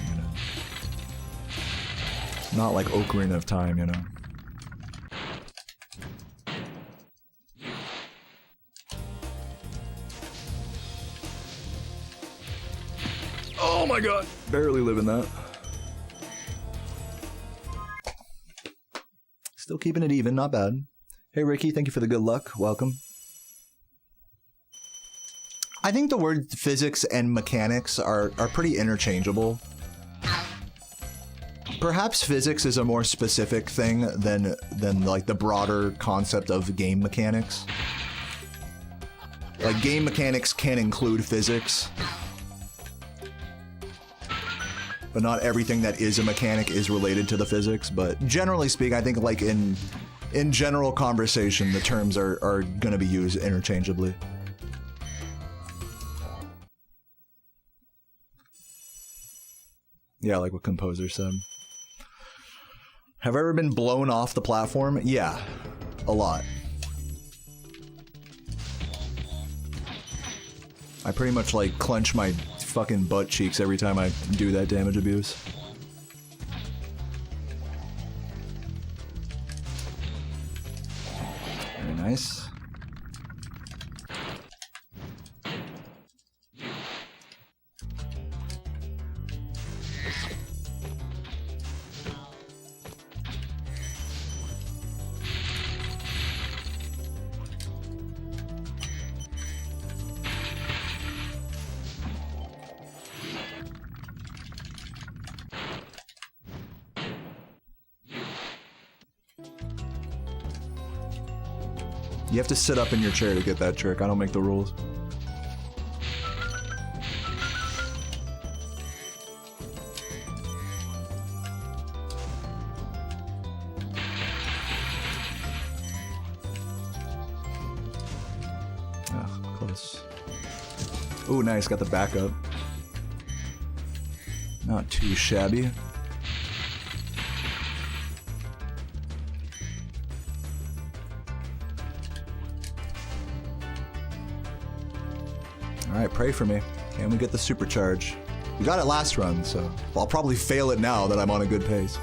you know, not like Ocarina of Time, you know. Oh my god, barely living that. Still keeping it even, not bad. Hey Ricky, thank you for the good luck. Welcome. I think the word physics and mechanics are pretty interchangeable. Perhaps physics is a more specific thing than like the broader concept of game mechanics. Like game mechanics can include physics, but not everything that is a mechanic is related to the physics. But generally speaking, I think like in general conversation, the terms are going to be used interchangeably. Yeah, like what Composer said. Have I ever been blown off the platform? Yeah, a lot. I pretty much like clench my fucking butt cheeks every time I do that damage abuse. Very nice. You have to sit up in your chair to get that trick. I don't make the rules. this. Oh, nice, got the backup. Not too shabby. Alright, pray for me. Can we get the supercharge? We got it last run, so I'll probably fail it now that I'm on a good pace.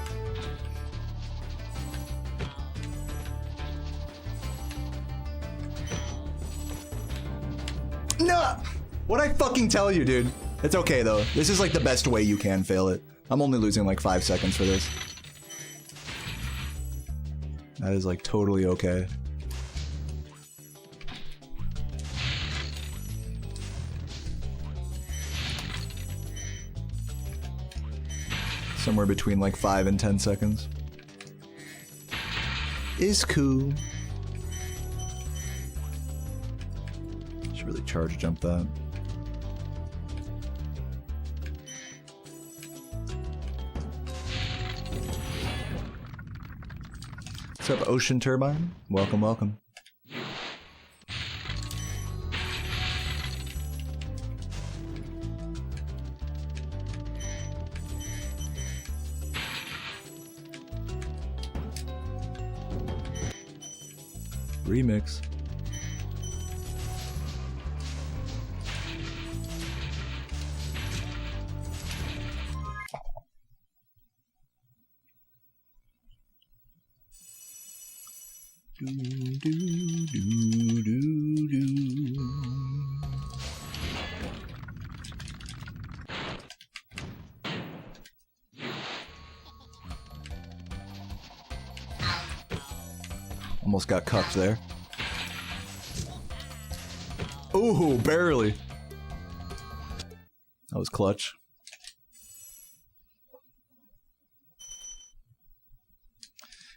No! What'd I fucking tell you, dude? It's okay, though. This is like the best way you can fail it. I'm only losing like 5 seconds for this. That is like totally okay. Somewhere between like 5 and 10 seconds. Is cool. Should really charge jump that. What's up, Ocean Turbine? Welcome, welcome. Remix. Almost got cuffed there. Ooh, barely. That was clutch.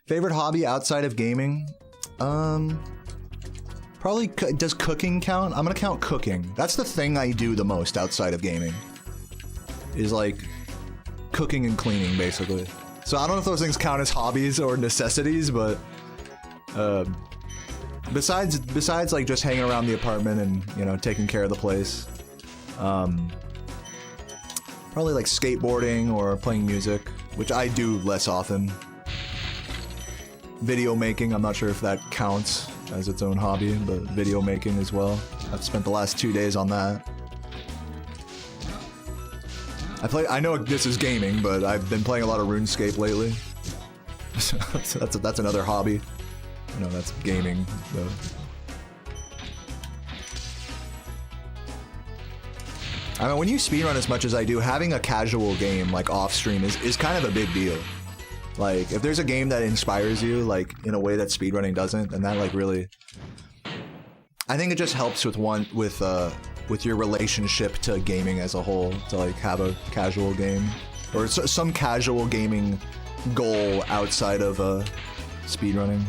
Favorite hobby outside of gaming? Probably, does cooking count? I'm gonna count cooking. That's the thing I do the most outside of gaming. Is like cooking and cleaning, basically. So I don't know if those things count as hobbies or necessities, but besides like just hanging around the apartment and, you know, taking care of the place, probably like skateboarding or playing music, which I do less often. Video making, I'm not sure if that counts as its own hobby, but video making as well. I've spent the last 2 days on that. I know this is gaming, but I've been playing a lot of RuneScape lately. So that's another hobby. You know, that's gaming, though. I mean, when you speedrun as much as I do, having a casual game, like, off-stream is kind of a big deal. Like, if there's a game that inspires you, like, in a way that speedrunning doesn't, then that, like, really... I think it just helps with your relationship to gaming as a whole, to, like, have a casual game. Or some casual gaming goal outside of speedrunning.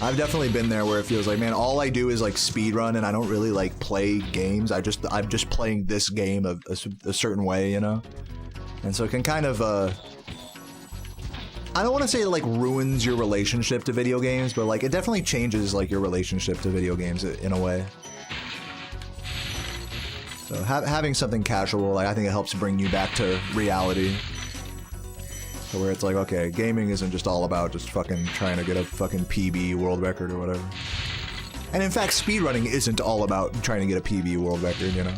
I've definitely been there where it feels like, man, all I do is like speedrun and I don't really like play games. I'm just playing this game a certain way, you know? And so it can kind of, I don't want to say it like ruins your relationship to video games, but like it definitely changes like your relationship to video games in a way. So having something casual, like I think it helps bring you back to reality. So where it's like, okay, gaming isn't just all about just fucking trying to get a fucking PB world record or whatever. And in fact, speedrunning isn't all about trying to get a PB world record, you know?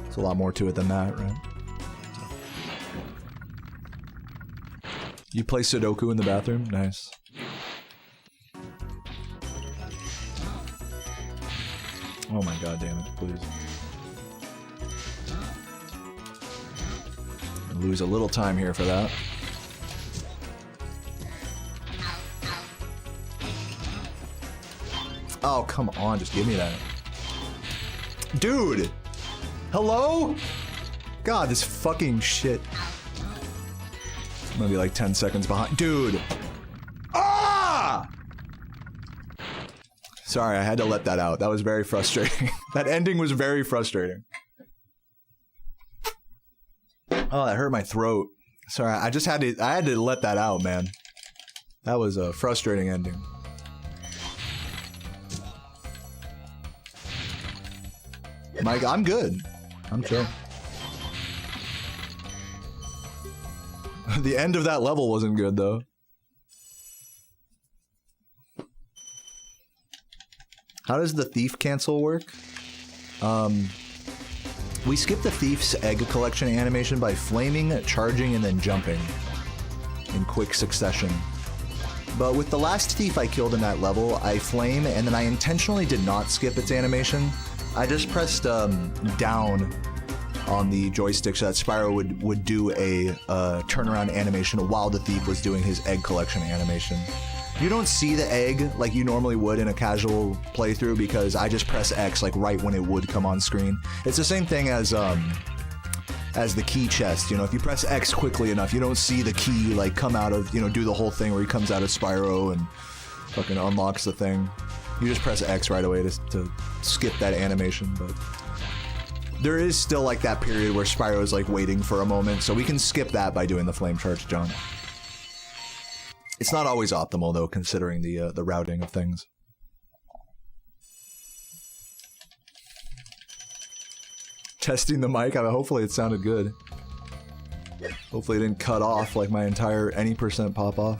There's a lot more to it than that, right? You play Sudoku in the bathroom? Nice. Oh my god damn it, please. I'll lose a little time here for that. Oh, come on, just give me that. Dude! Hello? God, this fucking shit. I'm gonna be like 10 seconds behind. Dude! Ah! Sorry, I had to let that out. That was very frustrating. That ending was very frustrating. Oh, that hurt my throat. Sorry, I had to let that out, man. That was a frustrating ending. Mike, I'm good. I'm chill. The end of that level wasn't good, though. How does the thief cancel work? We skip the thief's egg collection animation by flaming, charging, and then jumping in quick succession. But with the last thief I killed in that level, I flame, and then I intentionally did not skip its animation. I just pressed down on the joystick so that Spyro would do a turnaround animation while the thief was doing his egg collection animation. You don't see the egg like you normally would in a casual playthrough because I just press X like right when it would come on screen. It's the same thing as the key chest. You know, if you press X quickly enough, you don't see the key like come out of, you know, do the whole thing where he comes out of Spyro and fucking unlocks the thing. You just press X right away to skip that animation, but there is still like that period where Spyro is like waiting for a moment, so we can skip that by doing the flame charge jump. It's not always optimal though, considering the routing of things. Testing the mic, hopefully it sounded good. Hopefully it didn't cut off like my entire any percent pop off.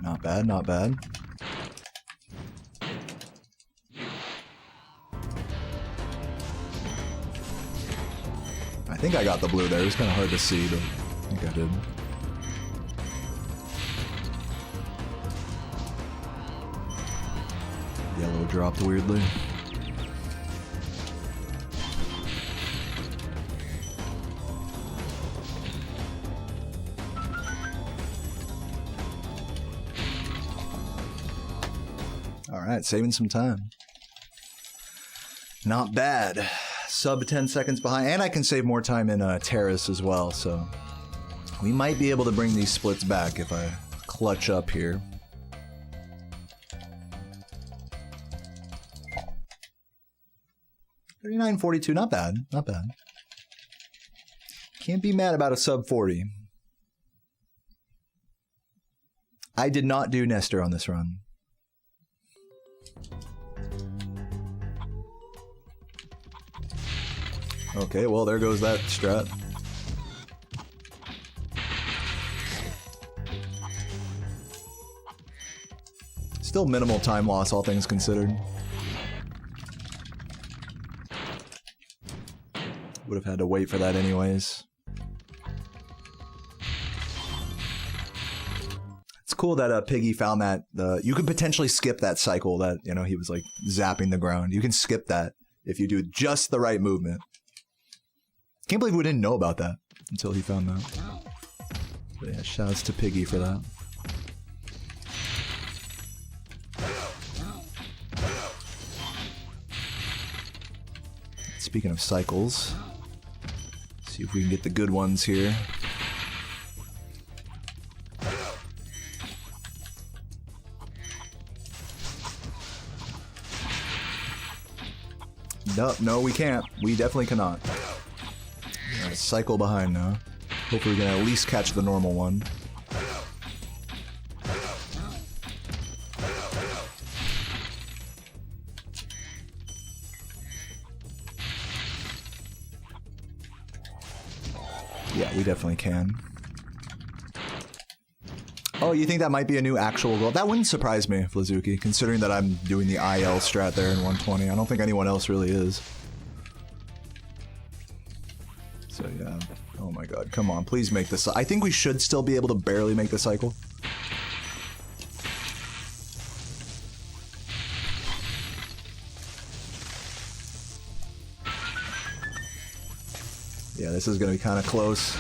Not bad, not bad. I think I got the blue there. It was kind of hard to see, but I think I did. Yellow dropped weirdly. Alright, saving some time. Not bad. Sub 10 seconds behind, and I can save more time in Terrace as well, so we might be able to bring these splits back if I clutch up here. $39.42, not bad, not bad. Can't be mad about a sub 40. I did not do Nestor on this run. Okay, well, there goes that strat. Still minimal time loss, all things considered. Would have had to wait for that anyways. It's cool that Piggy found that you could potentially skip that cycle that, you know, he was like zapping the ground. You can skip that if you do just the right movement. Can't believe we didn't know about that until he found that. But yeah, shouts to Piggy for that. Speaking of cycles, see if we can get the good ones here. No, we can't. We definitely cannot. Cycle behind now. Hopefully we can at least catch the normal one. Yeah, we definitely can. Oh, you think that might be a new actual goal? That wouldn't surprise me, Flazuki, considering that I'm doing the IL strat there in 120. I don't think anyone else really is. So yeah, oh my god, come on, please make this. I think we should still be able to barely make the cycle. Yeah, this is gonna be kind of close.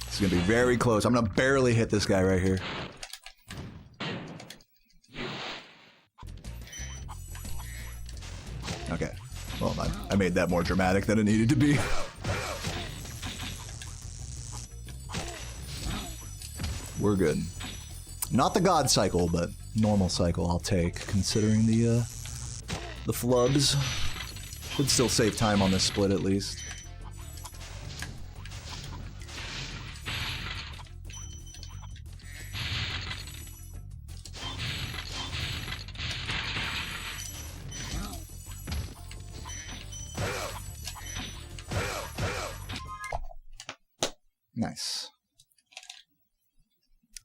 It's gonna be very close. I'm gonna barely hit this guy right here. Okay. Well, I made that more dramatic than it needed to be. We're good. Not the God cycle, but normal cycle I'll take, considering the flubs. Should still save time on this split at least. Nice.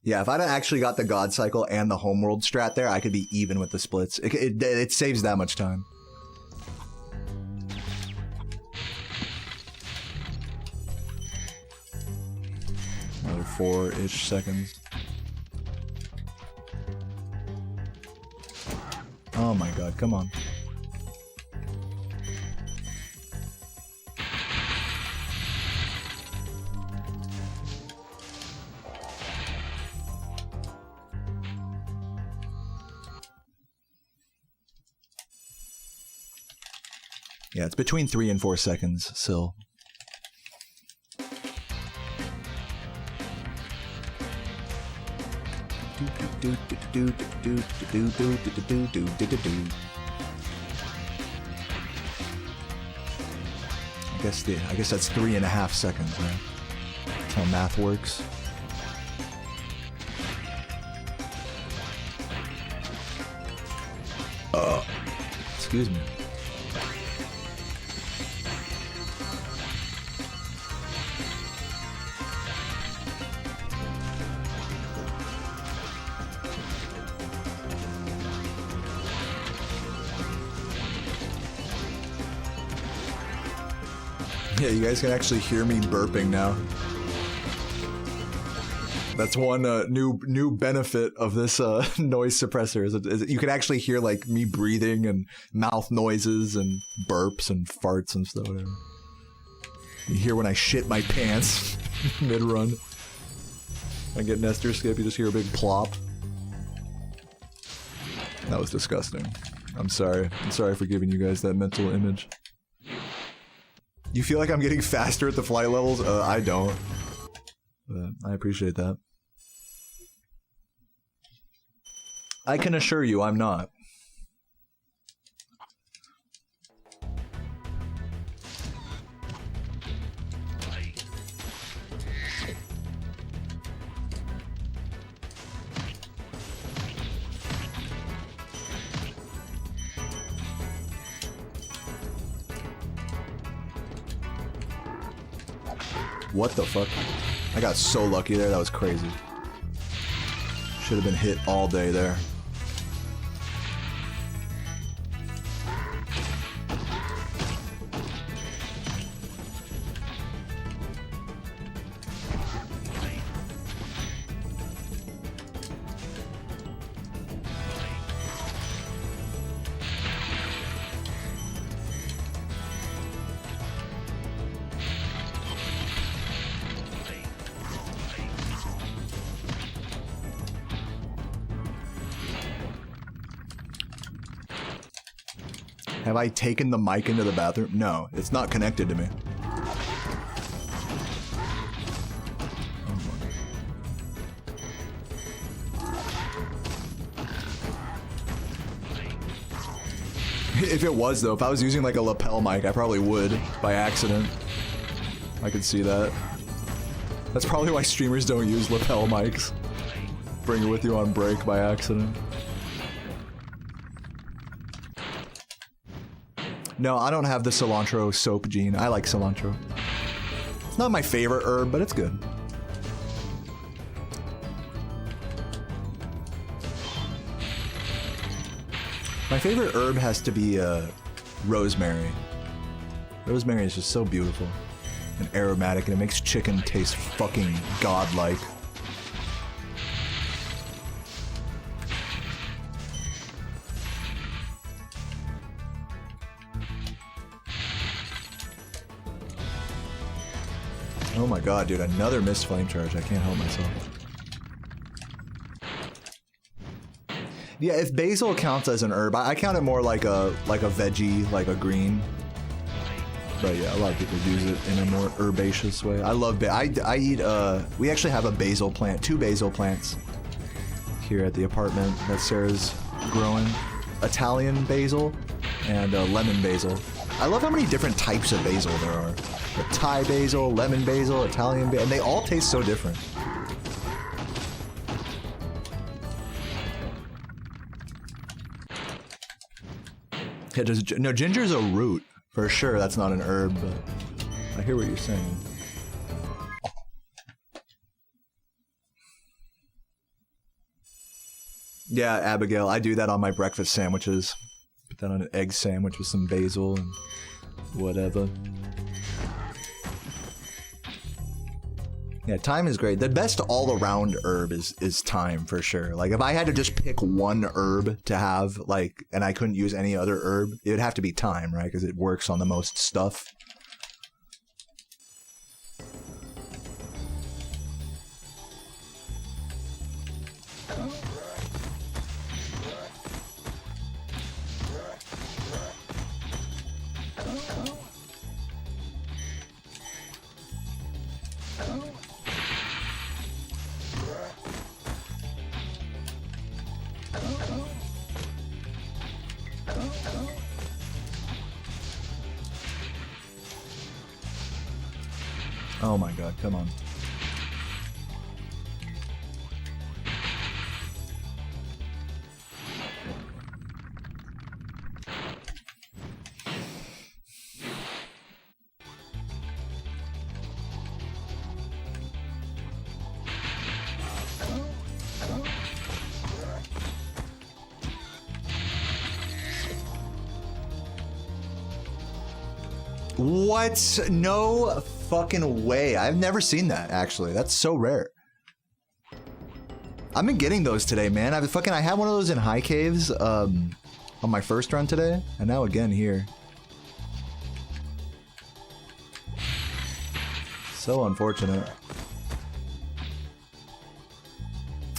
Yeah, if I'd actually got the God cycle and the homeworld strat there, I could be even with the splits. It saves that much time. Another 4-ish seconds. Oh my god, come on. Yeah, it's between 3 and 4 seconds, so. I guess that's 3.5 seconds, right? That's how math works. Excuse me. Yeah, you guys can actually hear me burping now. That's one new benefit of this noise suppressor is you can actually hear like me breathing and mouth noises and burps and farts and stuff. Whatever. You hear when I shit my pants mid-run. I get Nestor skip, you just hear a big plop. That was disgusting. I'm sorry. I'm sorry for giving you guys that mental image. You feel like I'm getting faster at the flight levels? I don't. But I appreciate that. I can assure you I'm not. What the fuck? I got so lucky there, that was crazy. Should have been hit all day there. Have I taken the mic into the bathroom? No, it's not connected to me. If it was though, if I was using like a lapel mic, I probably would by accident. I could see that. That's probably why streamers don't use lapel mics. Bring it with you on break by accident. No, I don't have the cilantro soap gene. I like cilantro. It's not my favorite herb, but it's good. My favorite herb has to be rosemary. Rosemary is just so beautiful. and aromatic, and it makes chicken taste fucking godlike. Oh my god, dude, another missed flame charge. I can't help myself. Yeah, if basil counts as an herb, I count it more like a veggie, like a green. But yeah, a lot of people use it in a more herbaceous way. I love I eat we actually have a basil plant, 2 basil plants here at the apartment that Sarah's growing. Italian basil and lemon basil. I love how many different types of basil there are. The Thai basil, lemon basil, Italian basil, and they all taste so different. No, ginger's a root, for sure. That's not an herb, but I hear what you're saying. Yeah, Abigail, I do that on my breakfast sandwiches. Put that on an egg sandwich with some basil and whatever. Yeah, thyme is great. The best all-around herb is thyme, for sure. Like, if I had to just pick one herb to have, like, and I couldn't use any other herb, it would have to be thyme, right? Because it works on the most stuff. Oh my god, come on. What? No fucking way. I've never seen that, actually. That's so rare. I've been getting those today, man. I had one of those in High Caves on my first run today, and now again here. So unfortunate.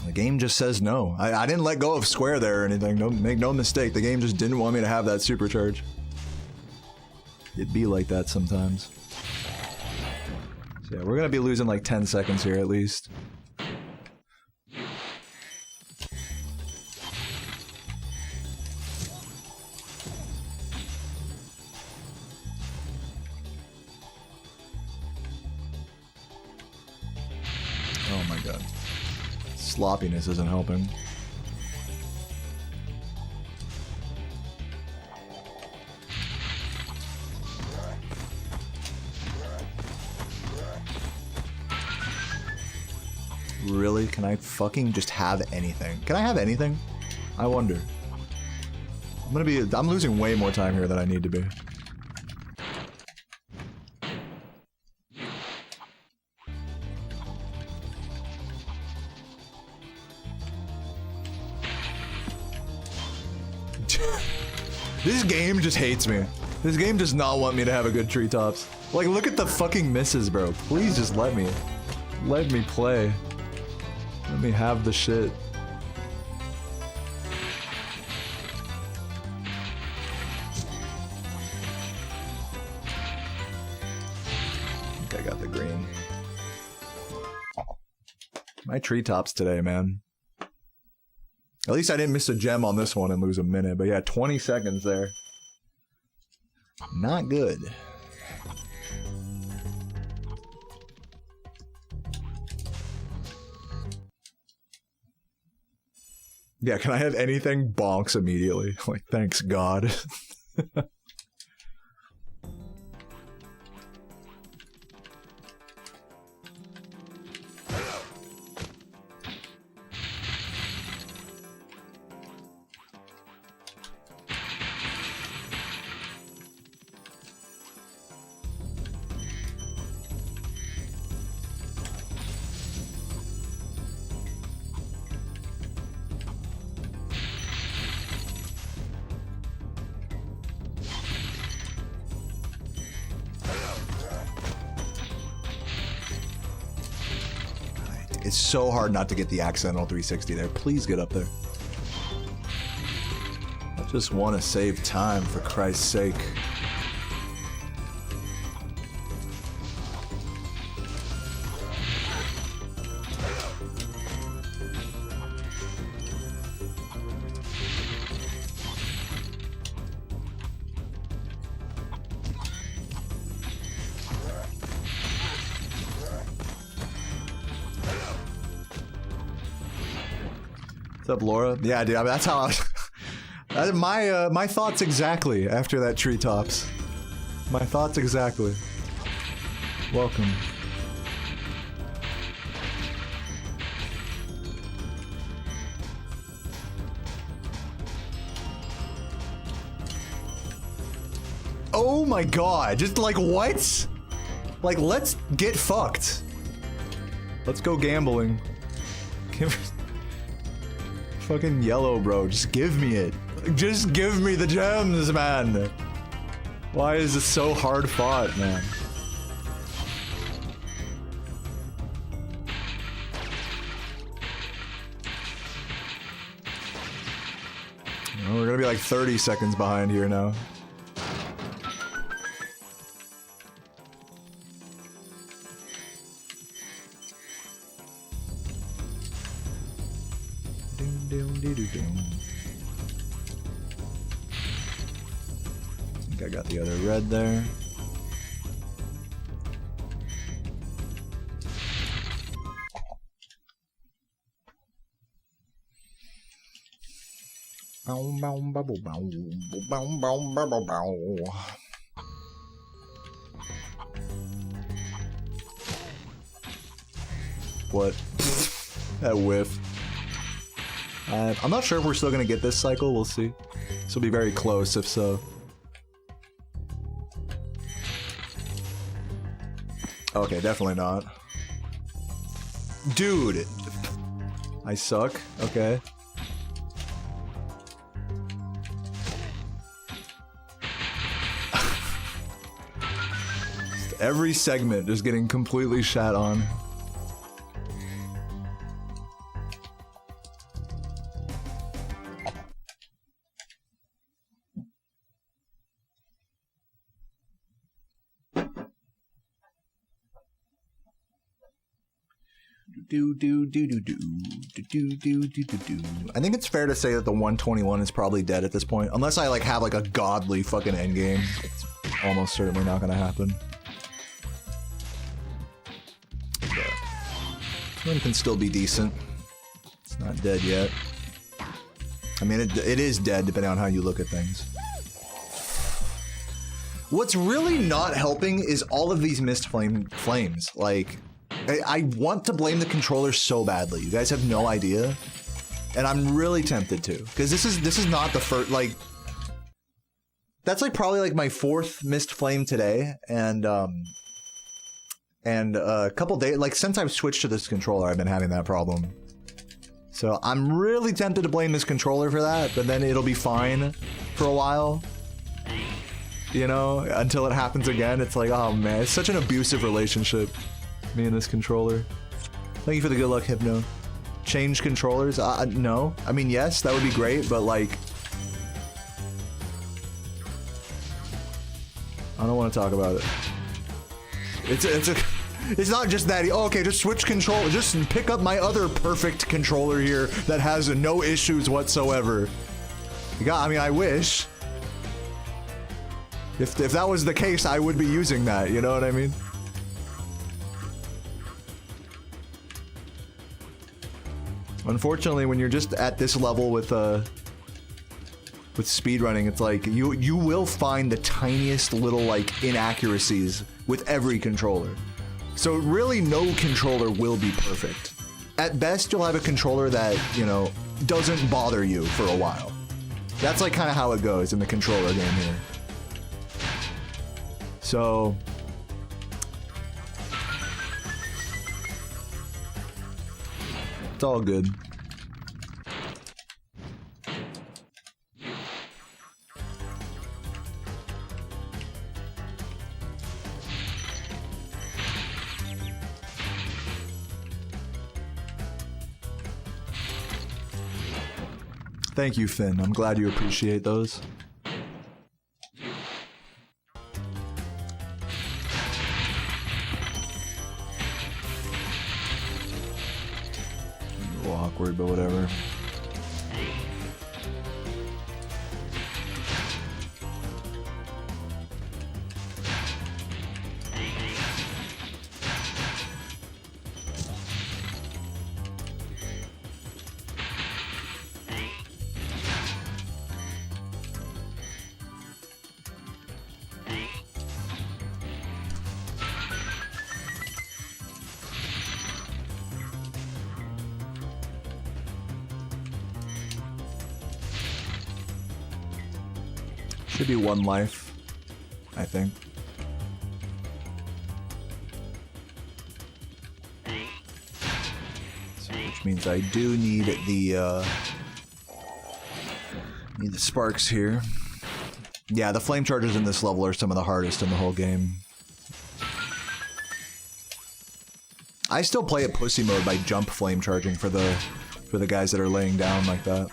The game just says no. I didn't let go of square there or anything. Don't make no mistake. The game just didn't want me to have that supercharge. It'd be like that sometimes. So yeah, we're gonna be losing like 10 seconds here at least. Oh my god. Sloppiness isn't helping. Really? Can I fucking just have anything? Can I have anything? I wonder. I'm losing way more time here than I need to be. This game just hates me. This game does not want me to have a good treetops. Like, look at the fucking misses, bro. Please just let me play. Let me have the shit. I think I got the green. My treetops today, man. At least I didn't miss a gem on this one and lose a minute. But yeah, 20 seconds there. Not good. Yeah, can I have anything? Bonks immediately. Like, thanks God. It's so hard not to get the accidental 360 there. Please get up there. I just want to save time, for Christ's sake. What's up, Laura? Yeah, dude, I mean, that's how I was... my thoughts exactly after that treetops. My thoughts exactly. Welcome. Oh my god, just like what? Like, let's get fucked. Let's go gambling. Fucking yellow, bro. Just give me it. Just give me the gems, man. Why is this so hard fought, man? Oh, we're gonna be like 30 seconds behind here now. I think I got the other red there. What? That whiff. I'm not sure if we're still gonna get this cycle, we'll see. This will be very close if so. Okay, definitely not. Dude! I suck, okay. Every segment just getting completely shat on. I think it's fair to say that the 121 is probably dead at this point. Unless I like have like a godly fucking endgame. It's almost certainly not gonna happen. But one can still be decent. It's not dead yet. I mean, it is dead depending on how you look at things. What's really not helping is all of these missed flames. Like, I want to blame the controller so badly. You guys have no idea. And I'm really tempted to. Because this is not the first, like... That's like probably like my 4th missed flame today. And a couple days, like since I've switched to this controller, I've been having that problem. So I'm really tempted to blame this controller for that, but then it'll be fine for a while. You know, until it happens again. It's like, oh man, it's such an abusive relationship. Me and this controller. Thank you for the good luck, Hypno. Change controllers? No. I mean, yes, that would be great, but like... I don't want to talk about it. It's not just that, oh, okay, just switch controller, just pick up my other perfect controller here that has no issues whatsoever. I mean, I wish. If that was the case, I would be using that, you know what I mean? Unfortunately, when you're just at this level with speedrunning, it's like you will find the tiniest little like inaccuracies with every controller. So really no controller will be perfect. At best, you'll have a controller that, you know, doesn't bother you for a while. That's like kind of how it goes in the controller game here. So it's all good. Thank you, Finn. I'm glad you appreciate those. A little awkward, but whatever. Should be one life, I think. So, which means I do need the sparks here. Yeah, the flame charges in this level are some of the hardest in the whole game. I still play at pussy mode by jump flame charging for the guys that are laying down like that.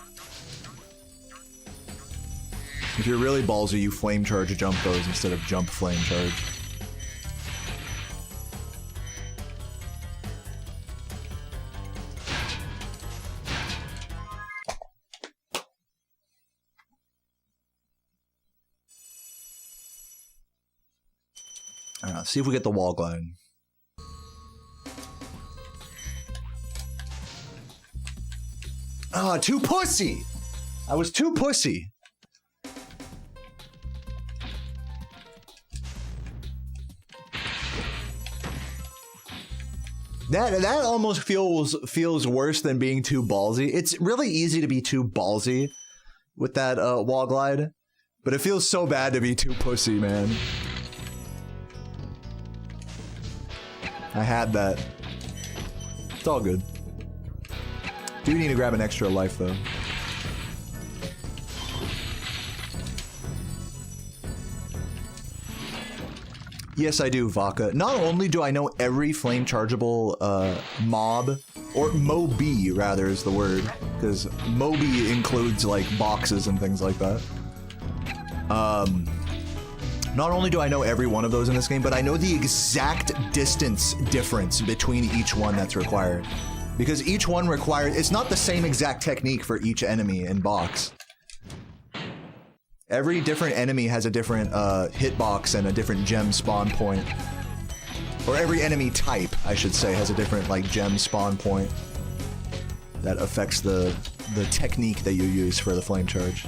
If you're really ballsy, you flame charge jump those instead of jump flame charge. I don't know, see if we get the wall glide. Ah, too pussy! I was too pussy! That almost feels worse than being too ballsy. It's really easy to be too ballsy with that wall glide, but it feels so bad to be too pussy, man. I had that. It's all good. Do need to grab an extra life though. Yes, I do, Vaka. Not only do I know every flame chargeable mob, or Moby rather is the word, because Moby includes like boxes and things like that. Not only do I know every one of those in this game, but I know the exact distance difference between each one that's required. Because each one requires, it's not the same exact technique for each enemy in box. Every different enemy has a different hitbox and a different gem spawn point. Or every enemy type, I should say, has a different like gem spawn point that affects the technique that you use for the flame charge.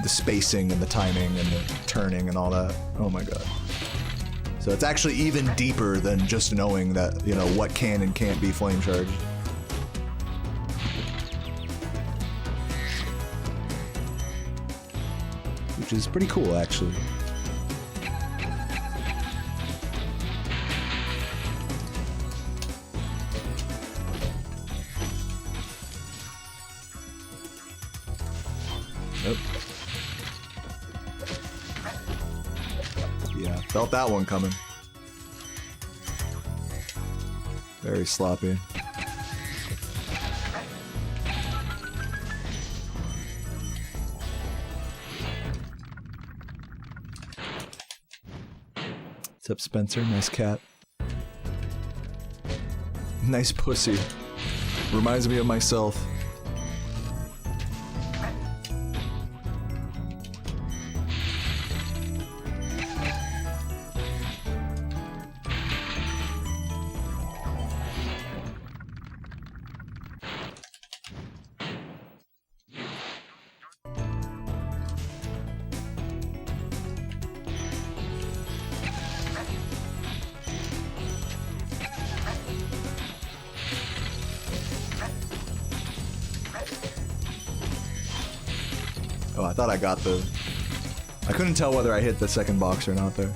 The spacing and the timing and the turning and all that. Oh my god. So it's actually even deeper than just knowing that, you know, what can and can't be flame charged. Which is pretty cool, actually. Nope. Yeah, felt that one coming. Very sloppy. What's up, Spencer? Nice cat. Nice pussy. Reminds me of myself. Oh, I thought I got the... I couldn't tell whether I hit the second box or not there.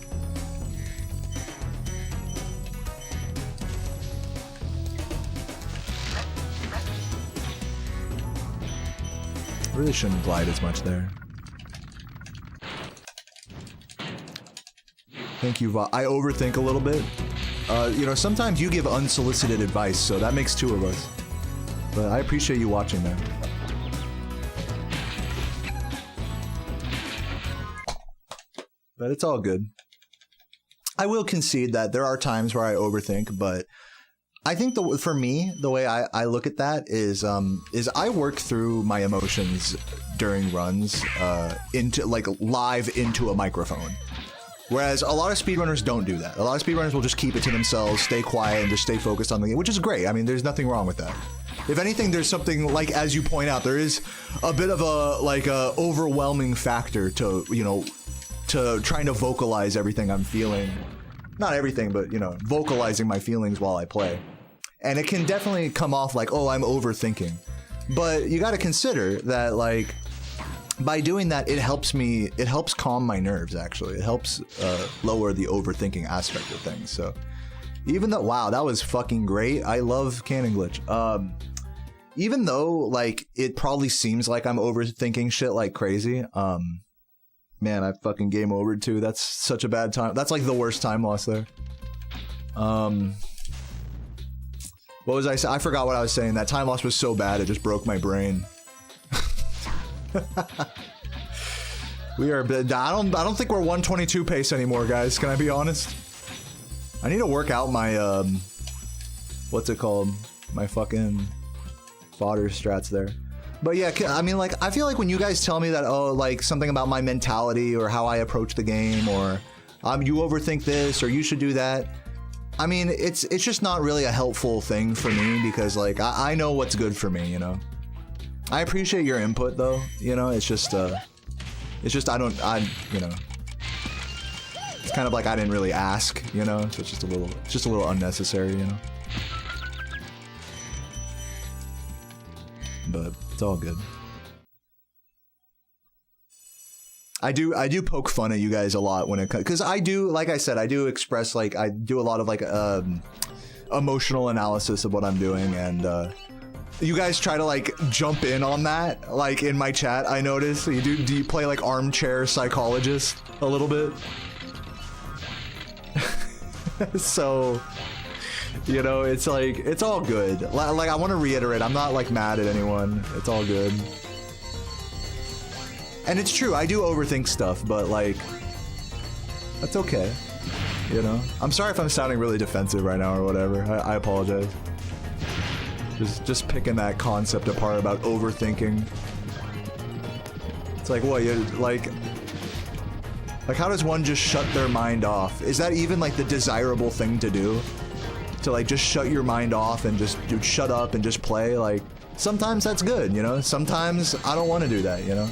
Really shouldn't glide as much there. Thank you, Va. I overthink a little bit. You know, sometimes you give unsolicited advice, so that makes two of us. But I appreciate you watching that. But it's all good. I will concede that there are times where I overthink, but I think for me, the way I look at that is I work through my emotions during runs into like live into a microphone. Whereas a lot of speedrunners don't do that. A lot of speedrunners will just keep it to themselves, stay quiet, and just stay focused on the game, which is great. I mean, there's nothing wrong with that. If anything, there's something like, as you point out, there is a bit of a overwhelming factor to, you know, to trying to vocalize everything I'm feeling. Not everything, but, you know, vocalizing my feelings while I play. And it can definitely come off like, oh, I'm overthinking. But you got to consider that, like, by doing that, it helps calm my nerves, actually. It helps lower the overthinking aspect of things. So even though, wow, that was fucking great. I love cannon glitch. Even though, like, it probably seems like I'm overthinking shit like crazy, man, I fucking game over too. That's such a bad time. That's like the worst time loss there. What was I saying? I forgot what I was saying. That time loss was so bad, it just broke my brain. We are. I don't think we're 122 pace anymore, guys. Can I be honest? I need to work out my what's it called? My fucking fodder strats there. But yeah, I mean, like, I feel like when you guys tell me that, oh, like something about my mentality or how I approach the game, or you overthink this or you should do that. I mean, it's just not really a helpful thing for me because, like, I know what's good for me, you know. I appreciate your input though, you know. It's just you know, it's kind of like I didn't really ask, you know. So it's just a little unnecessary, you know. But it's all good. I do poke fun at you guys a lot when it comes, because I do, like I said, I do express, like, I do a lot of like emotional analysis of what I'm doing, and you guys try to like jump in on that, like in my chat. I notice do you play like armchair psychologist a little bit? So, you know, it's like, it's all good. Like, I want to reiterate, I'm not like mad at anyone. It's all good. And it's true, I do overthink stuff, but like, that's okay. You know? I'm sorry if I'm sounding really defensive right now or whatever. I apologize. Just picking that concept apart about overthinking. It's like, what, you like how does one just shut their mind off? Is that even like the desirable thing to do? To like just shut your mind off and just shut up and just play? Like, sometimes that's good, you know? Sometimes I don't want to do that, you know?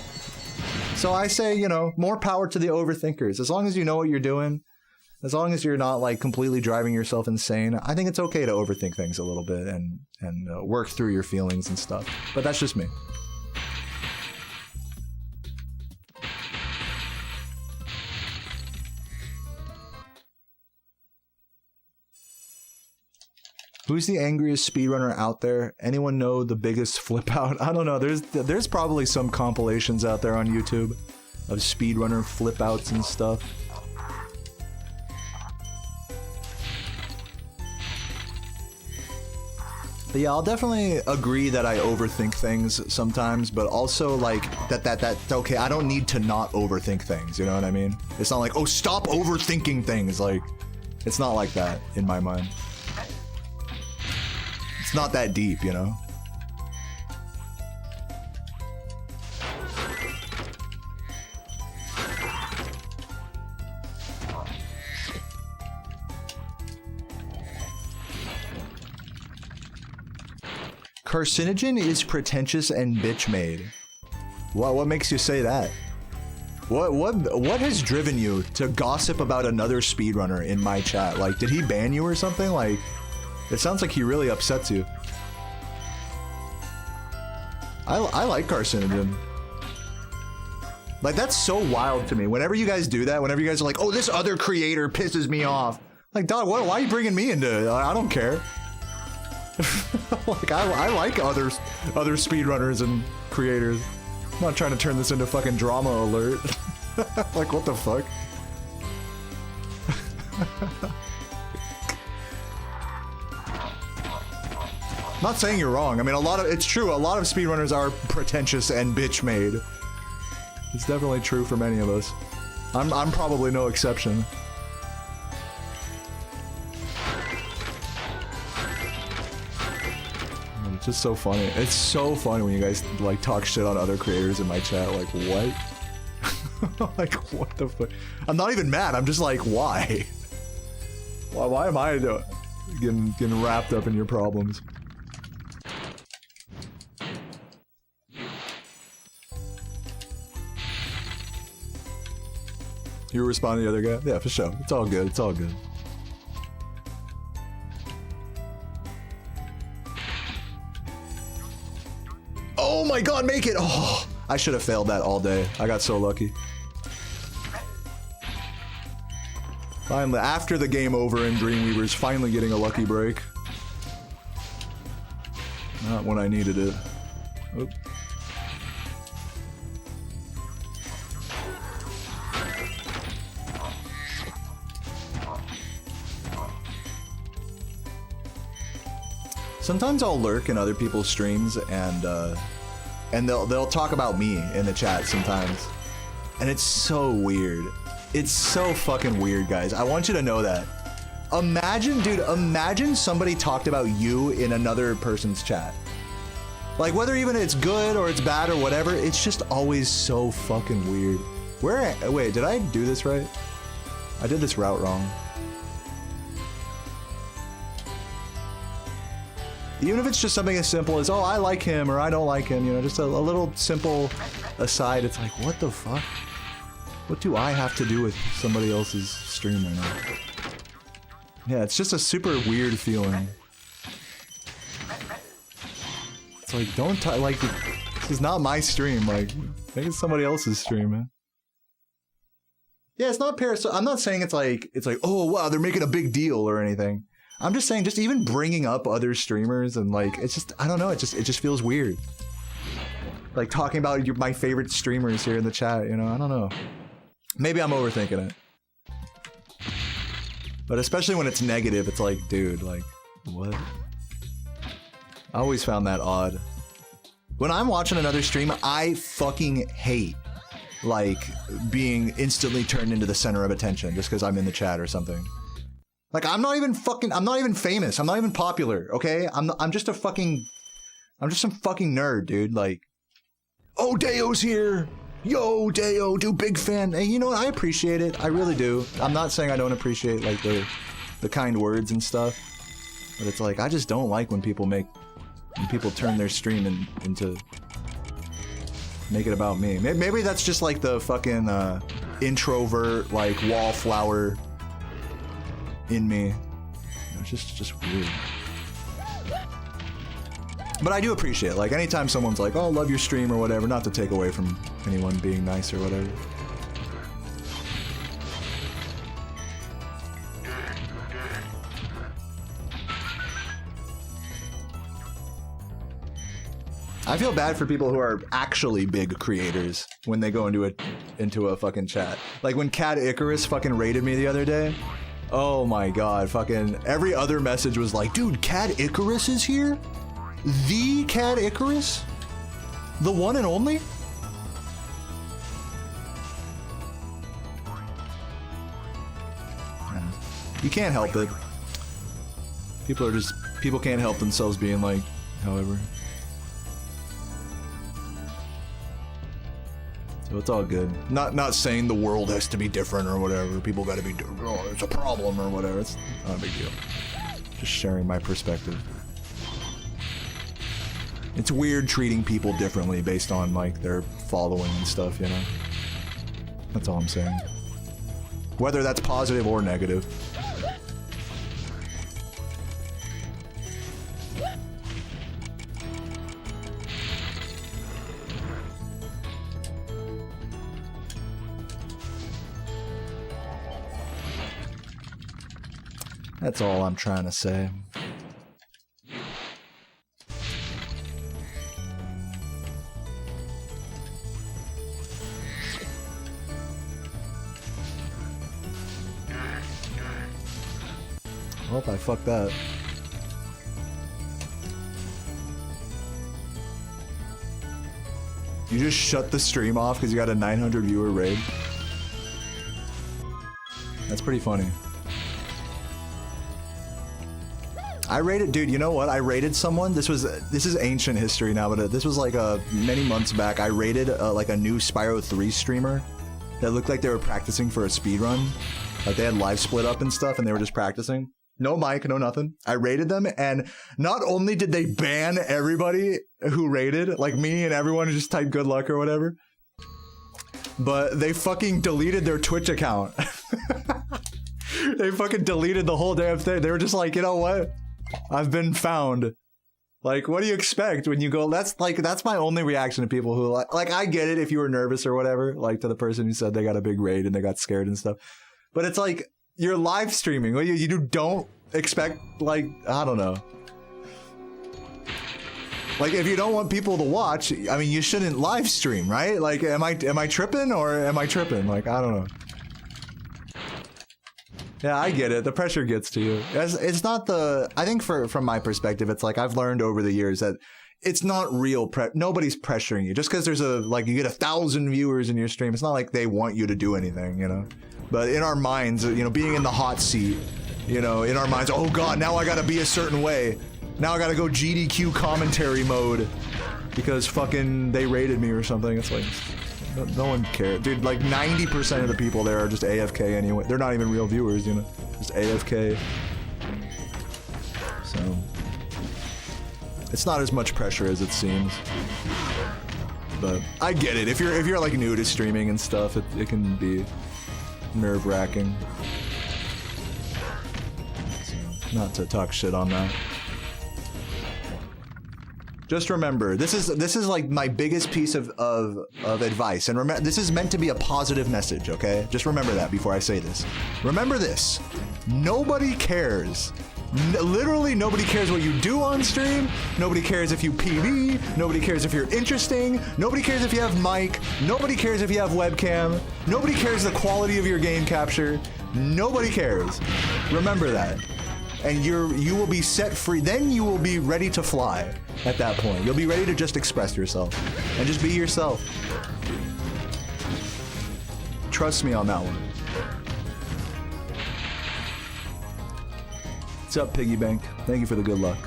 So I say, you know, more power to the overthinkers. As long as you know what you're doing, as long as you're not like completely driving yourself insane, I think it's okay to overthink things a little bit and work through your feelings and stuff. But that's just me. Who's the angriest speedrunner out there? Anyone know the biggest flip out? I don't know. There's probably some compilations out there on YouTube of speedrunner flip outs and stuff. But yeah, I'll definitely agree that I overthink things sometimes, but also like that's okay. I don't need to not overthink things, you know what I mean? It's not like, oh, stop overthinking things. Like, it's not like that in my mind. It's not that deep, you know? Carcinogen is pretentious and bitch made. What makes you say that? What has driven you to gossip about another speedrunner in my chat? Like, did he ban you or something? Like, it sounds like he really upsets you. I like carcinogen. Like, that's so wild to me. Whenever you guys do that, whenever you guys are like, oh, this other creator pisses me off. Like, dog, why are you bringing me into it? I don't care. Like, I like other speedrunners and creators. I'm not trying to turn this into fucking drama alert. Like, what the fuck? Not saying you're wrong. I mean, it's true. A lot of speedrunners are pretentious and bitch made. It's definitely true for many of us. I'm probably no exception. It's just so funny. It's so funny when you guys like talk shit on other creators in my chat. Like what? Like what the fuck? I'm not even mad. I'm just like why? Why am I getting wrapped up in your problems? You respond to the other guy? Yeah, for sure. It's all good. It's all good. Oh my god, make it! Oh, I should have failed that all day. I got so lucky. Finally, after the game over in Dreamweaver's, finally getting a lucky break. Not when I needed it. Oop. Sometimes I'll lurk in other people's streams and they'll talk about me in the chat sometimes. And it's so weird. It's so fucking weird, guys. I want you to know that. Imagine, dude, imagine somebody talked about you in another person's chat. Like, whether even it's good or it's bad or whatever, it's just always so fucking weird. Wait, did I do this right? I did this route wrong. Even if it's just something as simple as, oh, I like him or I don't like him, you know, just a little simple aside. It's like, what the fuck? What do I have to do with somebody else's stream right now? Yeah, it's just a super weird feeling. It's like, don't like, this is not my stream, like, make it somebody else's stream, man. Yeah, it's not I'm not saying it's like, oh wow, they're making a big deal or anything. I'm just saying, just even bringing up other streamers and like, it's just, I don't know, it just feels weird. Like talking about my favorite streamers here in the chat, you know, I don't know. Maybe I'm overthinking it. But especially when it's negative, it's like, dude, like, what? I always found that odd. When I'm watching another stream, I fucking hate, like, being instantly turned into the center of attention just because I'm in the chat or something. Like, I'm not even famous. I'm not even popular, okay? I'm just some fucking nerd, dude. Like, oh, Deo's here. Yo, Deo, dude, big fan. Hey, you know what? I appreciate it. I really do. I'm not saying I don't appreciate, like, the kind words and stuff. But it's like, I just don't like when people turn their stream into... make it about me. Maybe that's just, like, the fucking, introvert, like, wallflower... in me. It's just weird. But I do appreciate it. Like, anytime someone's like, oh, love your stream or whatever, not to take away from anyone being nice or whatever. I feel bad for people who are actually big creators when they go into a fucking chat. Like when Cad Icarus fucking raided me the other day. Oh my god, fucking every other message was like, dude, Cad Icarus is here? The Cad Icarus? The one and only? You can't help it. People can't help themselves being like, however. So it's all good. Not saying the world has to be different or whatever. People gotta be, oh, it's a problem or whatever. It's not a big deal. Just sharing my perspective. It's weird treating people differently based on like their following and stuff, you know? That's all I'm saying. Whether that's positive or negative. That's all I'm trying to say. Well, I fucked that. You just shut the stream off because you got a 900 viewer raid? That's pretty funny. I rated, dude, you know what? I rated someone. This is ancient history now, but this was like many months back. I rated like a new Spyro 3 streamer that looked like they were practicing for a speedrun. Like they had live split up and stuff and they were just practicing. No mic, no nothing. I rated them, and not only did they ban everybody who rated, like me and everyone who just typed good luck or whatever, but they fucking deleted their Twitch account. They fucking deleted the whole damn thing. They were just like, you know what? I've been found. Like, what do you expect when you go? That's my only reaction to people who like I get it if you were nervous or whatever, like to the person who said they got a big raid and they got scared and stuff. But it's like, you're live streaming. You don't expect, like, I don't know. Like, if you don't want people to watch, I mean, you shouldn't live stream, right? Like, am I tripping or am I tripping? Like, I don't know. Yeah, I get it. The pressure gets to you. It's not the... I think from my perspective, it's like I've learned over the years that it's not real nobody's pressuring you. Just because there's like, you get 1,000 viewers in your stream, it's not like they want you to do anything, you know? But in our minds, you know, being in the hot seat, you know, in our minds, oh god, now I gotta be a certain way. Now I gotta go GDQ commentary mode because fucking they rated me or something. It's like... No one cares. Dude, like 90% of the people there are just AFK anyway. They're not even real viewers, you know? Just AFK. So... it's not as much pressure as it seems. But I get it. If you're like new to streaming and stuff, it can be nerve-wracking. So, not to talk shit on that. Just remember, this is like my biggest piece of advice, and remember, this is meant to be a positive message, okay? Just remember that before I say this. Remember this: nobody cares. Literally, nobody cares what you do on stream. Nobody cares if you PB. Nobody cares if you're interesting. Nobody cares if you have mic. Nobody cares if you have webcam. Nobody cares the quality of your game capture. Nobody cares. Remember that. And you will be set free. Then you will be ready to fly at that point. You'll be ready to just express yourself and just be yourself. Trust me on that one. What's up, Piggy Bank? Thank you for the good luck.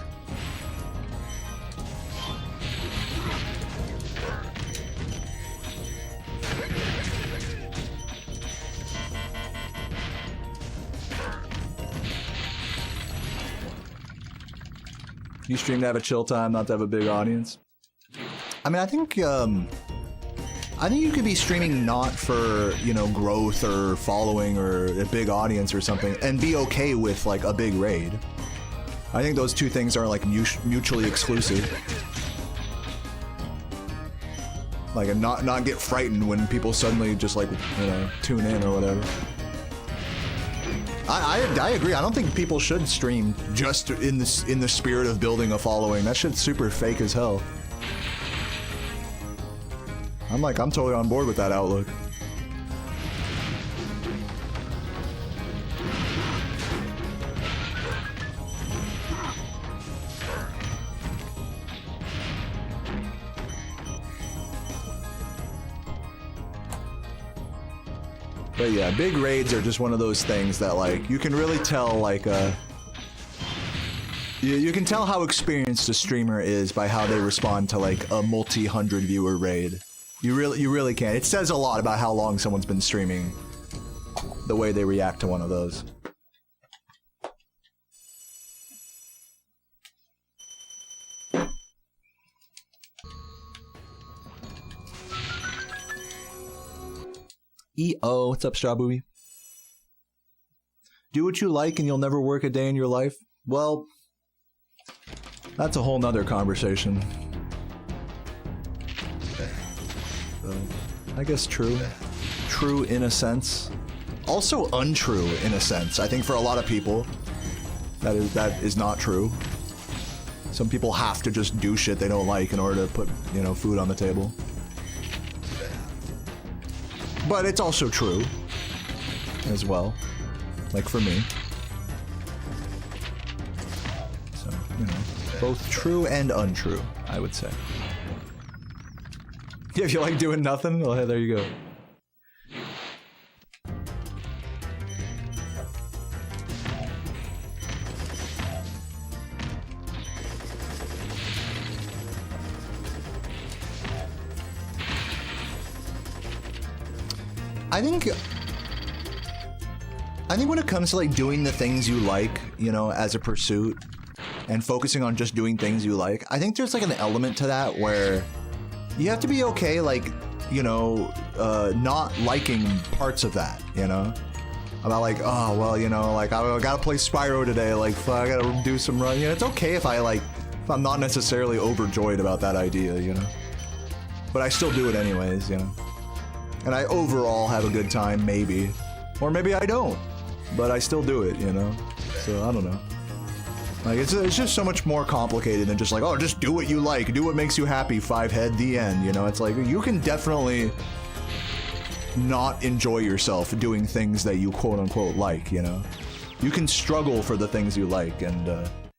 You stream to have a chill time, not to have a big audience. I mean, I think you could be streaming not for, you know, growth or following or a big audience or something, and be okay with like a big raid. I think those two things are like mutually exclusive. Like, and not get frightened when people suddenly just like, you know, tune in or whatever. I agree. I don't think people should stream just in the spirit of building a following. That shit's super fake as hell. I'm totally on board with that outlook. But yeah, big raids are just one of those things that, like, you can really tell, like, you can tell how experienced a streamer is by how they respond to, like, a multi-hundred viewer raid. You really can. It says a lot about how long someone's been streaming, the way they react to one of those. E-O, what's up, Strawbooby? Do what you like and you'll never work a day in your life? Well, that's a whole nother conversation. I guess true. True in a sense. Also untrue in a sense. I think for a lot of people, that is not true. Some people have to just do shit they don't like in order to put, you know, food on the table. But it's also true as well, like for me. So, you know, both true and untrue, I would say. Yeah, if you like doing nothing, well, hey, there you go. think when it comes to like doing the things you like, you know, as a pursuit and focusing on just doing things you like, I think there's like an element to that where you have to be okay, like, you know, not liking parts of that, you know? About like, oh, well, you know, like, I gotta play Spyro today, like, I gotta do some run. You know, it's okay if I'm not necessarily overjoyed about that idea, you know? But I still do it anyways, you know? And I overall have a good time, maybe. Or maybe I don't. But I still do it, you know? So, I don't know. Like, it's just so much more complicated than just like, oh, just do what you like, do what makes you happy, 5-head, the end, you know? It's like, you can definitely not enjoy yourself doing things that you quote-unquote like, you know? You can struggle for the things you like, and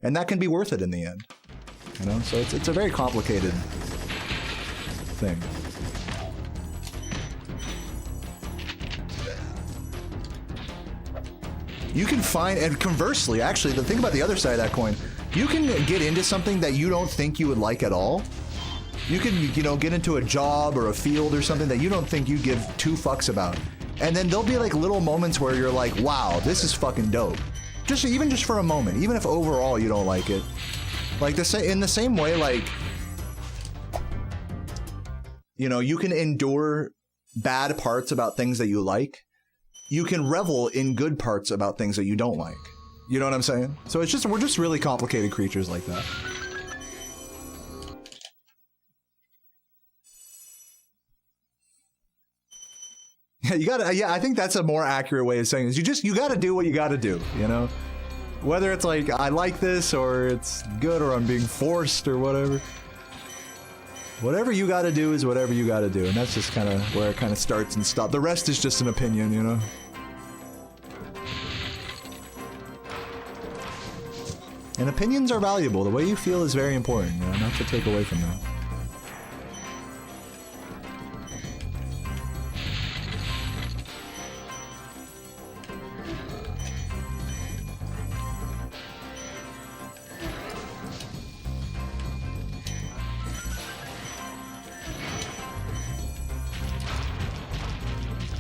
that can be worth it in the end, you know? So it's a very complicated thing. You can find, and conversely, actually, the thing about the other side of that coin, you can get into something that you don't think you would like at all. You can, you know, get into a job or a field or something that you don't think you give 2 fucks about. And then there'll be like little moments where you're like, wow, this is fucking dope. Even just for a moment, even if overall you don't like it. Like in the same way, like, you know, you can endure bad parts about things that you like. You can revel in good parts about things that you don't like. You know what I'm saying? So it's just, we're just really complicated creatures like that. Yeah, you gotta, yeah, I think that's a more accurate way of saying it, is you gotta do what you gotta do, you know? Whether it's like, I like this, or it's good, or I'm being forced, or whatever. Whatever you gotta do is whatever you gotta do, and that's just kind of where it kind of starts and stops. The rest is just an opinion, you know? And opinions are valuable. The way you feel is very important, you know, not to take away from that.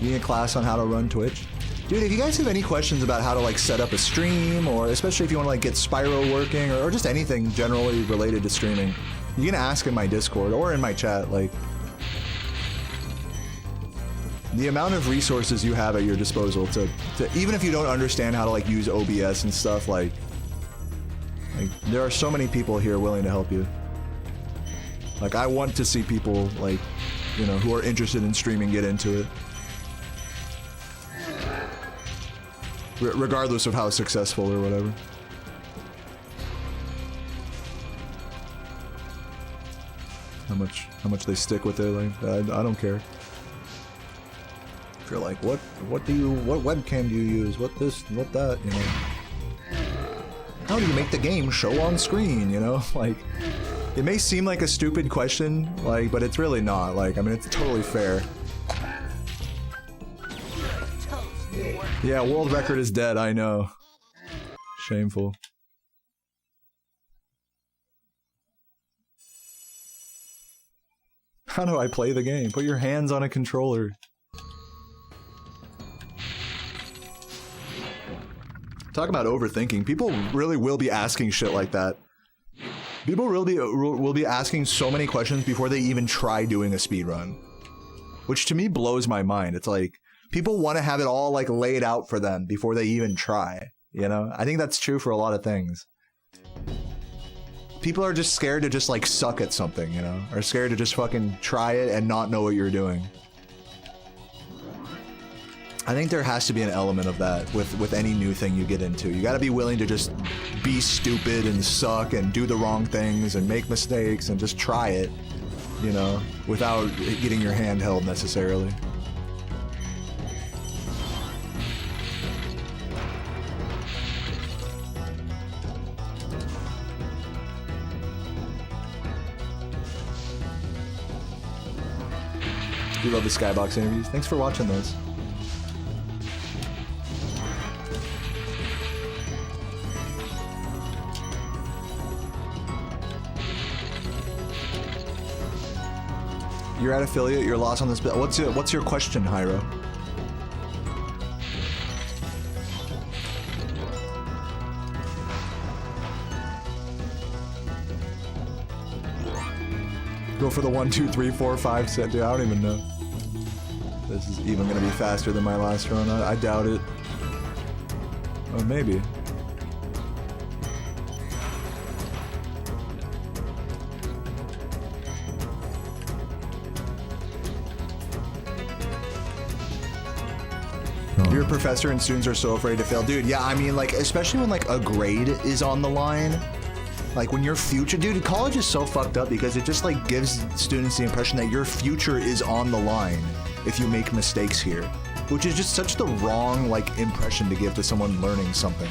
You need a class on how to run Twitch? Dude, if you guys have any questions about how to like set up a stream, or especially if you want to like get Spyro working, or just anything generally related to streaming, you can ask in my Discord or in my chat. Like, the amount of resources you have at your disposal to even if you don't understand how to like use OBS and stuff, like there are so many people here willing to help you. Like, I want to see people, like, you know, who are interested in streaming get into it. Regardless of how successful or whatever. How much they stick with it, like, I don't care. If you're like, what webcam do you use? What this, what that, you know? How do you make the game show on screen, you know? Like, it may seem like a stupid question, like, but it's really not. Like, I mean, it's totally fair. Yeah, world record is dead, I know. Shameful. How do I play the game? Put your hands on a controller. Talk about overthinking. People really will be asking shit like that. People really will be asking so many questions before they even try doing a speedrun. Which to me blows my mind. It's like, people want to have it all like laid out for them before they even try, you know? I think that's true for a lot of things. People are just scared to just like suck at something, you know? Or scared to just fucking try it and not know what you're doing. I think there has to be an element of that with any new thing you get into. You gotta be willing to just be stupid and suck and do the wrong things and make mistakes and just try it, you know, without getting your hand held necessarily. We love the Skybox interviews. Thanks for watching those. You're at affiliate, you're lost on this bit. What's your question, Hyro? Go for the 1, 2, 3, 4, 5 set, dude. I don't even know. This is even gonna be faster than my last run. I doubt it. Oh, maybe. Your professor and students are so afraid to fail. Dude, yeah, I mean, like, especially when, like, a grade is on the line. Like, when your future... Dude, college is so fucked up because it just, like, gives students the impression that your future is on the line if you make mistakes here. Which is just such the wrong, like, impression to give to someone learning something.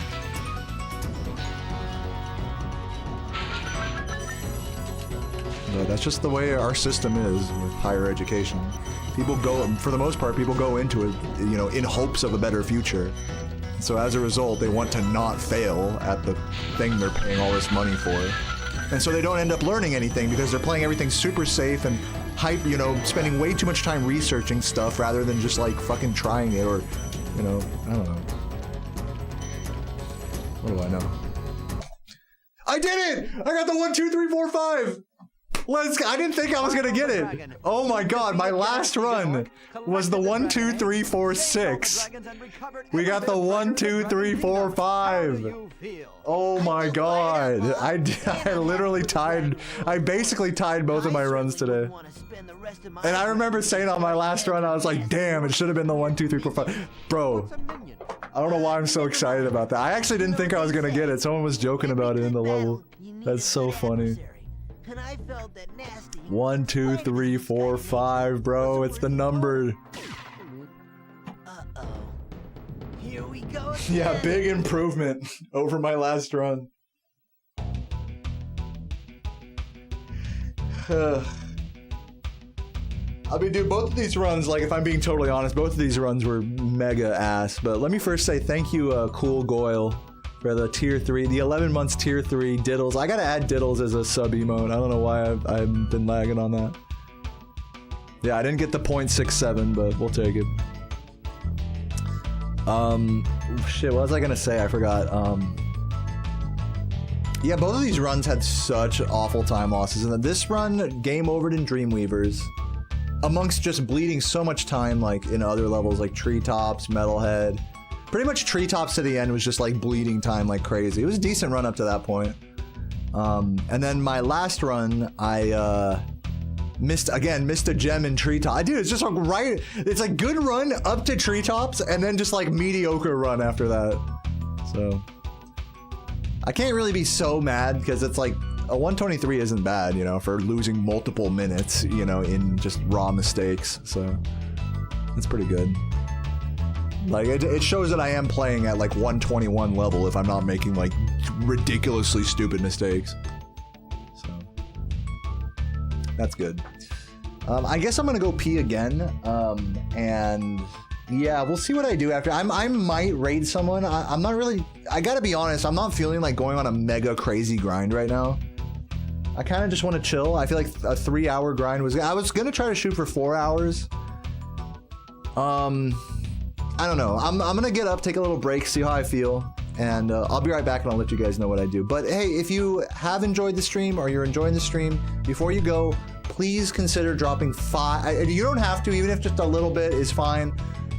But that's just the way our system is with higher education. People go, for the most part, people go into it, you know, in hopes of a better future. So as a result, they want to not fail at the thing they're paying all this money for. And so they don't end up learning anything because they're playing everything super safe and hype, you know, spending way too much time researching stuff rather than just like fucking trying it or, you know, I don't know. What do I know? I did it! I got the 1, 2, 3, 4, 5! Let's go. I didn't think I was gonna get it. Oh my god, my last run was the 1, 2, 3, 4, 6. We got the 1, 2, 3, 4, 5. Oh my god. I literally tied, I basically tied both of my runs today. And I remember saying on my last run, I was like, damn, it should have been the 1, 2, 3, 4, 5. Bro, I don't know why I'm so excited about that. I actually didn't think I was gonna get it. Someone was joking about it in the level. That's so funny. 1, 2, 3, 4, 5, bro. It's the number. Uh-oh. Here we go again. Yeah, big improvement over my last run. I mean, dude, both of these runs, like, if I'm being totally honest, both of these runs were mega ass. But let me first say thank you, Cool Goyle, for the tier 3, the 11 months tier 3 diddles. I gotta add diddles as a sub emote. I don't know why I've been lagging on that. Yeah, I didn't get the 0.67, but we'll take it. Shit, what was I gonna say? I forgot. Yeah, both of these runs had such awful time losses, and then this run game overed in Dreamweavers, amongst just bleeding so much time, like in other levels, like Treetops, Metalhead. Pretty much Treetops to the end was just like bleeding time like crazy. It was a decent run up to that point. And then my last run, I missed a gem in Treetops. Dude, it's just like right, it's like good run up to Treetops and then just like mediocre run after that. So I can't really be so mad because it's like a 123 isn't bad, you know, for losing multiple minutes, you know, in just raw mistakes. So it's pretty good. Like, it shows that I am playing at, like, 121 level if I'm not making, like, ridiculously stupid mistakes. So, that's good. I guess I'm gonna go pee again, and, yeah, we'll see what I do after. I might raid someone. I'm not really, I gotta be honest, I'm not feeling like going on a mega crazy grind right now. I kind of just want to chill. I feel like a 3-hour grind was, I was gonna try to shoot for 4 hours. I don't know. I'm gonna get up, take a little break, see how I feel, and I'll be right back and I'll let you guys know what I do. But hey, if you have enjoyed the stream or you're enjoying the stream, before you go, please consider dropping 5. You don't have to, even if just a little bit is fine.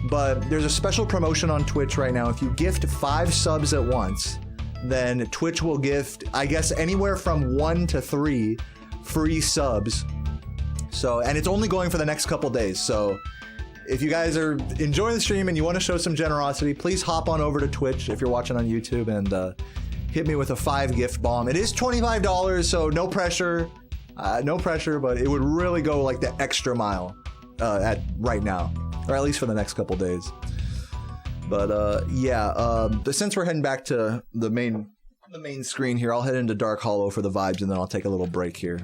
But there's a special promotion on Twitch right now. If you gift 5 subs at once, then Twitch will gift, I guess, anywhere from 1 to 3 free subs. So, and it's only going for the next couple days. So if you guys are enjoying the stream and you want to show some generosity, please hop on over to Twitch if you're watching on YouTube and hit me with a 5 gift bomb. It is $25, so no pressure. No pressure, but it would really go like the extra mile at right now, or at least for the next couple days. But yeah, since we're heading back to the main screen here, I'll head into Dark Hollow for the vibes, and then I'll take a little break here.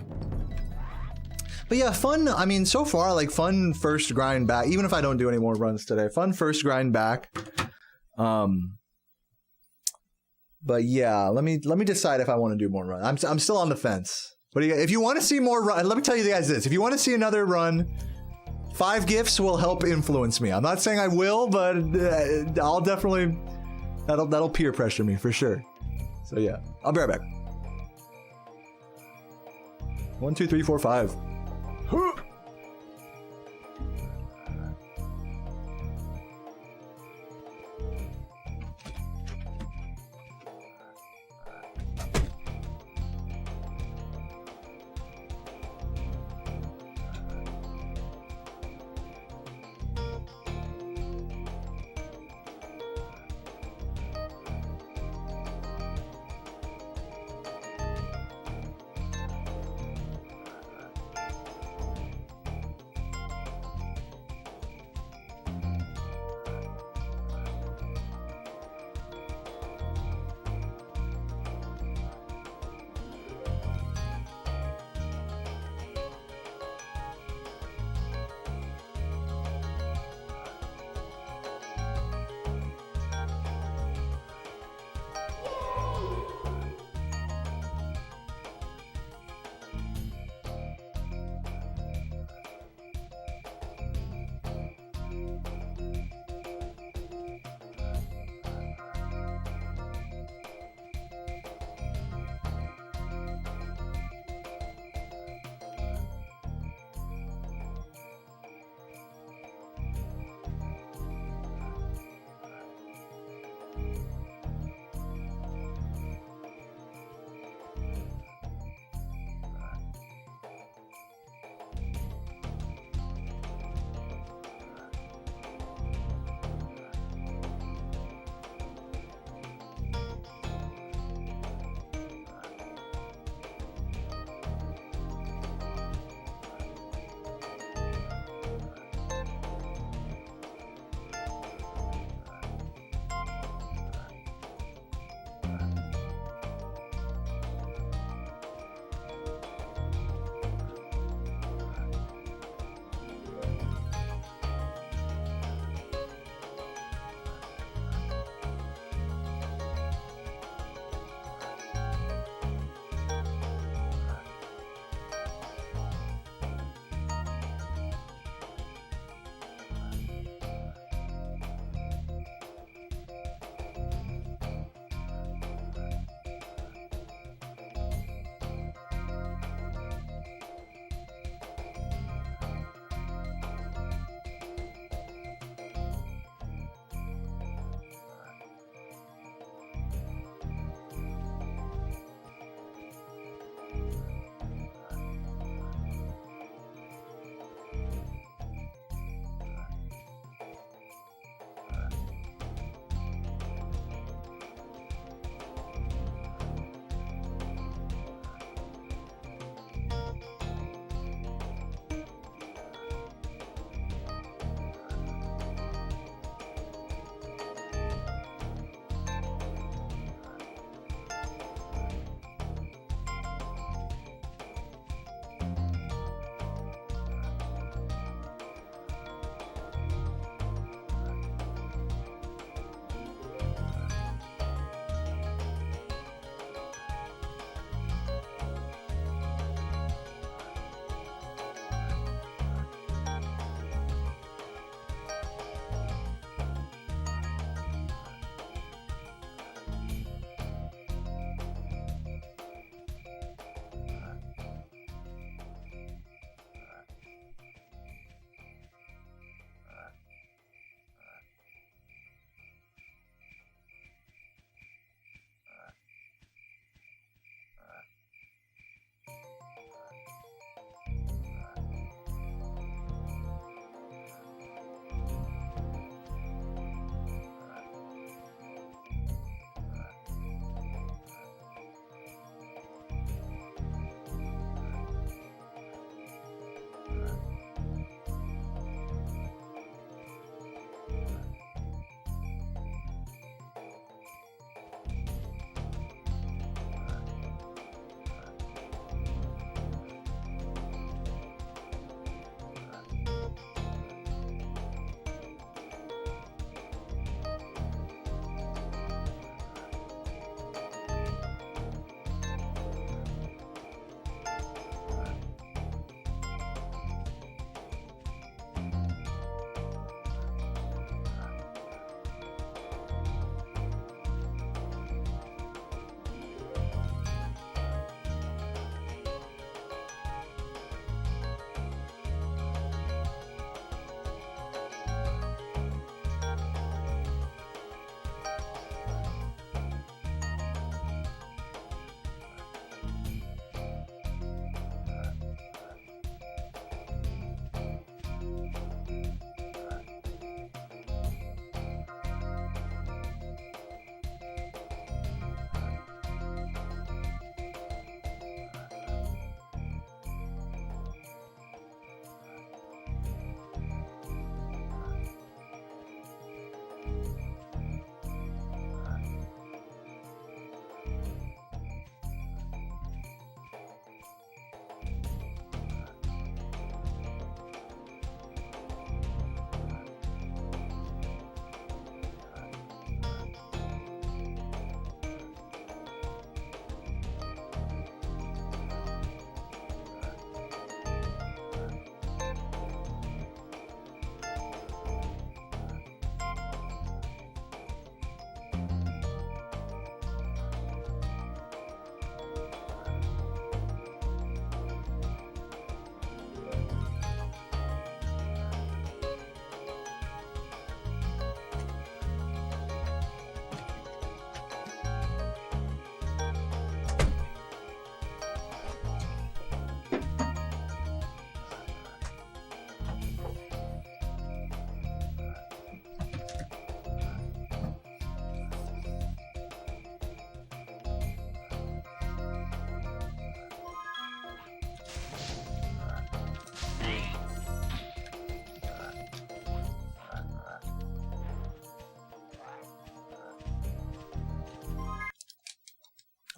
But yeah, fun. I mean, so far, like, fun first grind back. Even if I don't do any more runs today, fun first grind back. But yeah, let me decide if I want to do more runs. I'm still on the fence. But if you want to see more run, let me tell you guys this: if you want to see another run, 5 gifts will help influence me. I'm not saying I will, but I'll definitely, that'll peer pressure me for sure. So yeah, I'll be right back. 1, 2, 3, 4, 5.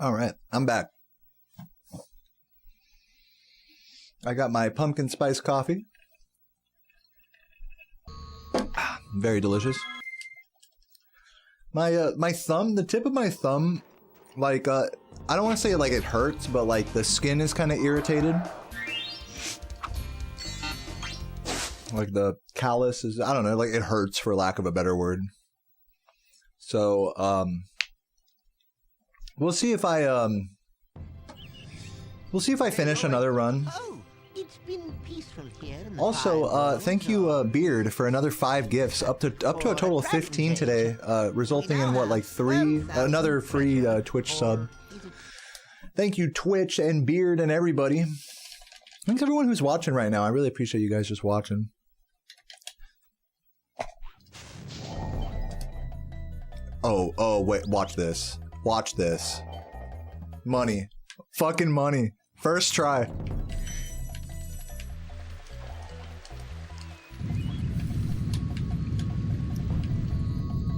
All right, I'm back. I got my pumpkin spice coffee. Very delicious. My thumb, the tip of my thumb, like, I don't want to say like it hurts, but like the skin is kind of irritated. Like the callus is, I don't know, like it hurts for lack of a better word. So, we'll see if I finish another run. Oh, it's been peaceful here in the Also, Spyro. thank you, Beard, for another 5 gifts, up to a total of 15 today, resulting in what, like another free Twitch sub. Thank you, Twitch and Beard and everybody. Thanks everyone who's watching right now. I really appreciate you guys just watching. Oh, wait, watch this. Watch this. Money. Fucking money. First try.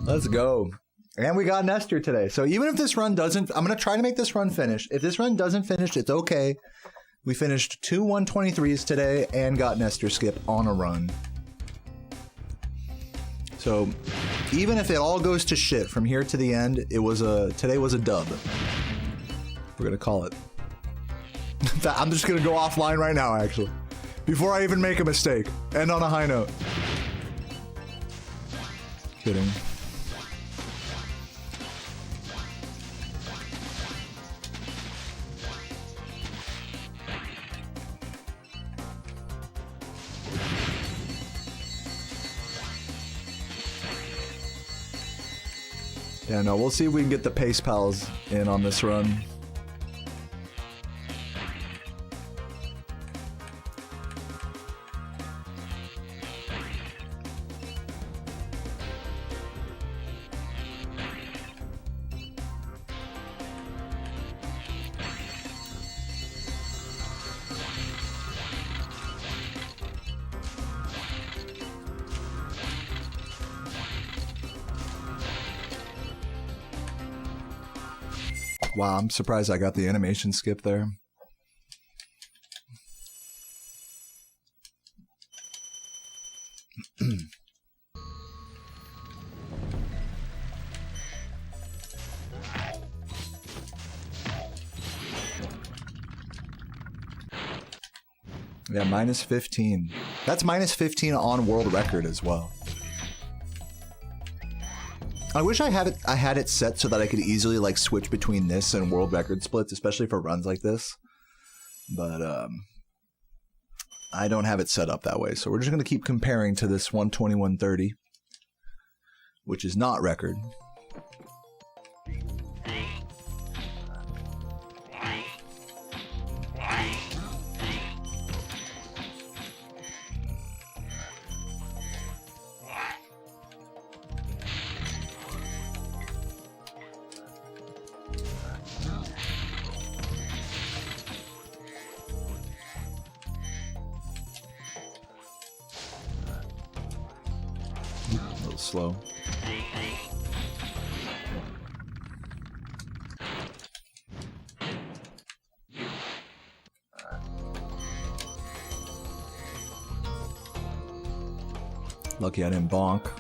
Let's go. And we got Nestor today. So even if this run doesn't, I'm going to try to make this run finish. If this run doesn't finish, it's okay. We finished 2 123s today and got Nestor skip on a run. So even if it all goes to shit from here to the end, today was a dub. We're going to call it. In fact, I'm just going to go offline right now, actually. Before I even make a mistake. End on a high note. Kidding. Yeah, no, we'll see if we can get the Pace Pals in on this run. Wow, I'm surprised I got the animation skip there. Yeah, minus 15. That's minus 15 on world record as well. I wish I had it set so that I could easily like switch between this and world record splits, especially for runs like this. But I don't have it set up that way, so we're just gonna keep comparing to this 121.30, which is not record. Slow. Lucky I didn't bonk.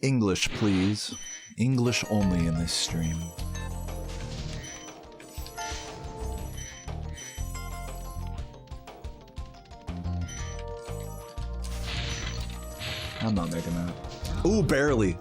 English, please. English only in this stream. I'm not making that. Ooh, barely.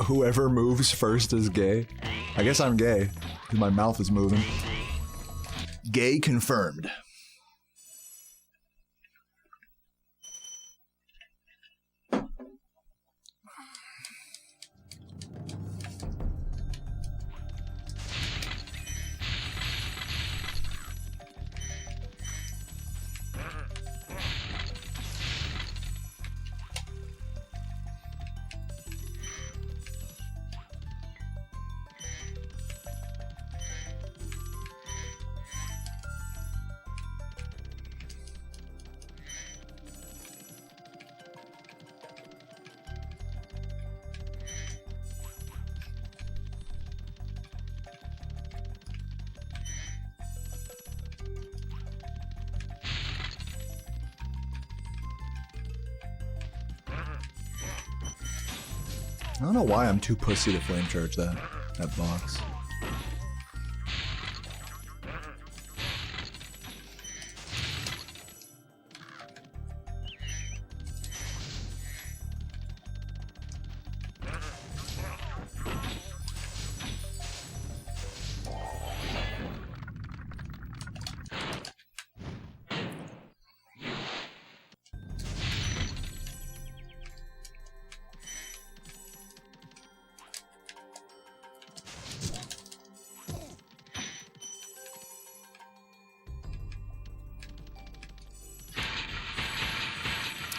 Whoever moves first is gay. I guess I'm gay, because my mouth is moving. Gay confirmed. I don't know why I'm too pussy to flame charge that box.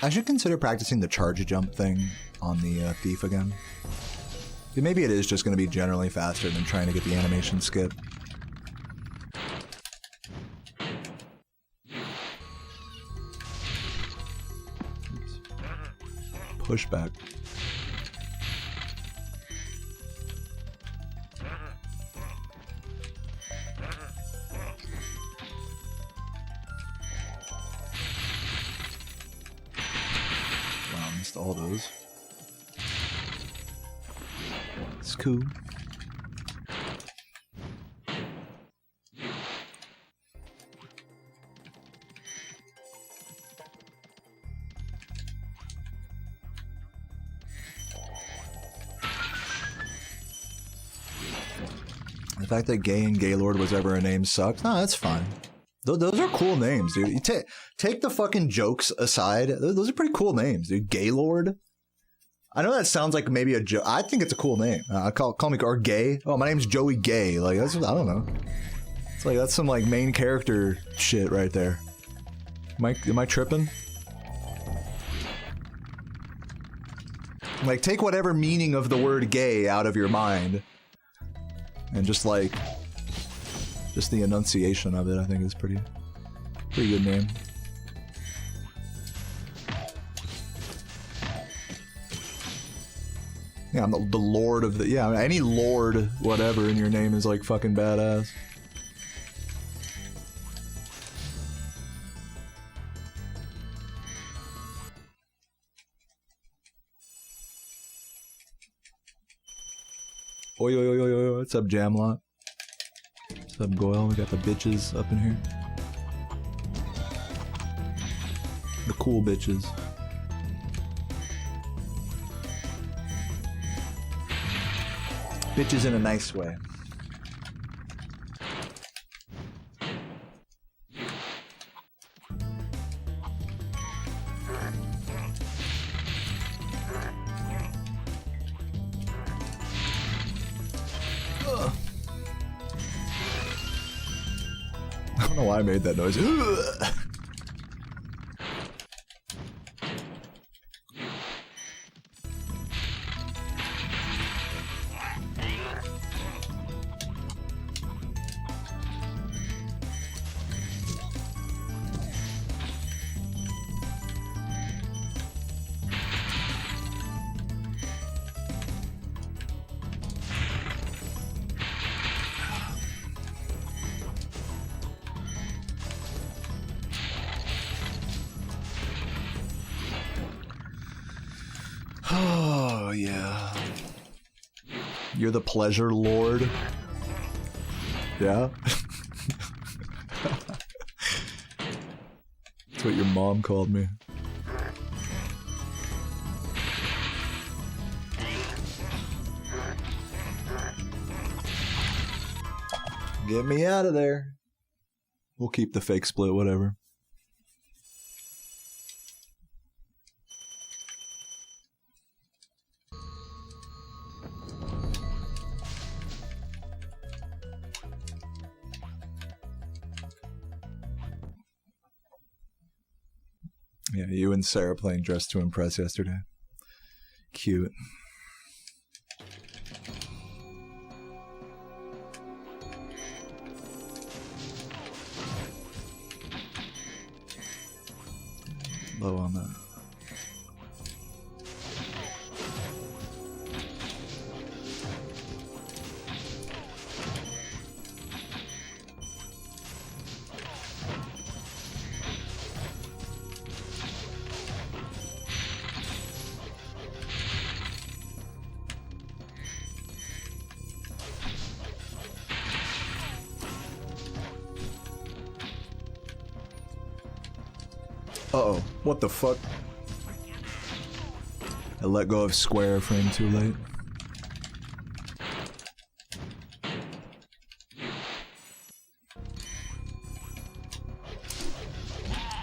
I should consider practicing the charge jump thing on the thief again. Maybe it is just going to be generally faster than trying to get the animation skip. Pushback. All those. It's cool. The fact that Gay and Gaylord was ever a name sucks. No, that's fine. Those are cool names, dude. You take the fucking jokes aside. Those are pretty cool names, dude. Gaylord. I know that sounds like maybe a joke. I think it's a cool name. Call me or Gay. Oh, my name's Joey Gay. Like that's, I don't know. It's like that's some like main character shit right there. Am I tripping? Like take whatever meaning of the word gay out of your mind, and just like. Just the enunciation of it, I think, is pretty good name. Yeah, I'm the lord of the... Yeah, any lord, whatever, in your name is, like, fucking badass. Oi, oi, oi, oi, oi, what's up, Jamlot? What's up, Goyle? We got the bitches up in here. The cool bitches. Bitches in a nice way. I don't know why I made that noise. Oh, yeah. You're the pleasure lord? Yeah? That's what your mom called me. Get me out of there. We'll keep the fake split, whatever. Yeah, you and Sarah playing Dress to Impress yesterday. Cute. Low on that. Uh-oh, what the fuck? I let go of square frame too late.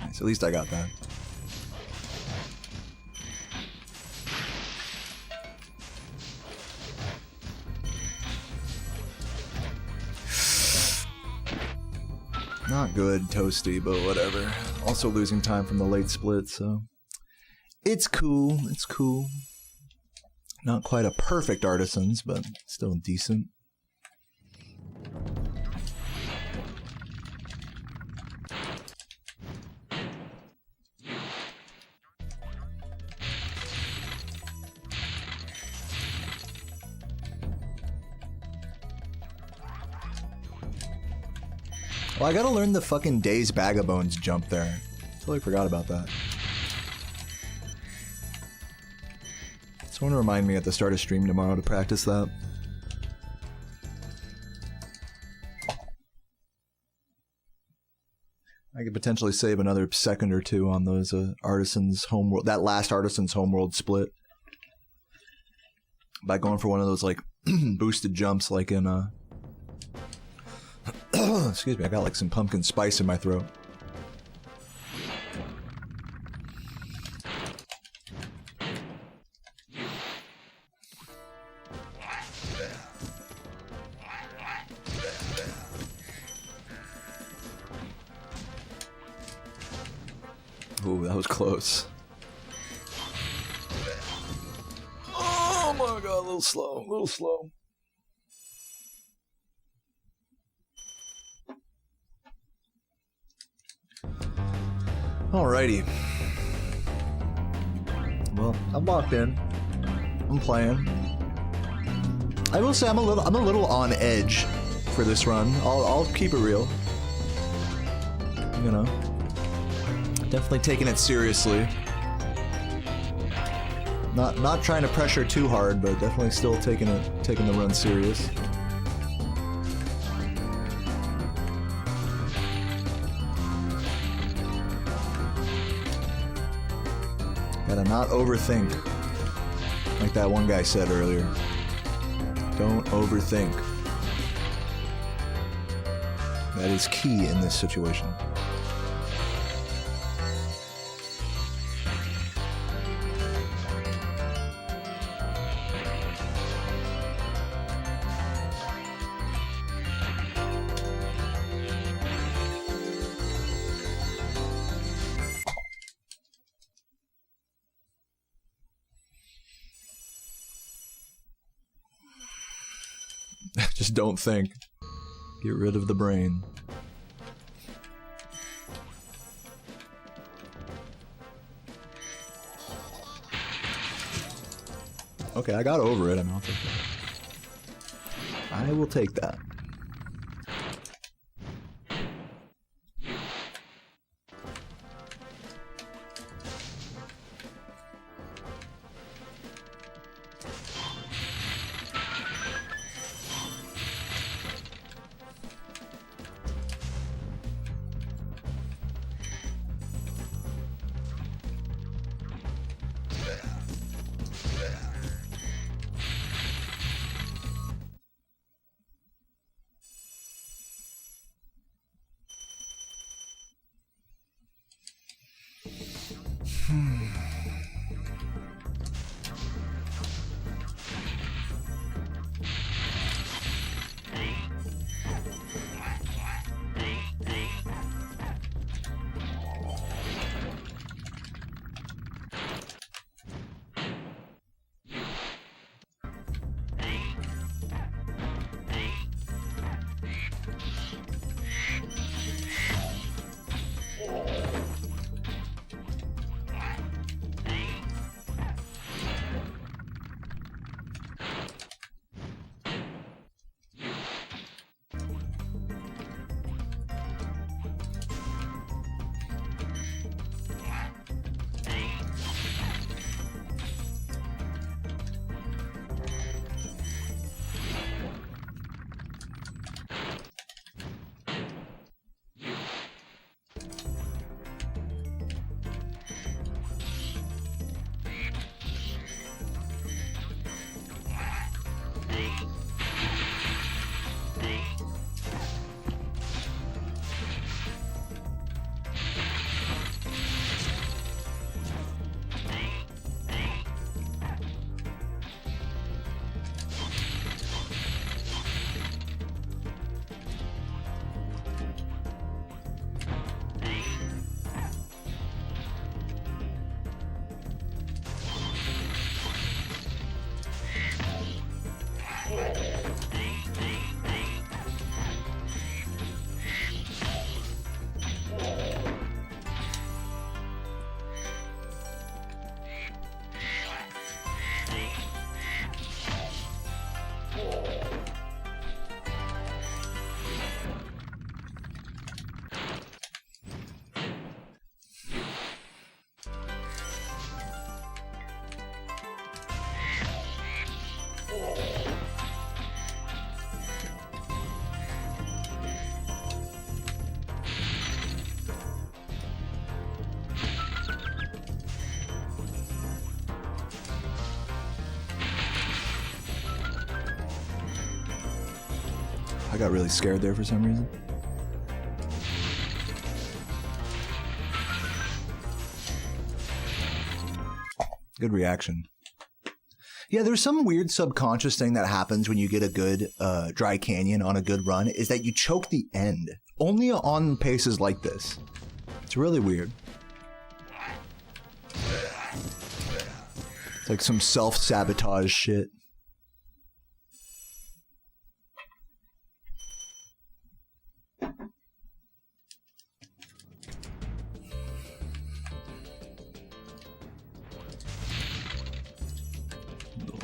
Nice, at least I got that. Not good, toasty, but whatever. Also losing time from the late split, so... It's cool, it's cool. Not quite a perfect Artisans, but still decent. Well, I gotta learn the fucking Days Bag of Bones jump there. Totally forgot about that. Someone remind me at the start of stream tomorrow to practice that. I could potentially save another second or two on those Artisans Homeworld, that last Artisans Homeworld split. By going for one of those like boosted jumps like in excuse me, I got like some pumpkin spice in my throat. Ooh, that was close. Oh my god, a little slow, a little slow. Alrighty. Well, I'm locked in. I'm playing. I will say I'm a little on edge for this run. I'll keep it real. You know. Definitely taking it seriously. Not trying to pressure too hard, but definitely still taking the run serious. Gotta not overthink. Like that one guy said earlier. Don't overthink. That is key in this situation. Just don't think. Get rid of the brain. Okay, I got over it. I mean, I'll take that. I will take that. I got really scared there for some reason. Good reaction. Yeah, there's some weird subconscious thing that happens when you get a good dry canyon on a good run, is that you choke the end. Only on paces like this. It's really weird. It's like some self-sabotage shit.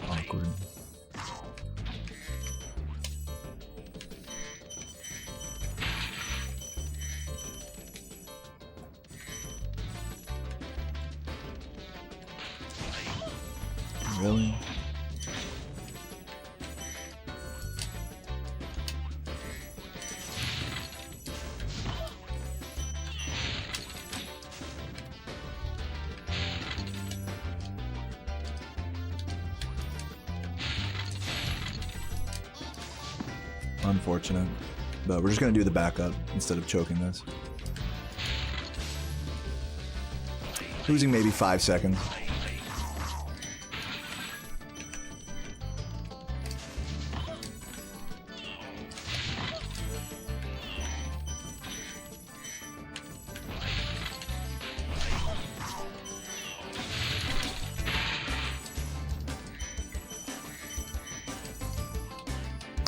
Awkward. Really? Unfortunate, but we're just gonna do the backup instead of choking this. Losing maybe 5 seconds.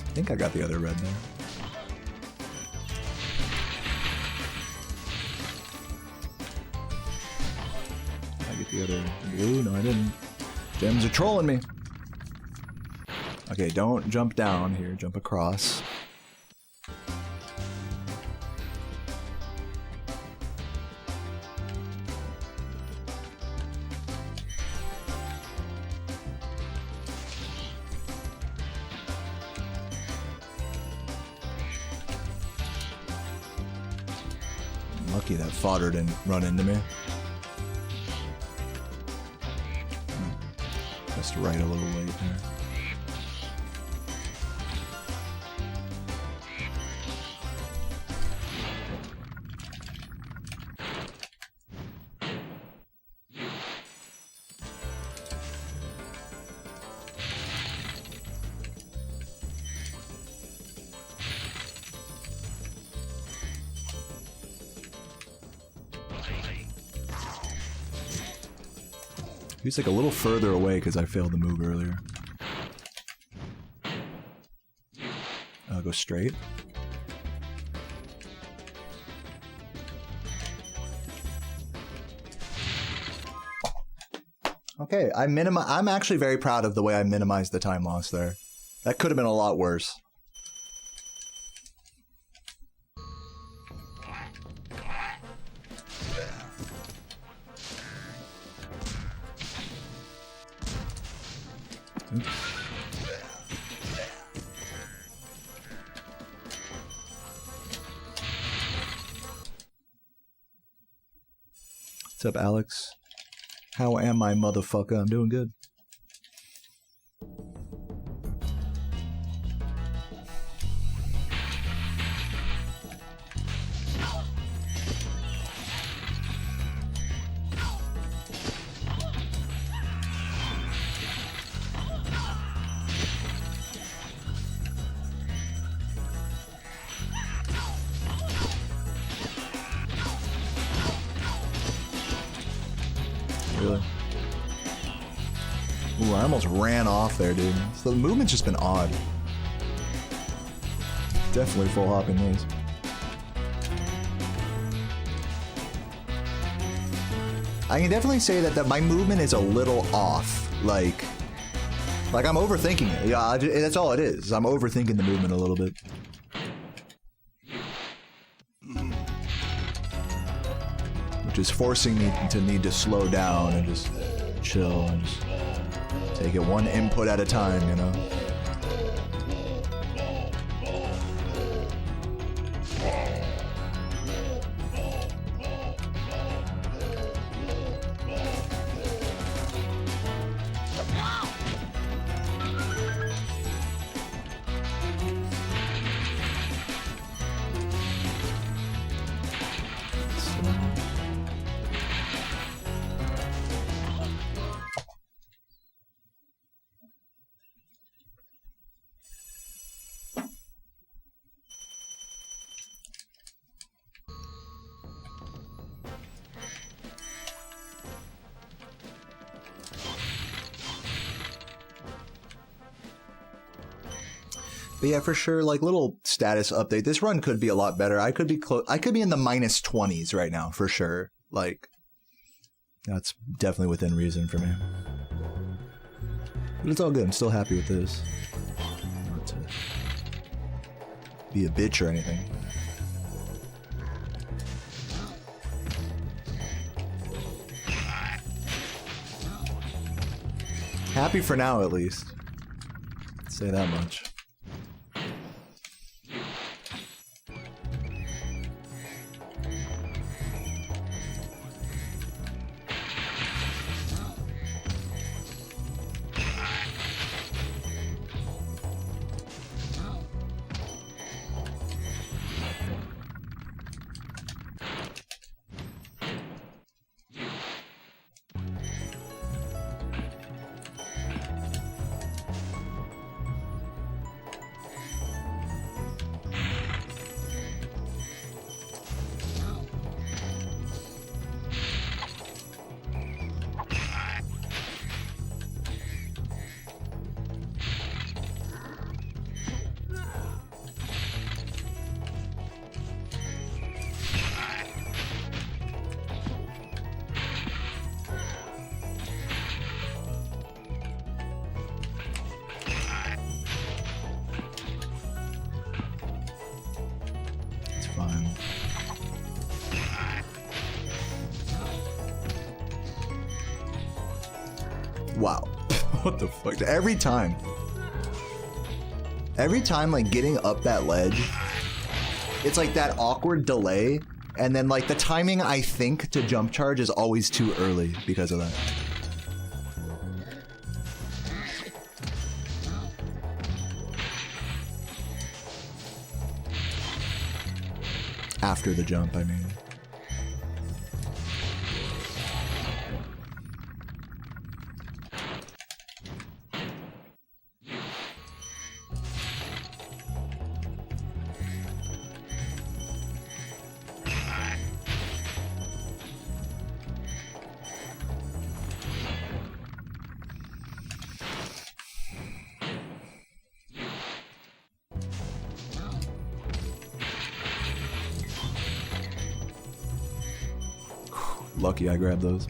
I think I got the other red there. I get the other blue? No, I didn't. Gems are trolling me. Okay, don't jump down here. Jump across. Lucky that fodder didn't run into me. Just right a little late there. He's like a little further away because I failed to move earlier. Go straight. Okay, I'm actually very proud of the way I minimized the time loss there. That could have been a lot worse. Oops. What's up, Alex? How am I, motherfucker? I'm doing good. Really? Ooh, I almost ran off there, dude. So the movement's just been odd. Definitely full hopping those. I can definitely say that my movement is a little off. Like I'm overthinking it. Yeah, that's all it is. I'm overthinking the movement a little bit. Which is forcing me to need to slow down and just chill and just take it one input at a time, you know? But yeah, for sure, like little status update. This run could be a lot better. I could be I could be in the -20s right now, for sure. Like, that's definitely within reason for me. But it's all good. I'm still happy with this. Not to be a bitch or anything. Happy for now, at least. Say that much. Wow. What the fuck? Every time, like getting up that ledge, it's like that awkward delay, and then like the timing I think to jump charge is always too early because of that. After the jump, I mean. Lucky I grabbed those.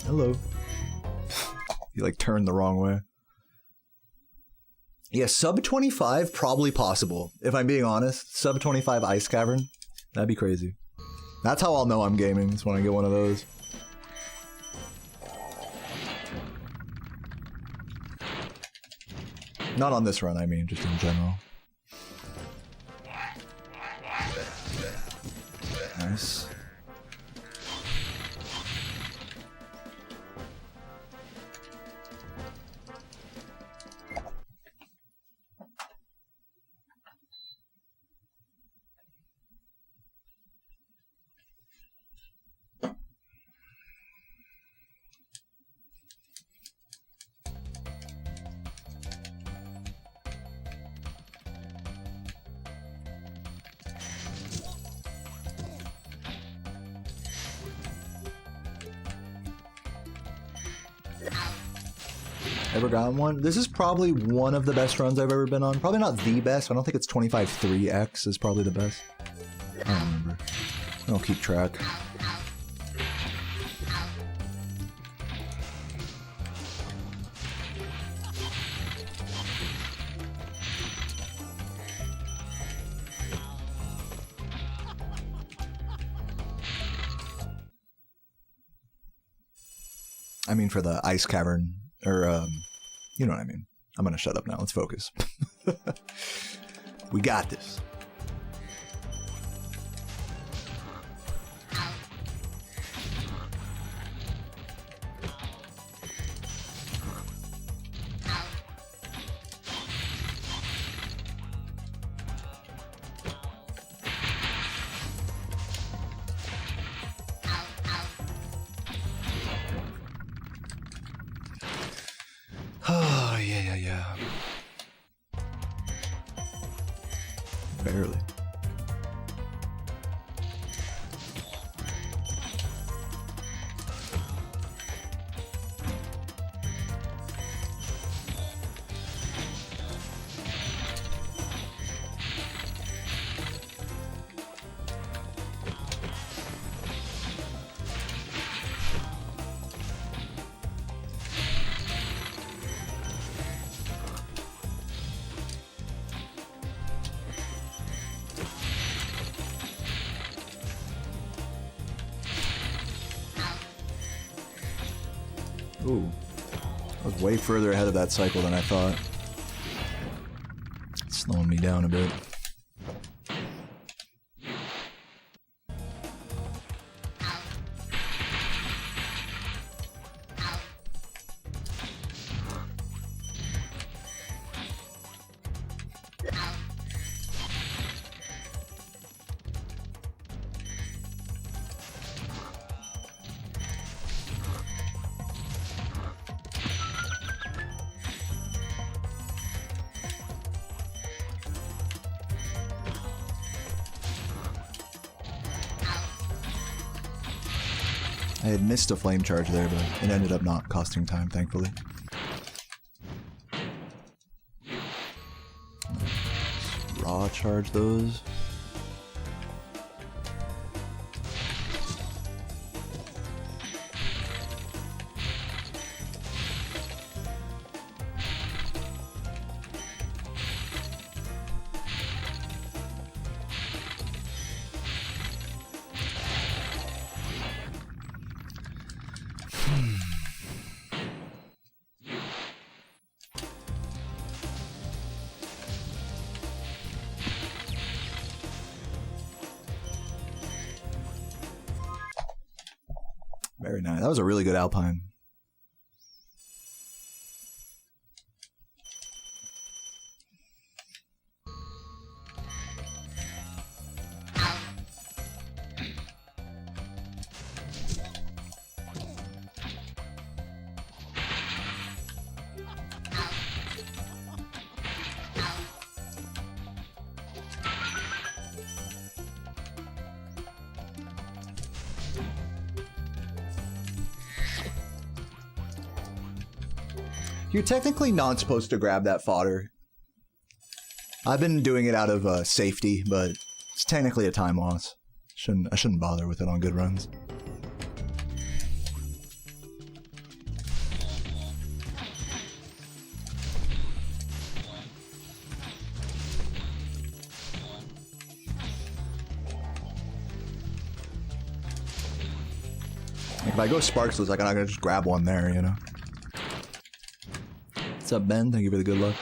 Hello. You like turned the wrong way. Yeah, sub 25 probably possible. If I'm being honest, sub 25 ice cavern, that'd be crazy. That's how I'll know I'm gaming, is when I get one of those. Not on this run, I mean, just in general. Nice. Ever gotten one? This is probably one of the best runs I've ever been on. Probably not the best. I don't think it's 25-3X is probably the best. I don't remember. I don't keep track. I mean, for the ice cavern. Or, you know what I mean. I'm gonna shut up now. Let's focus. We got this. Oh, yeah. Barely. Ooh, I was way further ahead of that cycle than I thought. It's slowing me down a bit. I had missed a flame charge there, but it ended up not costing time, thankfully. Raw charge those. Very nice. That was a really good Alpine. You're technically not supposed to grab that fodder. I've been doing it out of safety, but it's technically a time loss. I shouldn't bother with it on good runs. Like if I go sparkless, like I'm not gonna just grab one there, you know. What's up, Ben? Thank you for the good luck.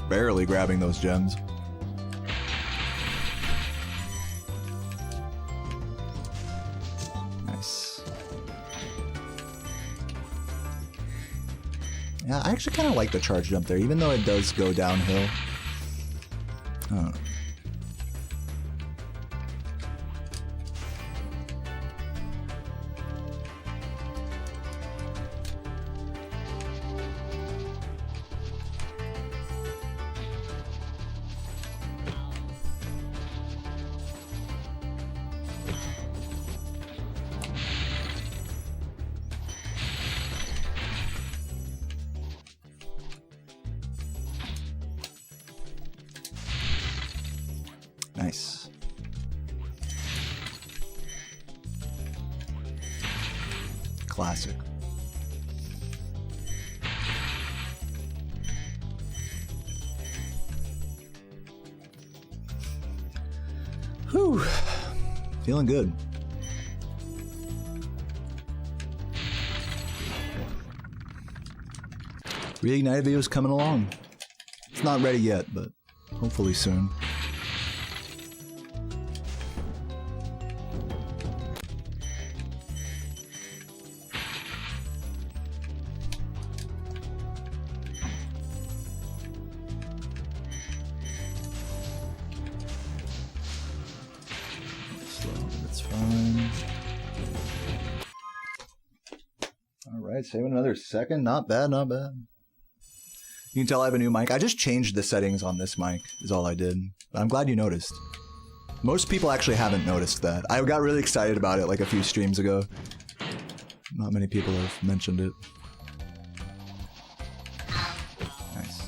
Barely grabbing those gems. Nice. Yeah, I actually kind of like the charge jump there, even though it does go downhill. I don't know. Nice. Classic. Whew. Feeling good. Reignited video's coming along. It's not ready yet, but hopefully soon. That's fine. Alright, saving another second. Not bad, not bad. You can tell I have a new mic. I just changed the settings on this mic, is all I did. I'm glad you noticed. Most people actually haven't noticed that. I got really excited about it like a few streams ago. Not many people have mentioned it. Nice.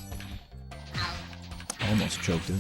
Almost choked it.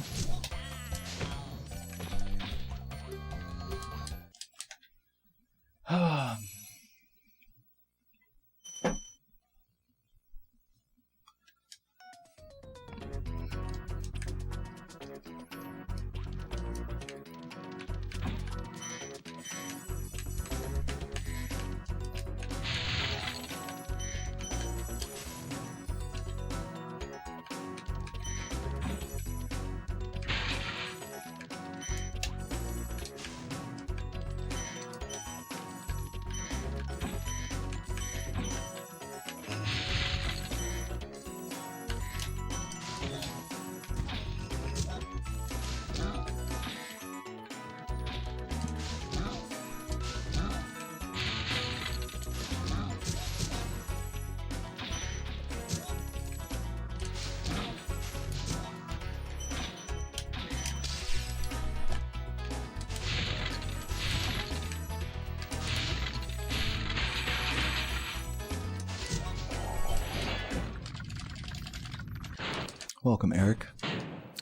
Welcome, Eric.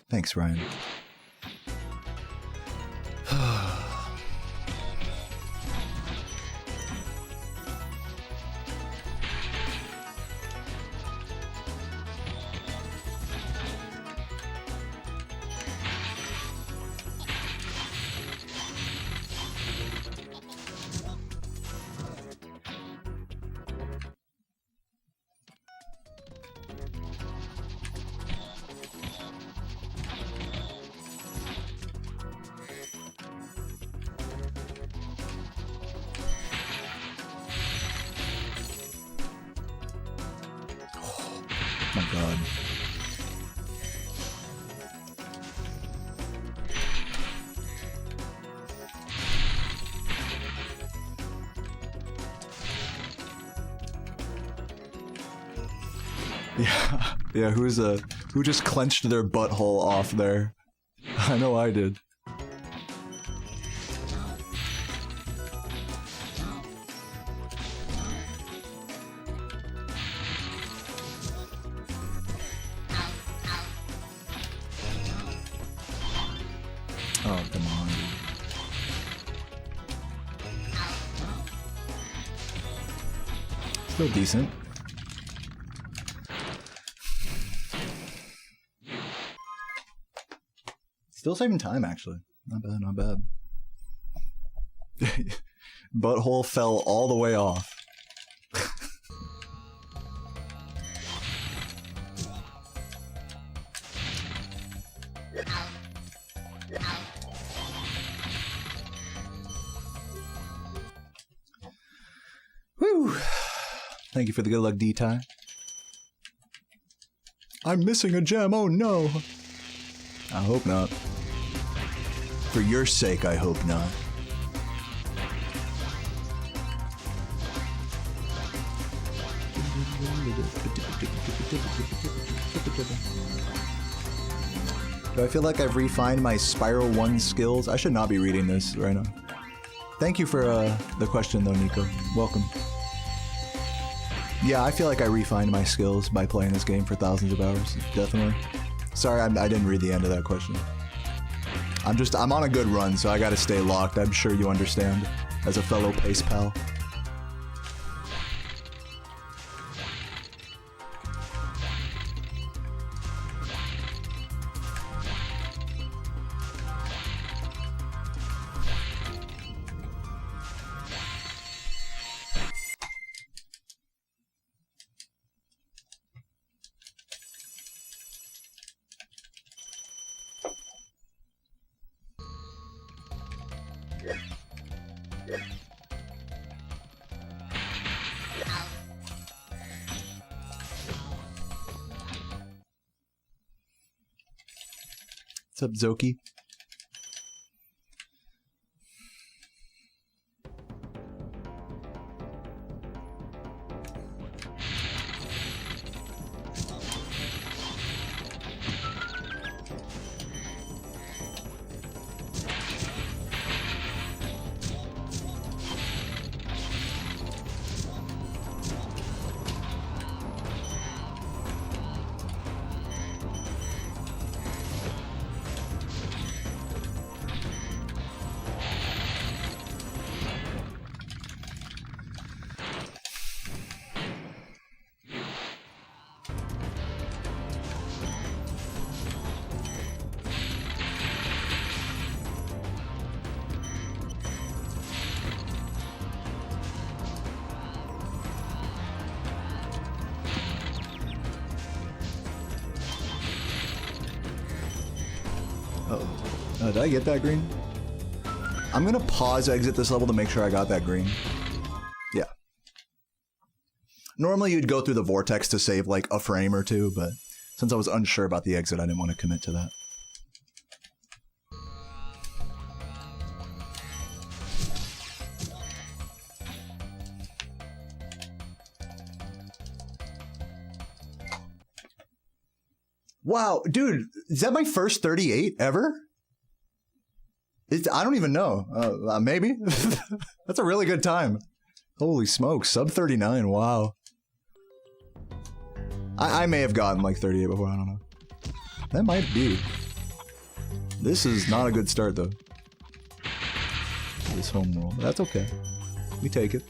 Thanks, Ryan. God. Yeah, yeah. Who just clenched their butthole off there? I know I did. Oh, come on. Still decent. Still saving time, actually. Not bad, not bad. Butthole fell all the way off. Whew. Thank you for the good luck, D-Tie. I'm missing a gem, oh no! I hope not. For your sake, I hope not. Do I feel like I've refined my Spyro 1 skills? I should not be reading this right now. Thank you for the question though, Nico. Welcome. Yeah, I feel like I refined my skills by playing this game for thousands of hours. Definitely. Sorry, I didn't read the end of that question. I'm on a good run, so I gotta stay locked. I'm sure you understand, as a fellow pace pal. What's up, Zoki? Did I get that green? I'm gonna pause exit this level to make sure I got that green. Yeah. Normally you'd go through the vortex to save like a frame or two, but since I was unsure about the exit, I didn't want to commit to that. Wow, dude, is that my first 38 ever? I don't even know. Maybe. That's a really good time. Holy smokes, sub 39, wow. I may have gotten like 38 before, I don't know. That might be. This is not a good start though. This home roll, that's okay. We take it.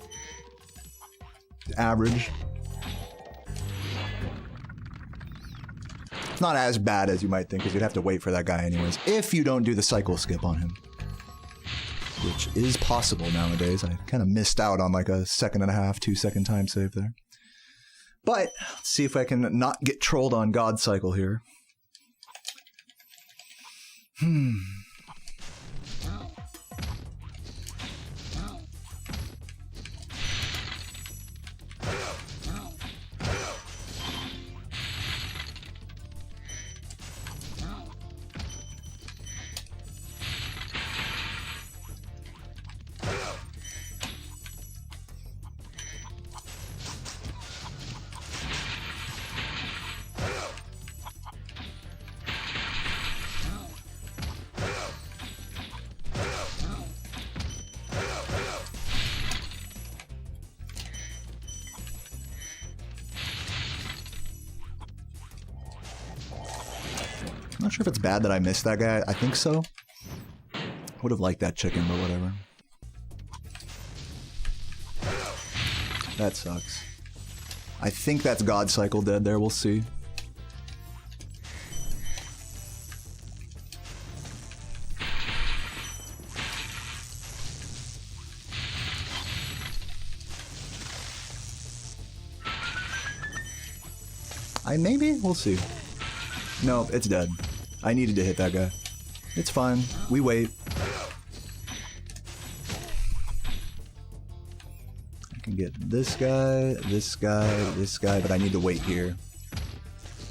Average. It's not as bad as you might think, because you'd have to wait for that guy anyways, if you don't do the cycle skip on him. Which is possible nowadays. I kind of missed out on like a 1.5 second, 2 second time save there. But, let's see if I can not get trolled on God Cycle here. Not sure if it's bad that I missed that guy. I think so. Would have liked that chicken, but whatever. That sucks. I think that's God Cycle dead there. We'll see. Maybe? We'll see. No, it's dead. I needed to hit that guy. It's fine. We wait. I can get this guy, this guy, this guy, but I need to wait here.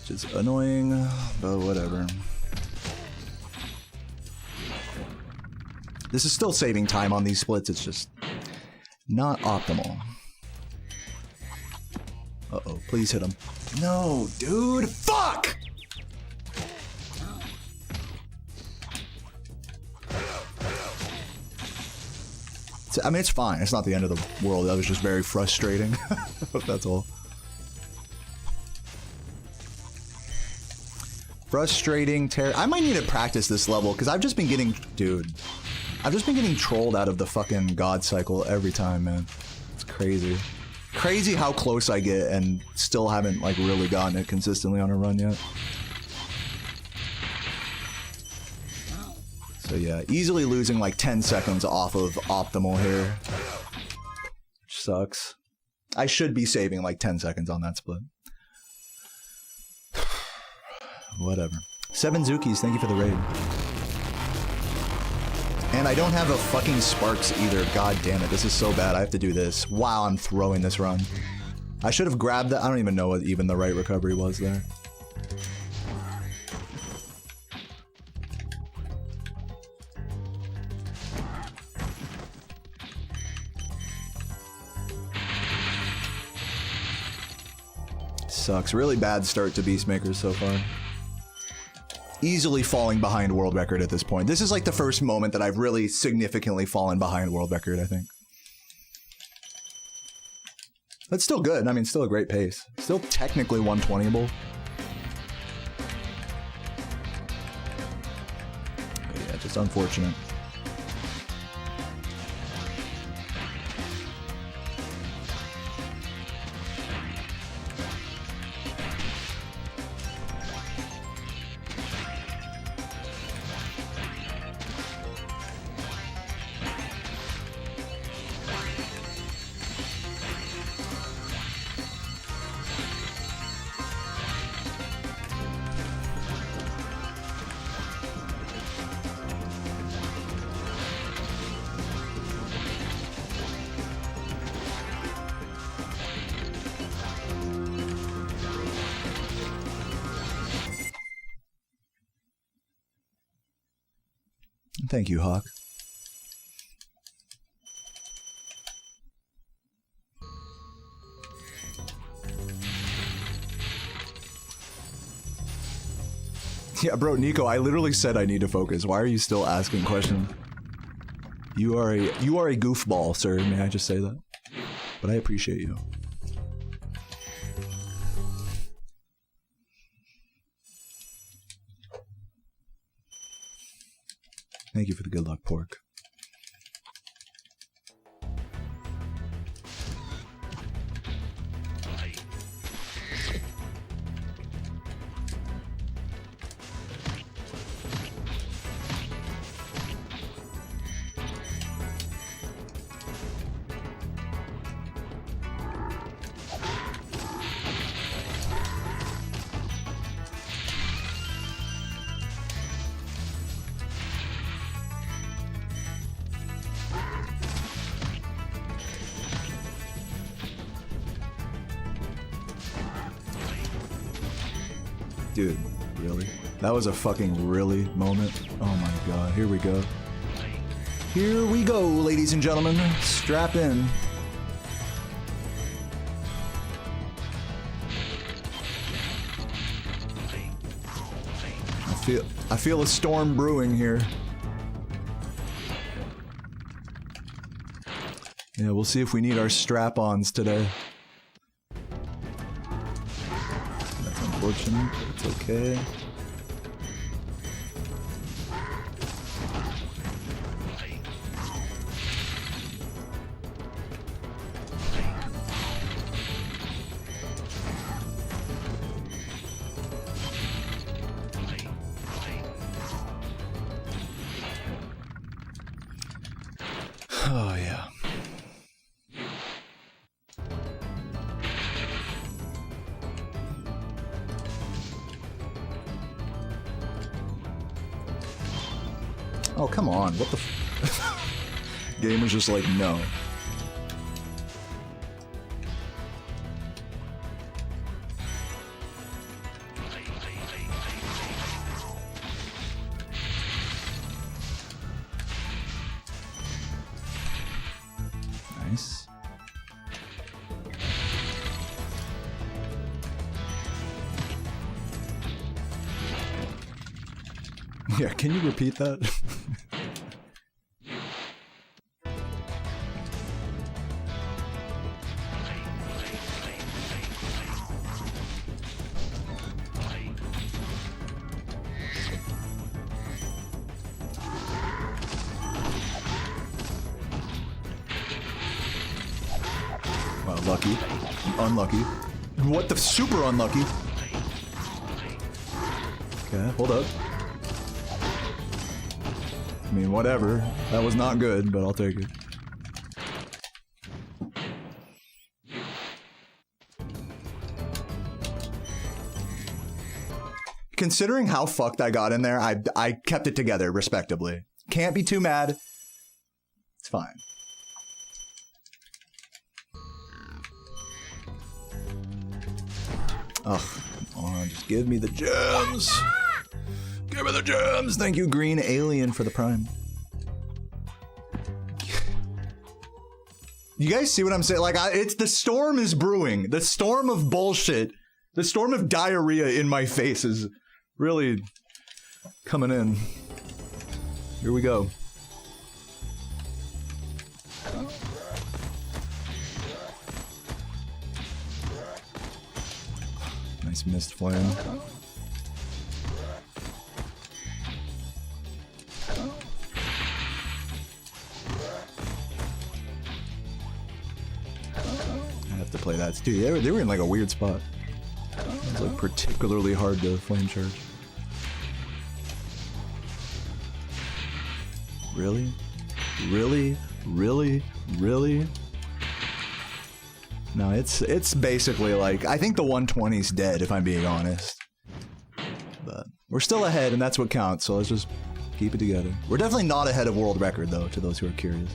Which is annoying, but whatever. This is still saving time on these splits, it's just not optimal. Uh-oh, please hit him. No, dude, fuck! I mean, it's fine. It's not the end of the world. That was just very frustrating. That's all. Frustrating, I might need to practice this level, because I've just been getting... Dude. I've just been getting trolled out of the fucking God Cycle every time, man. It's crazy. Crazy how close I get and still haven't, like, really gotten it consistently on a run yet. So yeah, easily losing like 10 seconds off of optimal here. Which sucks. I should be saving like 10 seconds on that split. Whatever. 7 Zukis, thank you for the raid. And I don't have a fucking Sparks either. God damn it, this is so bad. I have to do this while I'm throwing this run. I should have grabbed that. I don't even know what even the right recovery was there. Sucks. Really bad start to Beastmakers so far. Easily falling behind world record at this point. This is like the first moment that I've really significantly fallen behind world record, I think. That's still good. I mean, still a great pace. Still technically 120able. But yeah, just unfortunate. Thank you, Hawk. Yeah, bro, Nico, I literally said I need to focus. Why are you still asking questions? You are a goofball, sir. May I just say that? But I appreciate you. Thank you for the good luck, pork. Dude, really? That was a fucking really moment. Oh my god, here we go. Here we go, ladies and gentlemen. Strap in. I feel a storm brewing here. Yeah, we'll see if we need our strap-ons today. Unfortunate, but it's okay. Oh, yeah. Oh, come on. What the f Game was just like, no. Nice. Yeah, can you repeat that? Well, lucky. Unlucky. What the super unlucky? Okay, hold up. I mean, whatever. That was not good, but I'll take it. Considering how fucked I got in there, I kept it together respectably. Can't be too mad. It's fine. Ugh, come on, just give me the gems. Give me the gems! Thank you, Green Alien, for the Prime. You guys see what I'm saying? Like, it's the storm is brewing. The storm of bullshit. The storm of diarrhea in my face is really coming in. Here we go. Nice mist flame. I have to play that too. They were in like a weird spot. It was like particularly hard to flame charge. Really? Really? Really? Really? No, it's basically like, I think the 120's dead, if I'm being honest. But we're still ahead, and that's what counts, so let's just keep it together. We're definitely not ahead of world record, though, to those who are curious.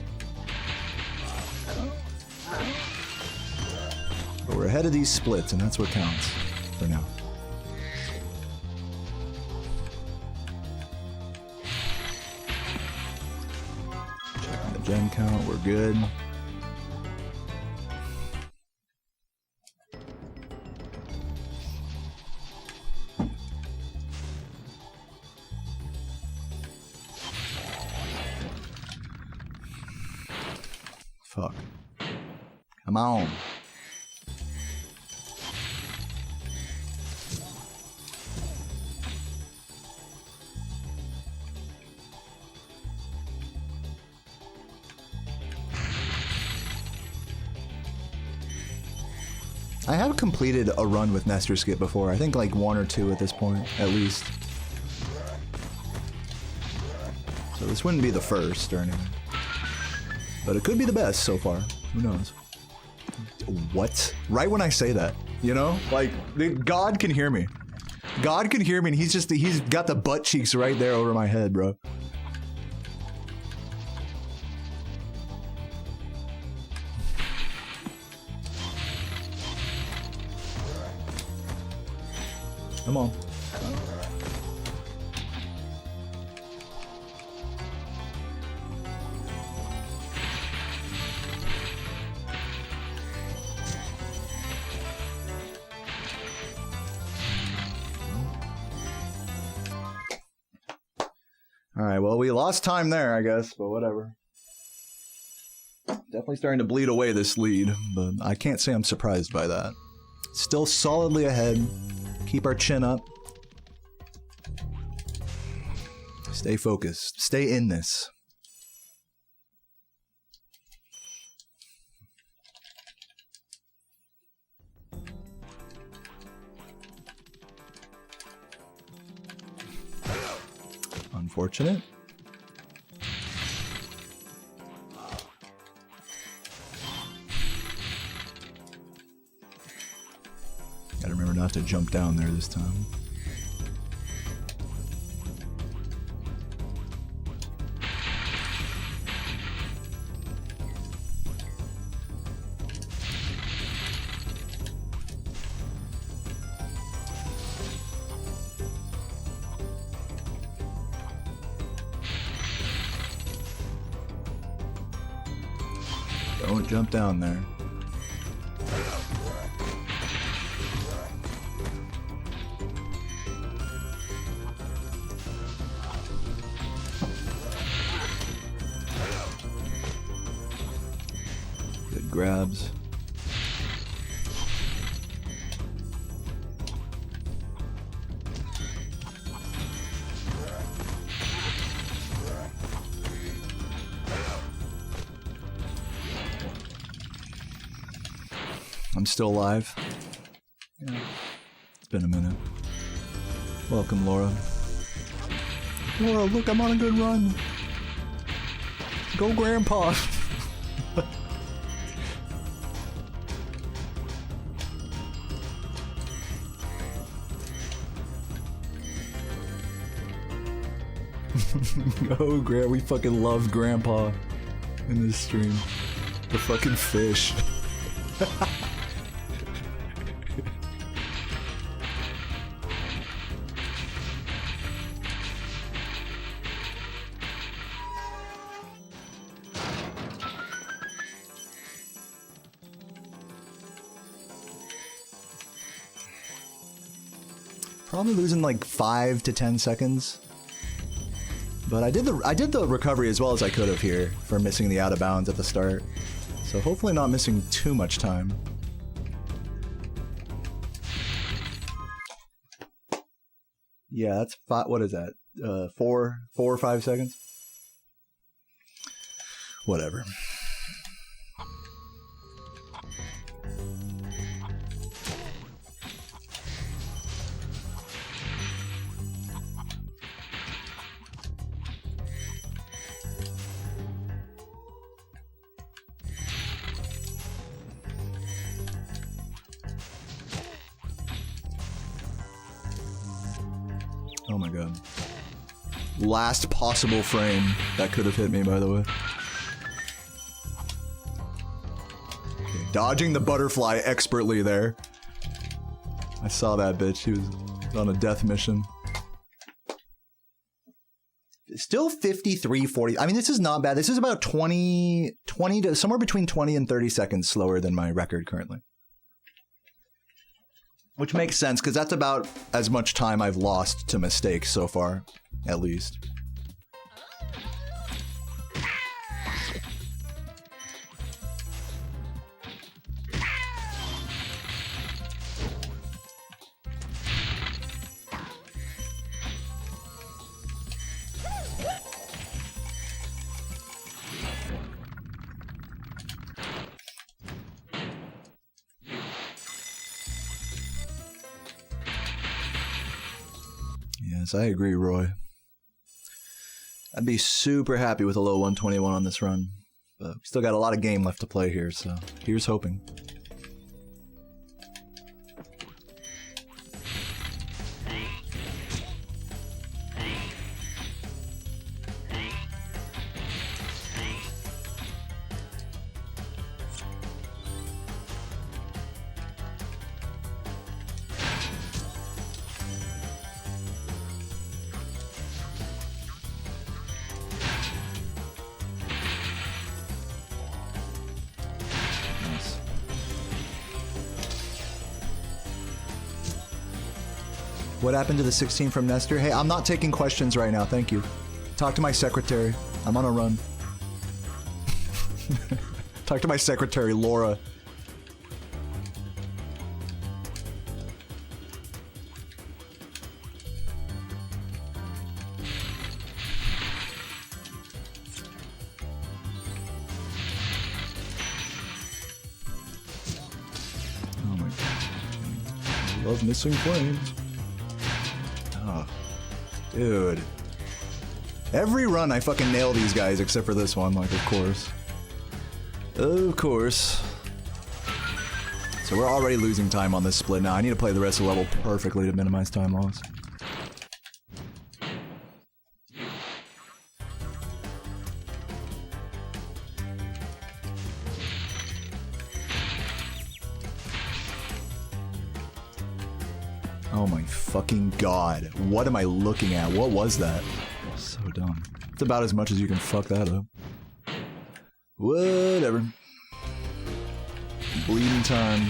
But we're ahead of these splits, and that's what counts for now. Checking the gem count, we're good. Fuck. Come on. I have completed a run with Nestor Skip before. I think like 1 or 2 at this point, at least. So this wouldn't be the first or anything. But it could be the best so far. Who knows? What? Right when I say that, you know? Like, God can hear me. God can hear me, and he's got the butt cheeks right there over my head, bro. Come on. Alright, well, we lost time there, I guess, but whatever. Definitely starting to bleed away this lead, but I can't say I'm surprised by that. Still solidly ahead. Keep our chin up. Stay focused. Stay in this. Unfortunate. have to jump down there this time. Don't jump down there. Good grabs. I'm still alive. Yeah. It's been a minute. Welcome, Laura. Laura, look, I'm on a good run. Go, Grandpa. Oh, we fucking love Grandpa in this stream. The fucking fish. Probably losing like 5 to 10 seconds. But I did the recovery as well as I could have here for missing the out of bounds at the start. So hopefully not missing too much time. Yeah, that's what is that? 4 or 5 seconds? Whatever. Oh my god. Last possible frame that could have hit me, by the way. Okay, dodging the butterfly expertly there. I saw that bitch. She was on a death mission. Still 53-40. I mean, this is not bad. This is about 20 to somewhere between 20 and 30 seconds slower than my record currently. Which makes sense, because that's about as much time I've lost to mistakes so far, at least. Yes, I agree, Roy. I'd be super happy with a low 121 on this run, but we still got a lot of game left to play here, so here's hoping. What happened to the 16 from Nestor? Hey, I'm not taking questions right now, thank you. Talk to my secretary. I'm on a run. Talk to my secretary, Laura. Oh my god. I love missing flames. Oh, dude. Every run I fucking nail these guys except for this one, like, of course. Of course. Let's So we're already losing time on this split now. I need to play the rest of the level perfectly to minimize time loss. Oh my fucking god. What am I looking at? What was that? So dumb. It's about as much as you can fuck that up. Whatever. Bleeding time.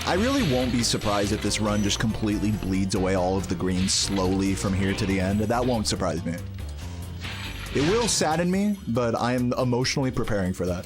I really won't be surprised if this run just completely bleeds away all of the greens slowly from here to the end. That won't surprise me. It will sadden me, but I am emotionally preparing for that.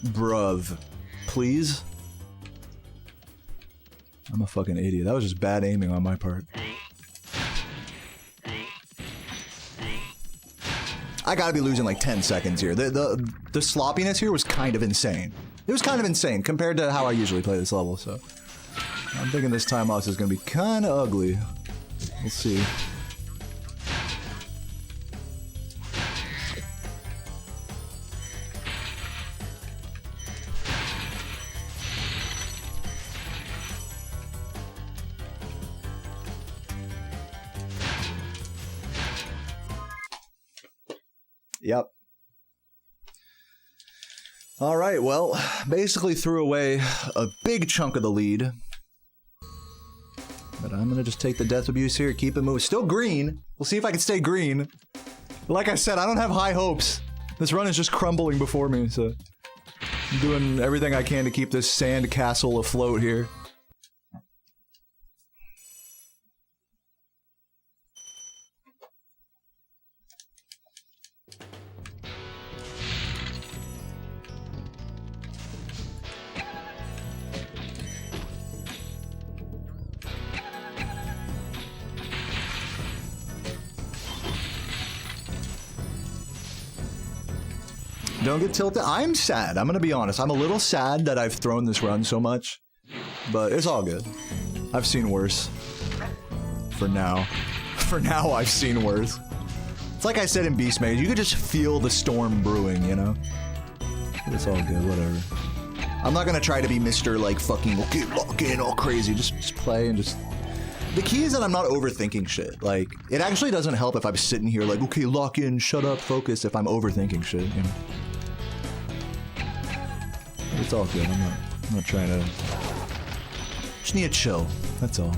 Bruv. Please? I'm a fucking idiot. That was just bad aiming on my part. I gotta be losing like 10 seconds here. The sloppiness here was kind of insane. It was kind of insane compared to how I usually play this level, so... I'm thinking this time loss is gonna be kinda ugly. We'll see. Yep. Alright, well, basically threw away a big chunk of the lead. But I'm gonna just take the death abuse here, keep it moving. Still green. We'll see if I can stay green. But like I said, I don't have high hopes. This run is just crumbling before me, so... I'm doing everything I can to keep this sand castle afloat here. Don't get tilted. I'm sad. I'm gonna be honest. I'm a little sad that I've thrown this run so much, but it's all good. I've seen worse. For now. For now, I've seen worse. It's like I said in Beast Mage, you could just feel the storm brewing, you know? But it's all good, whatever. I'm not gonna try to be Mr. like fucking okay, lock in all crazy. Just play and just... The key is that I'm not overthinking shit. Like, it actually doesn't help if I'm sitting here like, okay, lock in, shut up, focus, if I'm overthinking shit, you know? It's all good. I'm not trying to... Just need to chill. That's all.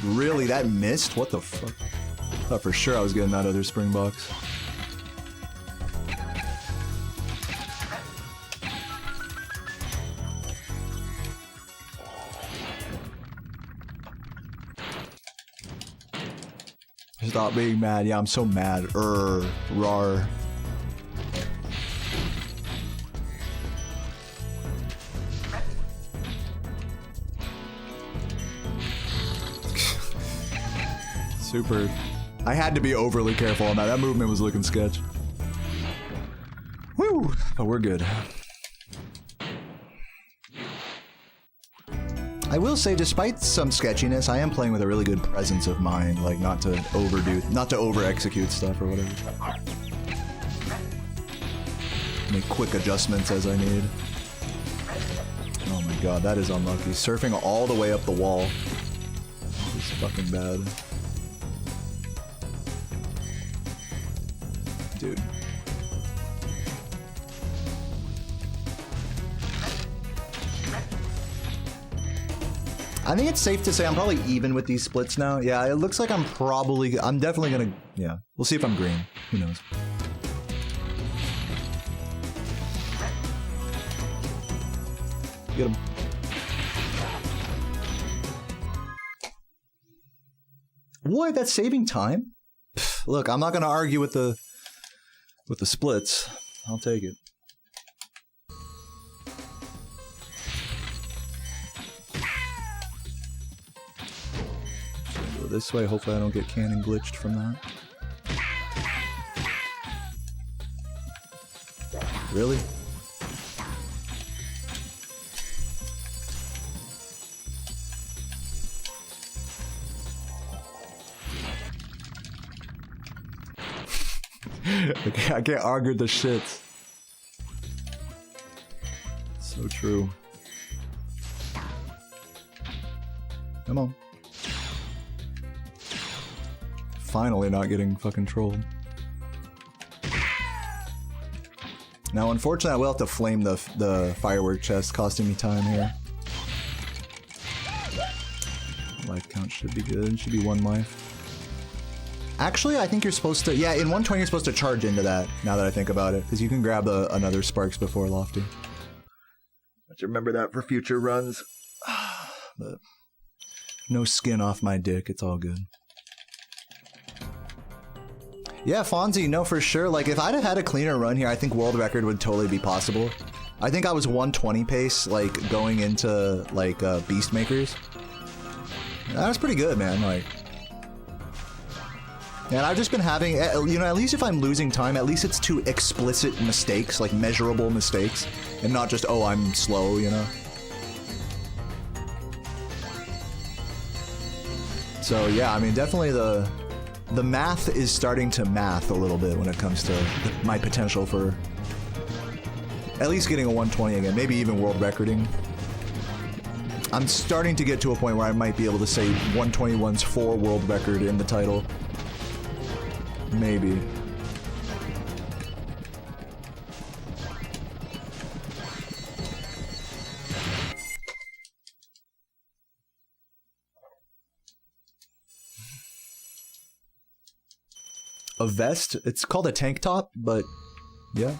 Really? That missed? What the fuck? I thought for sure I was getting that other spring box. Stop being mad. Yeah, I'm so mad. Rar. Super. I had to be overly careful on that. That movement was looking sketch. Woo! But we're good. I will say, despite some sketchiness, I am playing with a really good presence of mind, like not to over-execute stuff or whatever. Make quick adjustments as I need. Oh my god, that is unlucky. Surfing all the way up the wall. This is fucking bad. Dude. I think it's safe to say I'm probably even with these splits now. Yeah, it looks like I'm definitely gonna, yeah. We'll see if I'm green. Who knows? Get him. What? That's saving time? Pfft, look, I'm not gonna argue with the splits. I'll take it. Go this way. Hopefully I don't get cannon glitched from that. Really? I can't argue the shit. So true. Come on. Finally not getting fucking trolled. Now, unfortunately, I will have to flame the firework chest, costing me time here. Life count should be good. Should be 1 life. Actually, I think you're supposed to... Yeah, in 120, you're supposed to charge into that, now that I think about it. Because you can grab another Sparks before Lofty. Let's remember that for future runs. But no skin off my dick, it's all good. Yeah, Fonzie, no, for sure. Like, if I'd have had a cleaner run here, I think world record would totally be possible. I think I was 120 pace, like, going into, like, Beast Makers. That was pretty good, man, like... And I've just been having, you know, at least if I'm losing time, at least it's 2 explicit mistakes, like measurable mistakes, and not just, oh, I'm slow, you know? So yeah, I mean, definitely the math is starting to math a little bit when it comes to my potential for at least getting a 120 again, maybe even world recording. I'm starting to get to a point where I might be able to say 121's for world record in the title. Maybe. A vest? It's called a tank top, but yeah.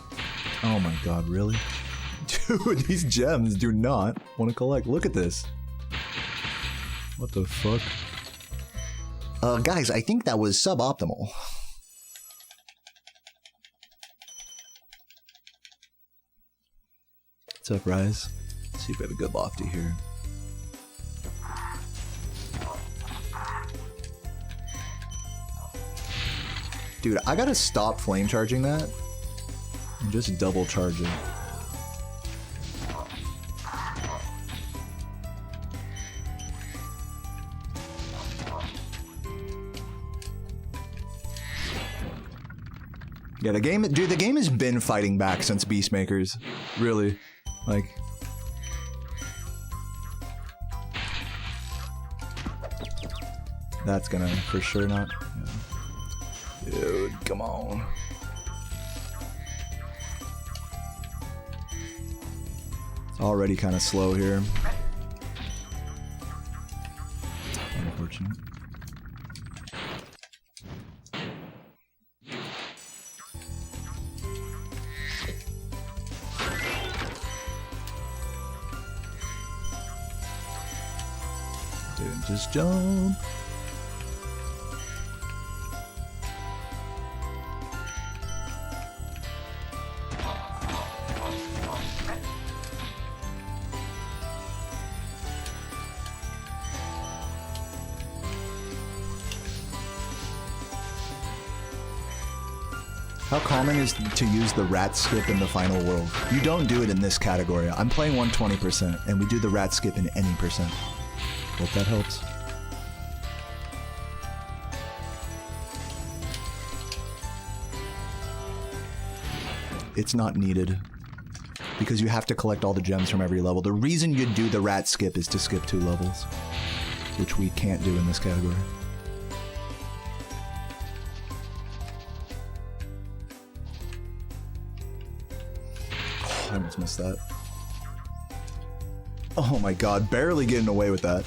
Oh my god, really? Dude, these gems do not want to collect. Look at this. What the fuck? Guys, I think that was suboptimal. What's up, Rise? Let's see if we have a good Lofty here. Dude, I gotta stop flame charging that and just double charge it. Yeah, the game has been fighting back since Beastmakers. Really. Like... That's gonna for sure not... Yeah. Dude, come on. It's already kind of slow here. Unfortunate. Dude, just jump. How common is to use the rat skip in the final world? You don't do it in this category. I'm playing 120%, and we do the rat skip in any percent. Hope that helps. It's not needed, because you have to collect all the gems from every level. The reason you do the rat skip is to skip 2 levels, which we can't do in this category. I almost missed that. Oh my god, barely getting away with that.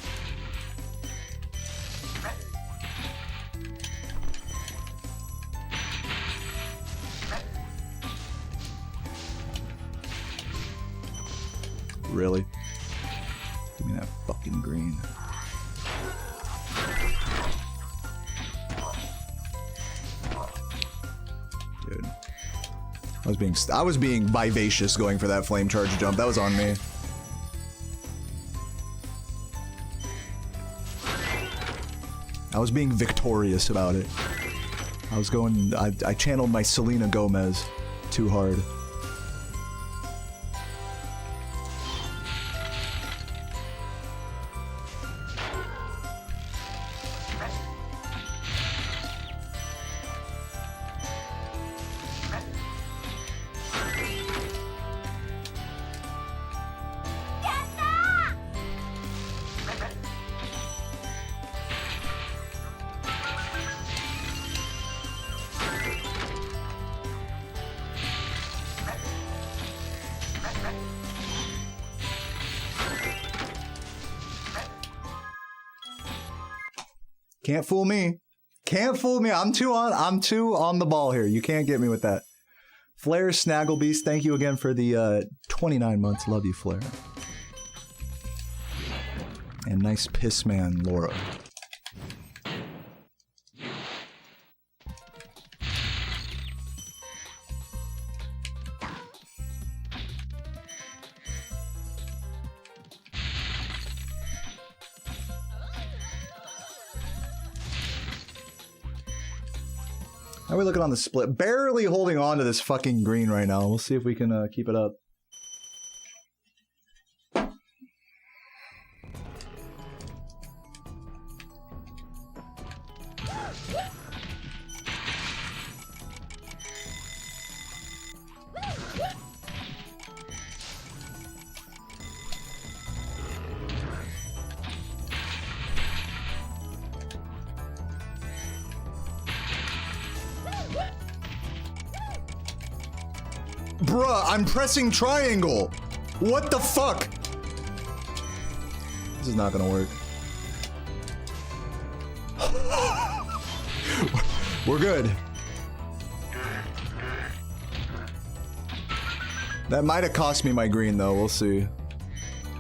Really? Give me that fucking green. Dude. I was being vivacious going for that flame charge jump. That was on me. I was being victorious about it. I was going... I channeled my Selena Gomez too hard. Can't fool me. Can't fool me. I'm too on the ball here. You can't get me with that. Flair Snagglebeast, thank you again for the 29 months. Love you, Flair. And nice piss man, Laura. How are we looking on the split? Barely holding on to this fucking green right now. We'll see if we can keep it up. Bruh, I'm pressing triangle. What the fuck? This is not gonna work. We're good. That might have cost me my green though, we'll see.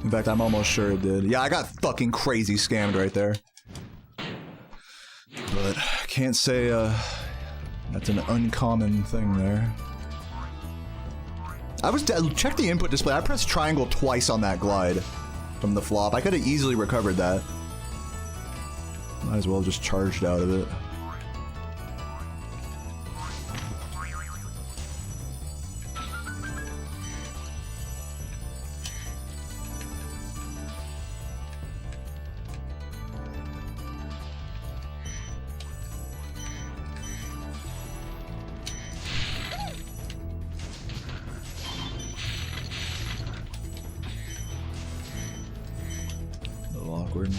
In fact, I'm almost sure it did. Yeah, I got fucking crazy scammed right there. But I can't say that's an uncommon thing there. Check the input display. I pressed triangle twice on that glide from the flop. I could have easily recovered that. Might as well have just charged out of it. Awkward.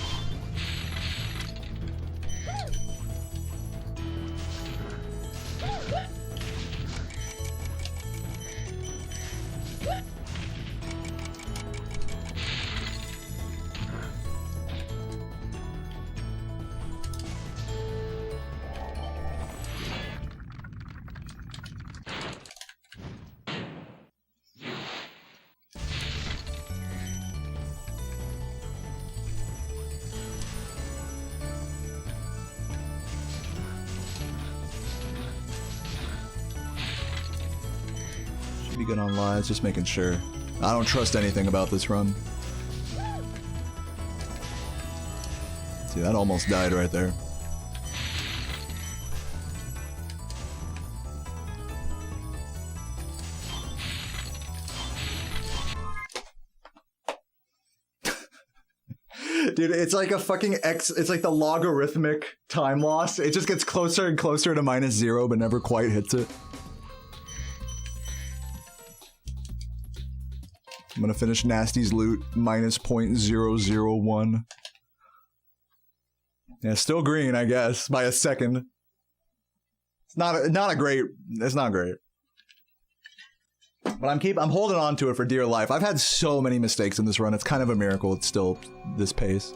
Be good on lives, just making sure. I don't trust anything about this run. See, that almost died right there. Dude, it's like a fucking it's like the logarithmic time loss. It just gets closer and closer to -0, but never quite hits it. I'm gonna finish Nasty's loot, -0.001. Yeah, still green, I guess, by a second. It's not a great, it's not great. But I'm holding on to it for dear life. I've had so many mistakes in this run, it's kind of a miracle it's still this pace.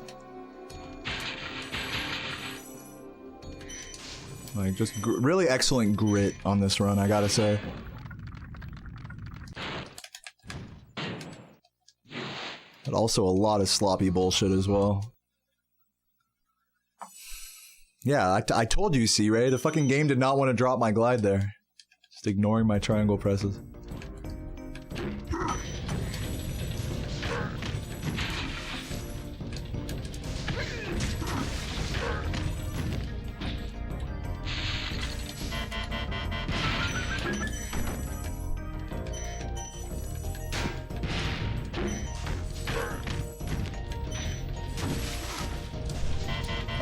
Like, just really excellent grit on this run, I gotta say. But also a lot of sloppy bullshit as well. Yeah, I told you, C-Ray, the fucking game did not want to drop my glide there. Just ignoring my triangle presses.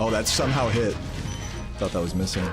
Oh, that somehow hit. Thought that was missing.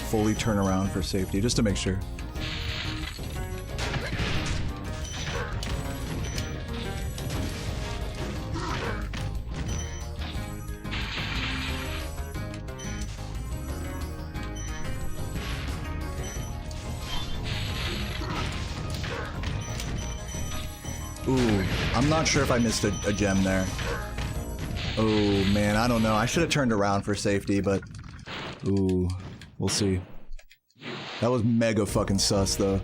Fully turn around for safety, just to make sure. Ooh, I'm not sure if I missed a gem there. Oh man, I don't know. I should have turned around for safety, but ooh. We'll see. That was mega fucking sus, though.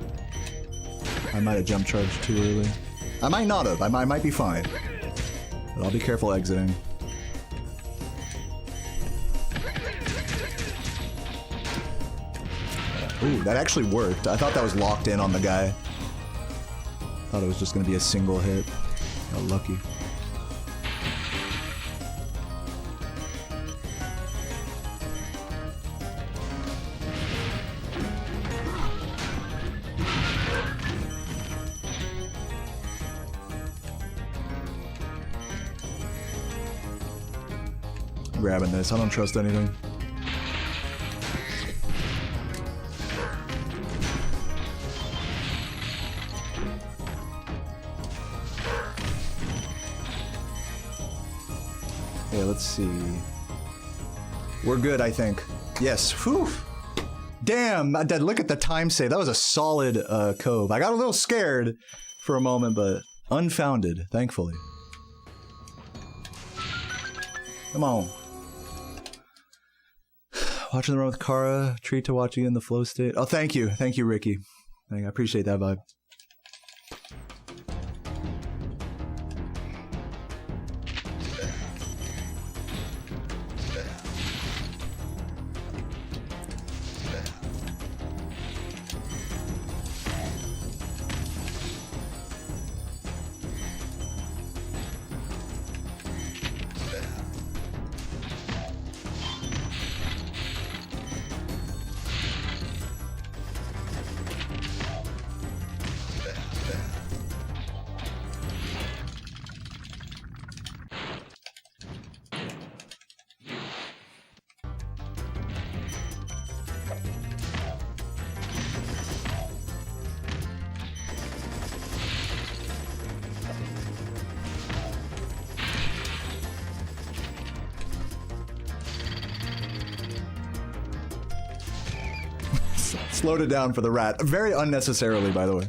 I might have jump charged too early. I might not have. I might be fine. But I'll be careful exiting. Ooh, that actually worked. I thought that was locked in on the guy. Thought it was just gonna be a single hit. Got lucky. Grabbing this. I don't trust anything. Okay, let's see. We're good, I think. Yes. Whew. Damn, look at the time save. That was a solid cove. I got a little scared for a moment, but unfounded, thankfully. Come on. Watching the run with Kara, treat to watch you in the flow state. Oh, thank you, Ricky. I appreciate that vibe. Slowed it down for the rat. Very unnecessarily, by the way.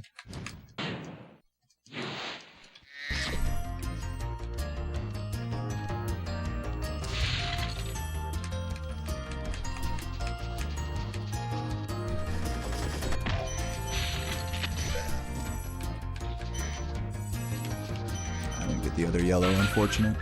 I didn't get the other yellow, unfortunate.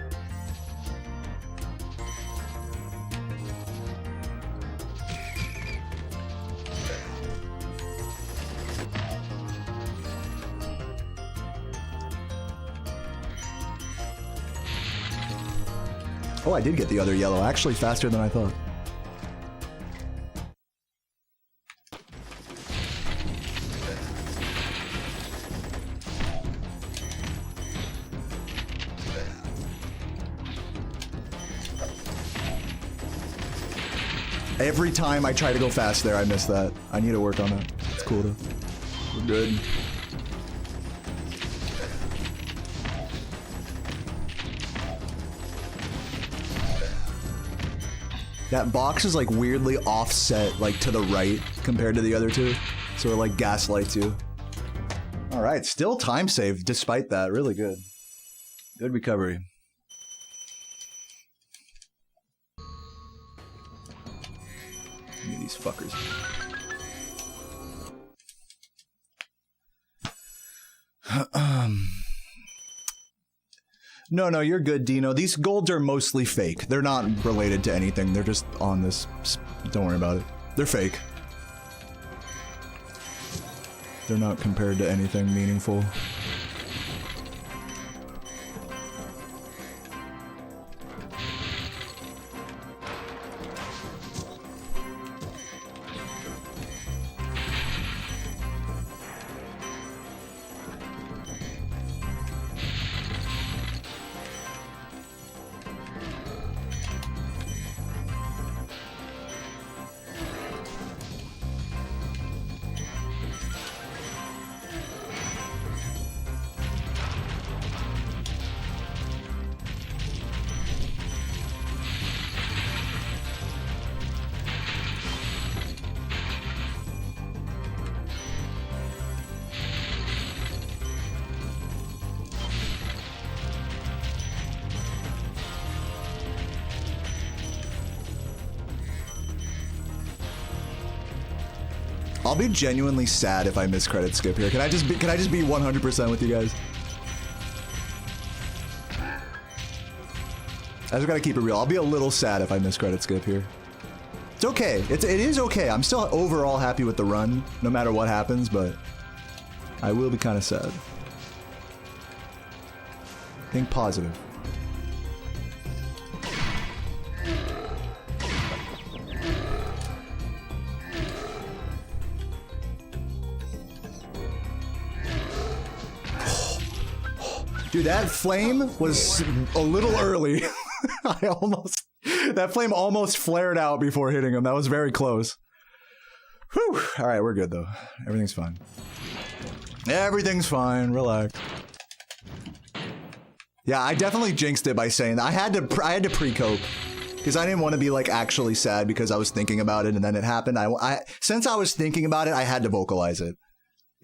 Oh, I did get the other yellow, actually faster than I thought. Every time I try to go fast there, I miss that. I need to work on that. It's cool though. We're good. That box is like weirdly offset, like to the right compared to the other two. So it like gaslights you. All right, still time save despite that. Really good. Good recovery. Give me these fuckers. No, you're good, Dino. These golds are mostly fake. They're not related to anything. They're just on this. Don't worry about it. They're fake. They're not compared to anything meaningful. I'll be genuinely sad if I miss credit skip here. Can I just be 100% with you guys? I just gotta keep it real. I'll be a little sad if I miss credit skip here. It's okay. It is okay. I'm still overall happy with the run, no matter what happens, but I will be kind of sad. Think positive. Dude, that flame was a little early. That flame almost flared out before hitting him. That was very close. Whew. All right, we're good though. Everything's fine. Everything's fine. Relax. Yeah, I definitely jinxed it by saying that. I had to pre-cope because I didn't want to be like actually sad because I was thinking about it and then it happened. Since I was thinking about it, I had to vocalize it.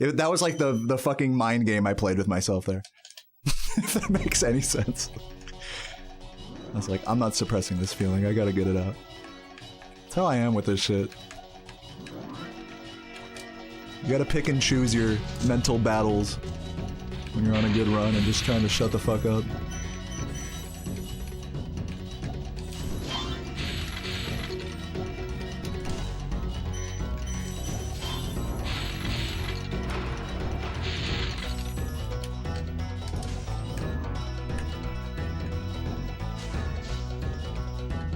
That was like the fucking mind game I played with myself there. If that makes any sense. I was like, I'm not suppressing this feeling. I gotta get it out. That's how I am with this shit. You gotta pick and choose your mental battles when you're on a good run and just trying to shut the fuck up.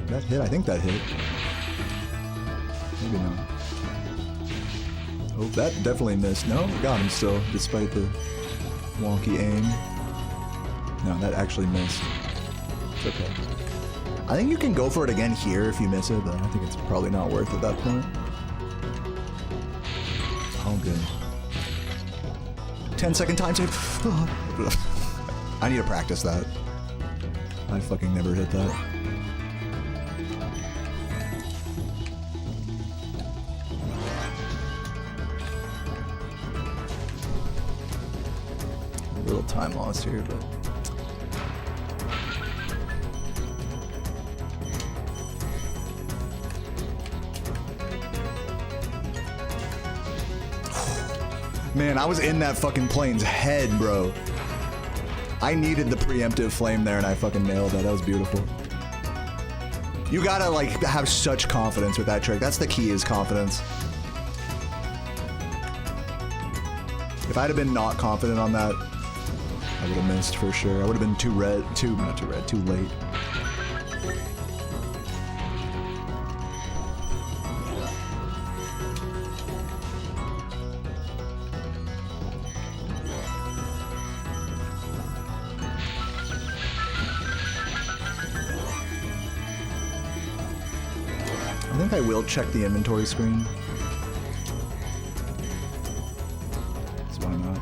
That hit? I think that hit. Maybe not. Oh, that definitely missed. No, got him still, despite the wonky aim. No, that actually missed. It's okay. I think you can go for it again here if you miss it, but I think it's probably not worth it at that point. Oh, good. 10-second time save. I need to practice that. I fucking never hit that. A little time lost here, but... Man, I was in that fucking plane's head, bro. I needed the preemptive flame there and I fucking nailed that. That was beautiful. You gotta, like, have such confidence with that trick. That's the key, is confidence. If I'd have been not confident on that, I would have missed for sure. I would have been too late. I think I will check the inventory screen. So why not?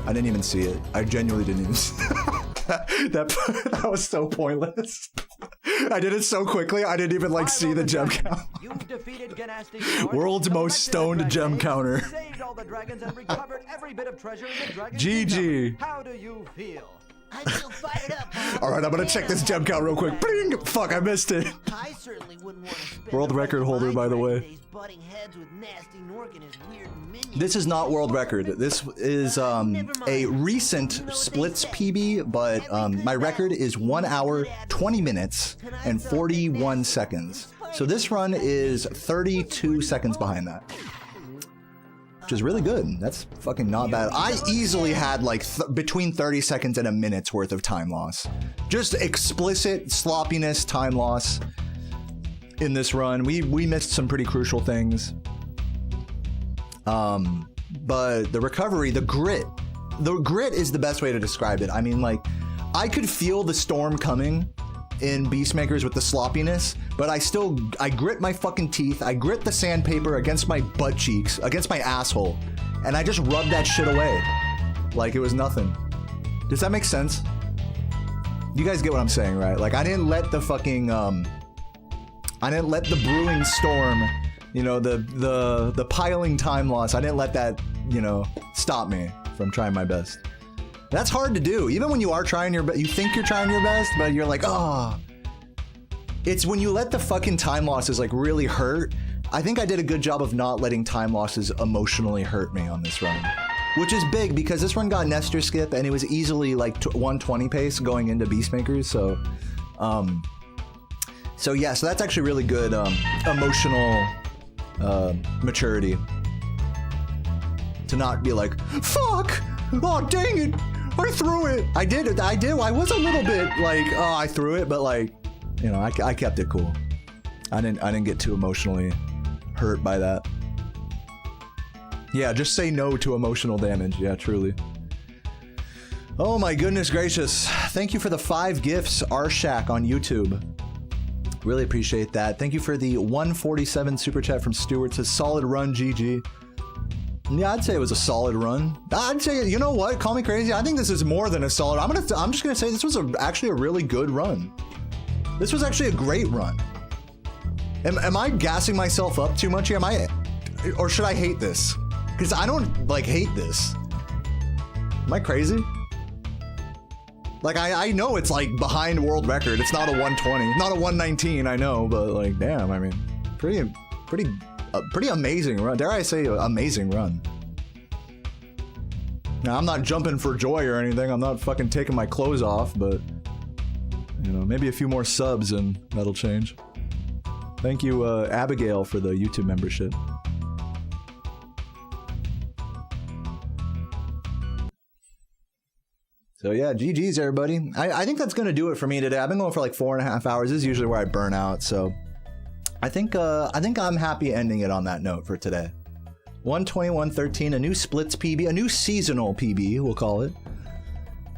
I didn't even see it. I genuinely didn't even see it. that was so pointless. I did it so quickly, I didn't even like see the gem count. You've defeated World's most stoned gem counter. Saved all the dragons and recovered every bit of treasure in the dragon GG. kingdom. How do you feel? I feel fired up. All right, I'm gonna check this gem count real quick. Bing! Fuck, I missed it. I certainly wouldn't want to spend World the rest record of holder, my by the way. days butting heads with nasty Nork and his weird minions. This is not world record. This is a recent splits PB, but my record is 1 hour, 20 minutes, and 41 seconds. So this run is 32 seconds behind that, which is really good. That's fucking not bad. I easily had like between 30 seconds and a minute's worth of time loss. Just explicit sloppiness time loss in this run. We missed some pretty crucial things. But the recovery, the grit is the best way to describe it. I mean, like, I could feel the storm coming in Beastmakers with the sloppiness, but I grit my fucking teeth, I grit the sandpaper against my butt cheeks, against my asshole, and I just rubbed that shit away like it was nothing. Does that make sense? You guys get what I'm saying, right? Like, I didn't let the fucking, I didn't let the brewing storm, you know, the piling time loss, I didn't let that, you know, stop me from trying my best. That's hard to do. Even when you are trying your best, you think you're trying your best, but you're like, oh. It's when you let the fucking time losses like really hurt. I think I did a good job of not letting time losses emotionally hurt me on this run, which is big because this run got Nestor skip and it was easily like 120 pace going into Beastmakers. So, yeah, so that's actually really good emotional maturity to not be like, fuck, oh dang it, I threw it. I did. I was a little bit like, oh, I threw it, but like, you know, I kept it cool. I didn't get too emotionally hurt by that. Yeah, just say no to emotional damage. Yeah, truly. Oh my goodness gracious. Thank you for the 5 gifts, Arshak on YouTube. Really appreciate that. Thank you for the 147 super chat from Stuart. Says solid run, GG. Yeah, I'd say it was a solid run. I'd say, you know what? Call me crazy. I think this is more than a solid. I'm just gonna say this was actually a really good run. This was actually a great run. Am I gassing myself up too much here? Or should I hate this? Because I don't like hate this. Am I crazy? Like I know it's like behind world record. It's not a 120, not a 119. I know, but like, damn. I mean, pretty amazing run. Dare I say amazing run. Now, I'm not jumping for joy or anything. I'm not fucking taking my clothes off, but you know, maybe a few more subs and that'll change. Thank you, Abigail, for the YouTube membership. So yeah, GG's everybody. I think that's gonna do it for me today. I've been going for like 4.5 hours. This is usually where I burn out, so I think I'm happy ending it on that note for today. 121.13, a new splits PB, a new seasonal PB, we'll call it.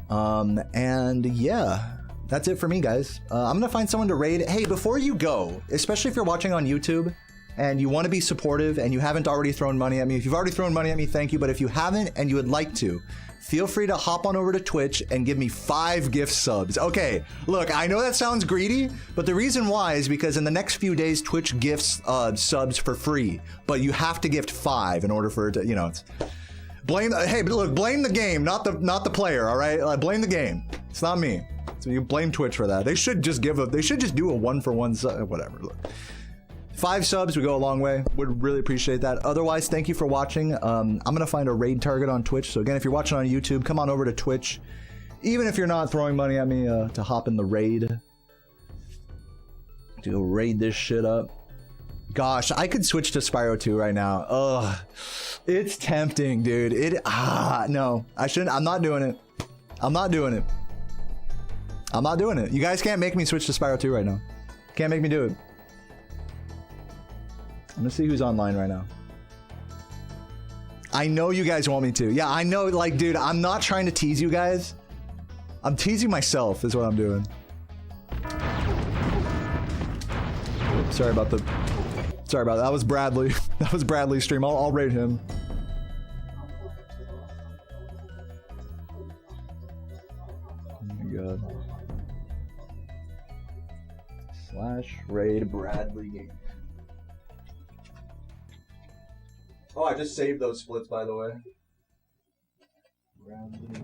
And yeah, that's it for me, guys. I'm gonna find someone to raid. Hey, before you go, especially if you're watching on YouTube and you want to be supportive and you haven't already thrown money at me, if you've already thrown money at me, thank you. But if you haven't and you would like to, feel free to hop on over to Twitch and give me 5 gift subs. Okay, look, I know that sounds greedy, but the reason why is because in the next few days, Twitch gifts subs for free, but you have to gift 5 in order for it to, you know, it's... Hey, but look, blame the game, not the player, all right? Blame the game. It's not me. So you blame Twitch for that. They should just do a 1-for-1 sub, whatever. Look. 5 subs would go a long way. Would really appreciate that. Otherwise, thank you for watching. I'm gonna find a raid target on Twitch. So again, if you're watching on YouTube, come on over to Twitch. Even if you're not throwing money at me, to hop in the raid. To go raid this shit up. Gosh, I could switch to Spyro 2 right now. Ugh. It's tempting, dude. No. I shouldn't. I'm not doing it. I'm not doing it. I'm not doing it. You guys can't make me switch to Spyro 2 right now. Can't make me do it. I'm gonna see who's online right now. I know you guys want me to. Yeah, I know, like, dude, I'm not trying to tease you guys. I'm teasing myself is what I'm doing. Sorry about that. That was Bradley. That was Bradley's stream. I'll raid him. Oh my god. Raid Bradley game. Oh, I just saved those splits, by the way. Bradley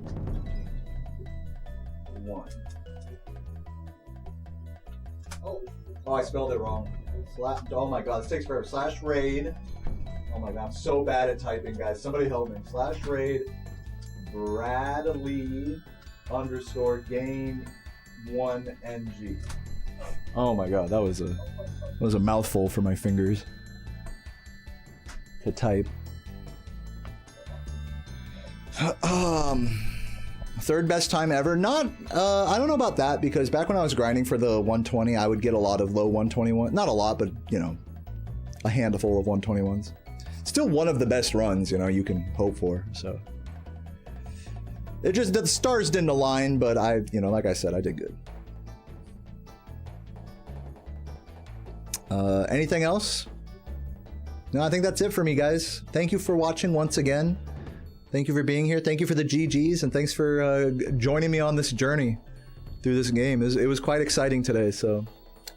1. Oh, I spelled it wrong. Oh my god, this takes forever. Slash raid. Oh my god, I'm so bad at typing, guys. Somebody help me. Slash raid Bradley _ game 1 NG. Oh my god, that was a mouthful for my fingers to type. Third best time ever. Not, I don't know about that, because back when I was grinding for the 120, I would get a lot of low 121. Not a lot, but, you know, a handful of 121s. Still one of the best runs, you know, you can hope for, so. It just, the stars didn't align, but I, you know, like I said, I did good. Anything else? No, I think that's it for me, guys. Thank you for watching once again. Thank you for being here. Thank you for the GGs, and thanks for joining me on this journey through this game. It was quite exciting today, so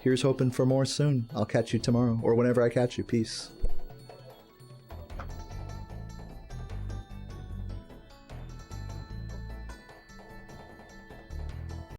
here's hoping for more soon. I'll catch you tomorrow, or whenever I catch you. Peace.